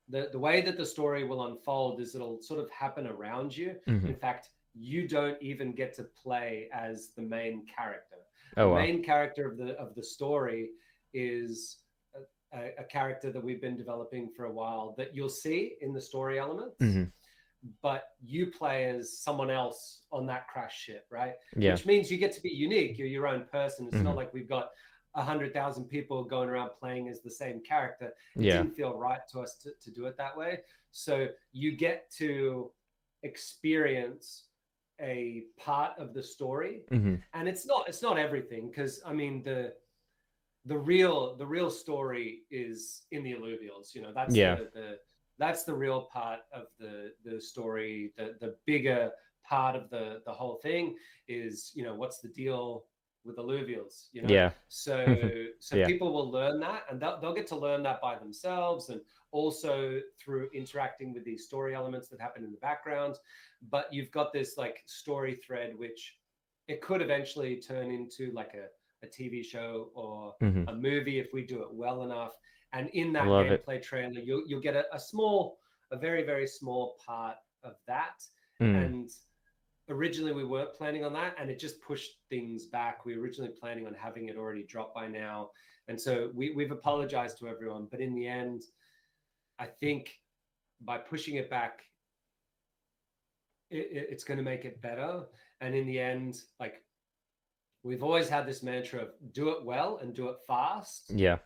the way that the story will unfold is it'll sort of happen around you. Mm-hmm. In fact, you don't even get to play as the main character. The Oh wow. main character of the story is a character that we've been developing for a while that you'll see in the story elements, Mm-hmm. but you play as someone else on that crash ship, right? Yeah. Which means you get to be unique. You're your own person. It's Mm-hmm. not like we've got 100,000 people going around playing as the same character. It Yeah. didn't feel right to us to do it that way. So you get to experience a part of the story, Mm-hmm. and it's not everything, because I mean the real story is in the alluvials. That's Yeah. that's the real part of the story. The bigger part of the whole thing is, what's the deal with alluvials. Yeah. So Yeah. people will learn that, and they'll get to learn that by themselves, and also through interacting with these story elements that happen in the background. But you've got this like story thread, which it could eventually turn into like a TV show or Mm-hmm. a movie if we do it well enough. And in I that love it. gameplay trailer, you'll get a very, very small part of that. Mm. And originally we weren't planning on that, and it just pushed things back. We were originally planning on having it already dropped by now. And so we've apologized to everyone. But in the end, I think by pushing it back, it's going to make it better. And in the end, like, we've always had this mantra of do it well and do it fast, Yeah.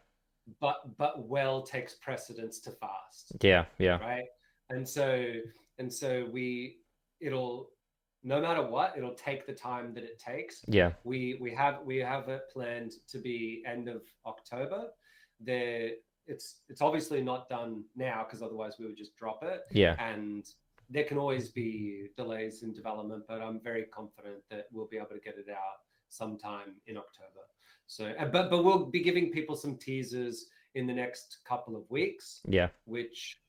but well takes precedence to fast, Yeah. Yeah. right? And so it'll, no matter what, it'll take the time that it takes. Yeah. We have it planned to be end of October. There, it's obviously not done now, because otherwise we would just drop it. Yeah. And there can always be delays in development, but I'm very confident that we'll be able to get it out sometime in October. So, but we'll be giving people some teasers in the next couple of weeks, Yeah. which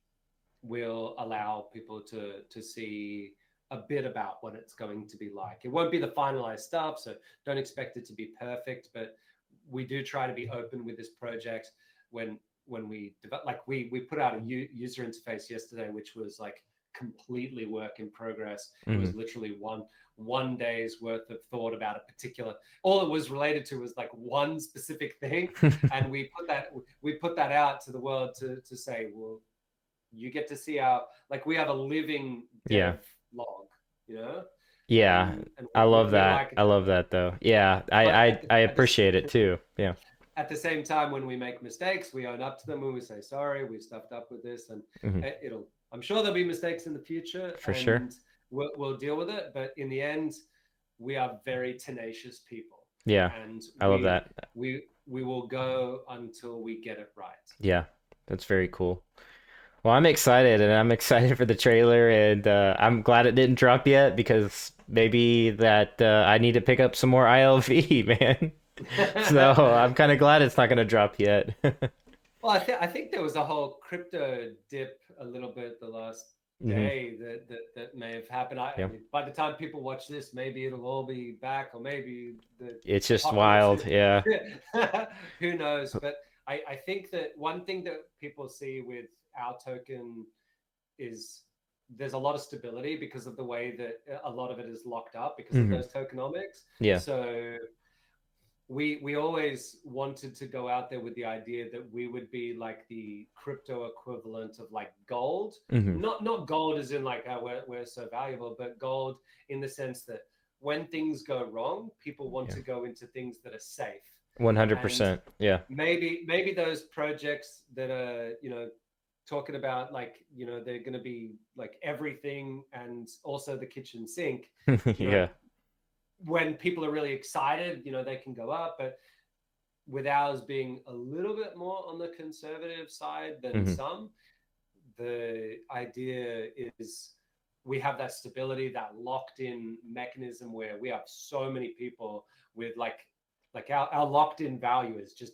will allow people to see a bit about what it's going to be like. It won't be the finalized stuff, so don't expect it to be perfect, but we do try to be open with this project. When we develop, like we put out a user interface yesterday, which was like completely work in progress. It was Mm-hmm. literally one day's worth of thought about a particular, all it was related to was like one specific thing. And we put that out to the world to say, well, you get to see our, like, we have a living dev Yeah. log, you know. Yeah. And I love we that. like it I that love way. that though. Yeah. I But I I appreciate it too. Yeah. at the same time, when we make mistakes, we own up to them, and we say sorry, we stuffed up with this, and Mm-hmm. I'm sure there'll be mistakes in the future, For sure. and we'll deal with it. But in the end, we are very tenacious people, Yeah. and I love that. we will go until we get it right. Yeah. That's very cool. Well, I'm excited, and I'm excited for the trailer, and I'm glad it didn't drop yet because maybe that I need to pick up some more ILV, man. So I'm kind of glad it's not going to drop yet. Well, I think there was a whole crypto dip a little bit the last Hmm. day that may have happened. I Yeah. mean, by the time people watch this, maybe it'll all be back, or maybe the It's just apocalypse. wild. Yeah. Who knows? But I think that one thing that people see with our token is there's a lot of stability because of the way that a lot of it is locked up because of Hmm. those tokenomics. Yeah. So we always wanted to go out there with the idea that we would be like the crypto equivalent of like gold. Hmm. Not gold as in like we're so valuable, but gold in the sense that when things go wrong, people want Yeah. to go into things that are safe. And 100%. Yeah. maybe those projects that are, talking about, like, they're going to be like everything and also the kitchen sink, you know Yeah. when people are really excited, they can go up. But with ours being a little bit more on the conservative side than Hmm. some, the idea is we have that stability, that locked in mechanism where we have so many people with like our locked in value is just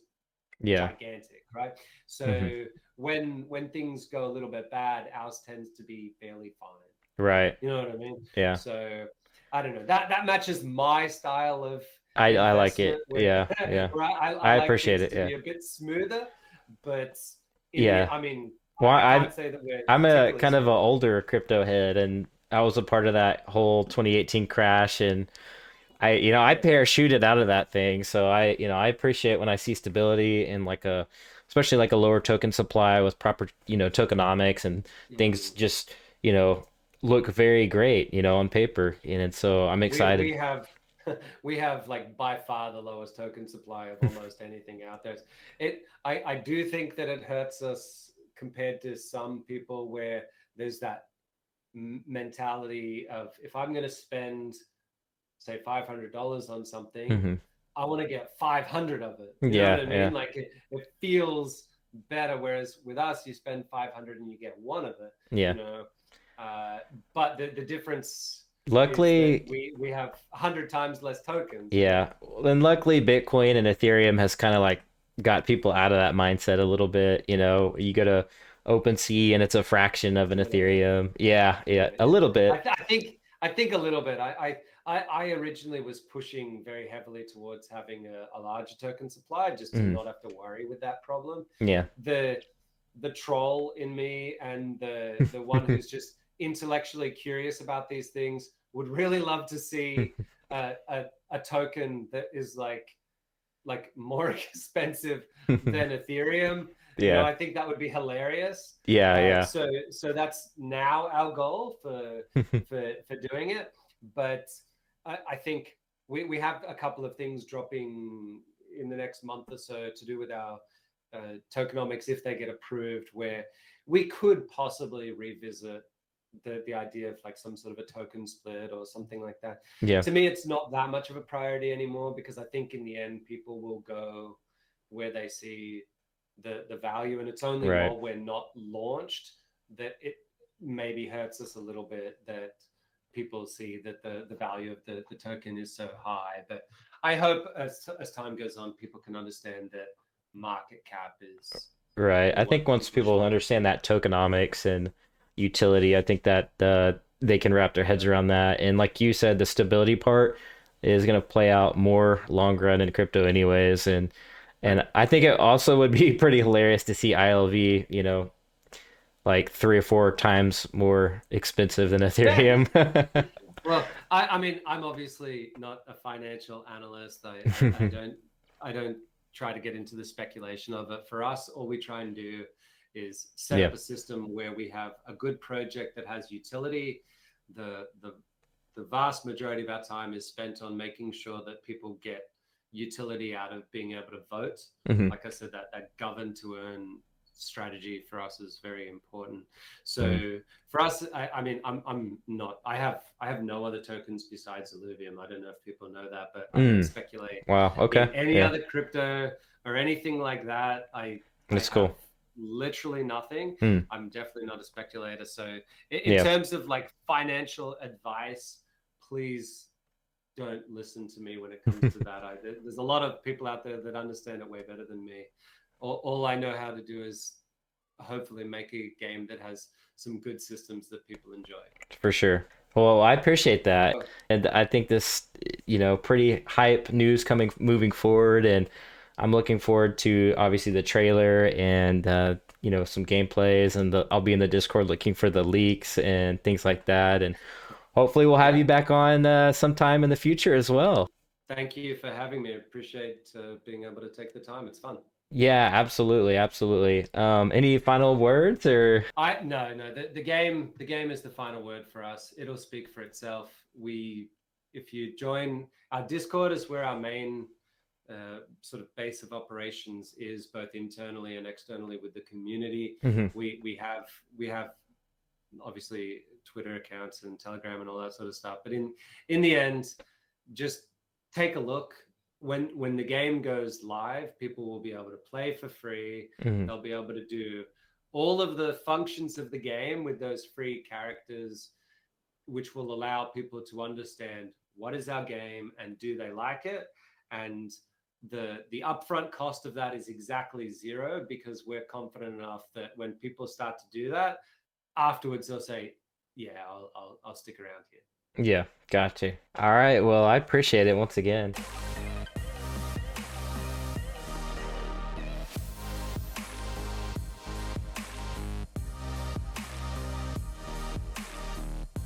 Yeah. gigantic, right? Hmm. So when things go a little bit bad, ours tends to be fairly fine. Right. You know what I mean? Yeah. So I don't know. That matches my style of I like investment, it. where, Yeah. Yeah. where I I like appreciate things it. to Yeah. be a bit smoother. But in the, Yeah. I mean, Well, I can't say that we're I'm a particularly kind of an smooth. older crypto head, and I was a part of that whole 2018 crash, and I Yeah. parachuted out of that thing. So I appreciate when I see stability in like especially like a lower token supply with proper, tokenomics, and things Mm. just, look very great, on paper. And so I'm We excited. have we have like by far the lowest token supply of almost anything out there. I do think that it hurts us compared to some people where there's that mentality of, if I'm going to spend say $500 on something, Hmm. I want to get 500 of it. You know what Yeah, I yeah, mean? Like it feels better. Whereas with us, you spend 500 and you get one of it, you yeah. know. Uh, but the difference is that Luckily, we have 100 times less tokens, you know. yeah. And luckily, Bitcoin and Ethereum has kind of like got people out of that mindset a little bit. You go to OpenSea and it's a fraction of A an little bit. Ethereum. Yeah, yeah, Yeah, a yeah. little I, bit. th- I think I think a little bit. I originally was pushing very heavily towards having a larger token supply just to Mm, not have to worry with that problem. yeah. The the troll in me and the one who's just intellectually curious about these things would really love to see a token that is like more expensive than Ethereum. You know, Yeah, I think that would be hilarious. yeah, yeah. So that's now our goal for doing it. But I think we have a couple of things dropping in the next month or so to do with our tokenomics if they get approved, where we could possibly revisit the idea of like some sort of a token split or something like that. Yeah, To me, it's not that much of a priority anymore, because I think in the end people will go where they see the value, and it's only right. while we're not launched that it maybe hurts us a little bit that people see that the value of the token is so high. But I hope as time goes on, people can understand that market cap is Right. I think what once people should people focus understand on. that tokenomics and utility, I think that they can wrap their heads Yeah. around that. And like you said, the stability part is going to play out more long run in crypto anyways. And Yep. I think it also would be pretty hilarious to see ILV, like 3 or 4 times more expensive than Yeah. Ethereum. Well, I mean, I'm obviously not a financial analyst. I don't try to get into the speculation of it. For us, all we try and do is set Yeah. up a system where we have a good project that has utility. The vast majority of our time is spent on making sure that people get utility out of being able to vote. Hmm. Like I said, that govern to earn strategy for us is very important. Hmm. So for us, I mean, I'm not. I have no other tokens besides Illuvium. I don't know if people know that, but I don't Mm. speculate Wow. in Okay. any Yeah. other crypto or anything like that. I That's have cool. literally nothing. Mm. I'm definitely not a speculator. So in Yeah. terms of like financial advice, please don't listen to me when it comes to that. There's a lot of people out there that understand it way better than me. All I know how to do is hopefully make a game that has some good systems that people enjoy. For sure. Well, I appreciate that. Oh, And I think this, pretty hype news moving forward. And I'm looking forward to obviously the trailer and, some gameplays. And I'll be in the Discord looking for the leaks and things like that. And hopefully we'll have yeah. you back on sometime in the future as well. Thank you for having me. I appreciate being able to take the time. It's fun. Yeah, absolutely. Absolutely. Any final words or? I no no the game is the final word for us. It'll speak for itself. If you join our Discord, is where our main sort of base of operations is, both internally and externally with the community. Mhm. We have obviously Twitter accounts and Telegram and all that sort of stuff. But in the end, just take a look. When the game goes live, people will be able to play for free. Mhm. They'll be able to do all of the functions of the game with those free characters which will allow people to understand what is our game and do they like it. And the upfront cost of that is exactly zero, because we're confident enough that when people start to do that, afterwards they'll say, yeah, I'll stick around here. Yeah, got you. All right, well, I appreciate it once again.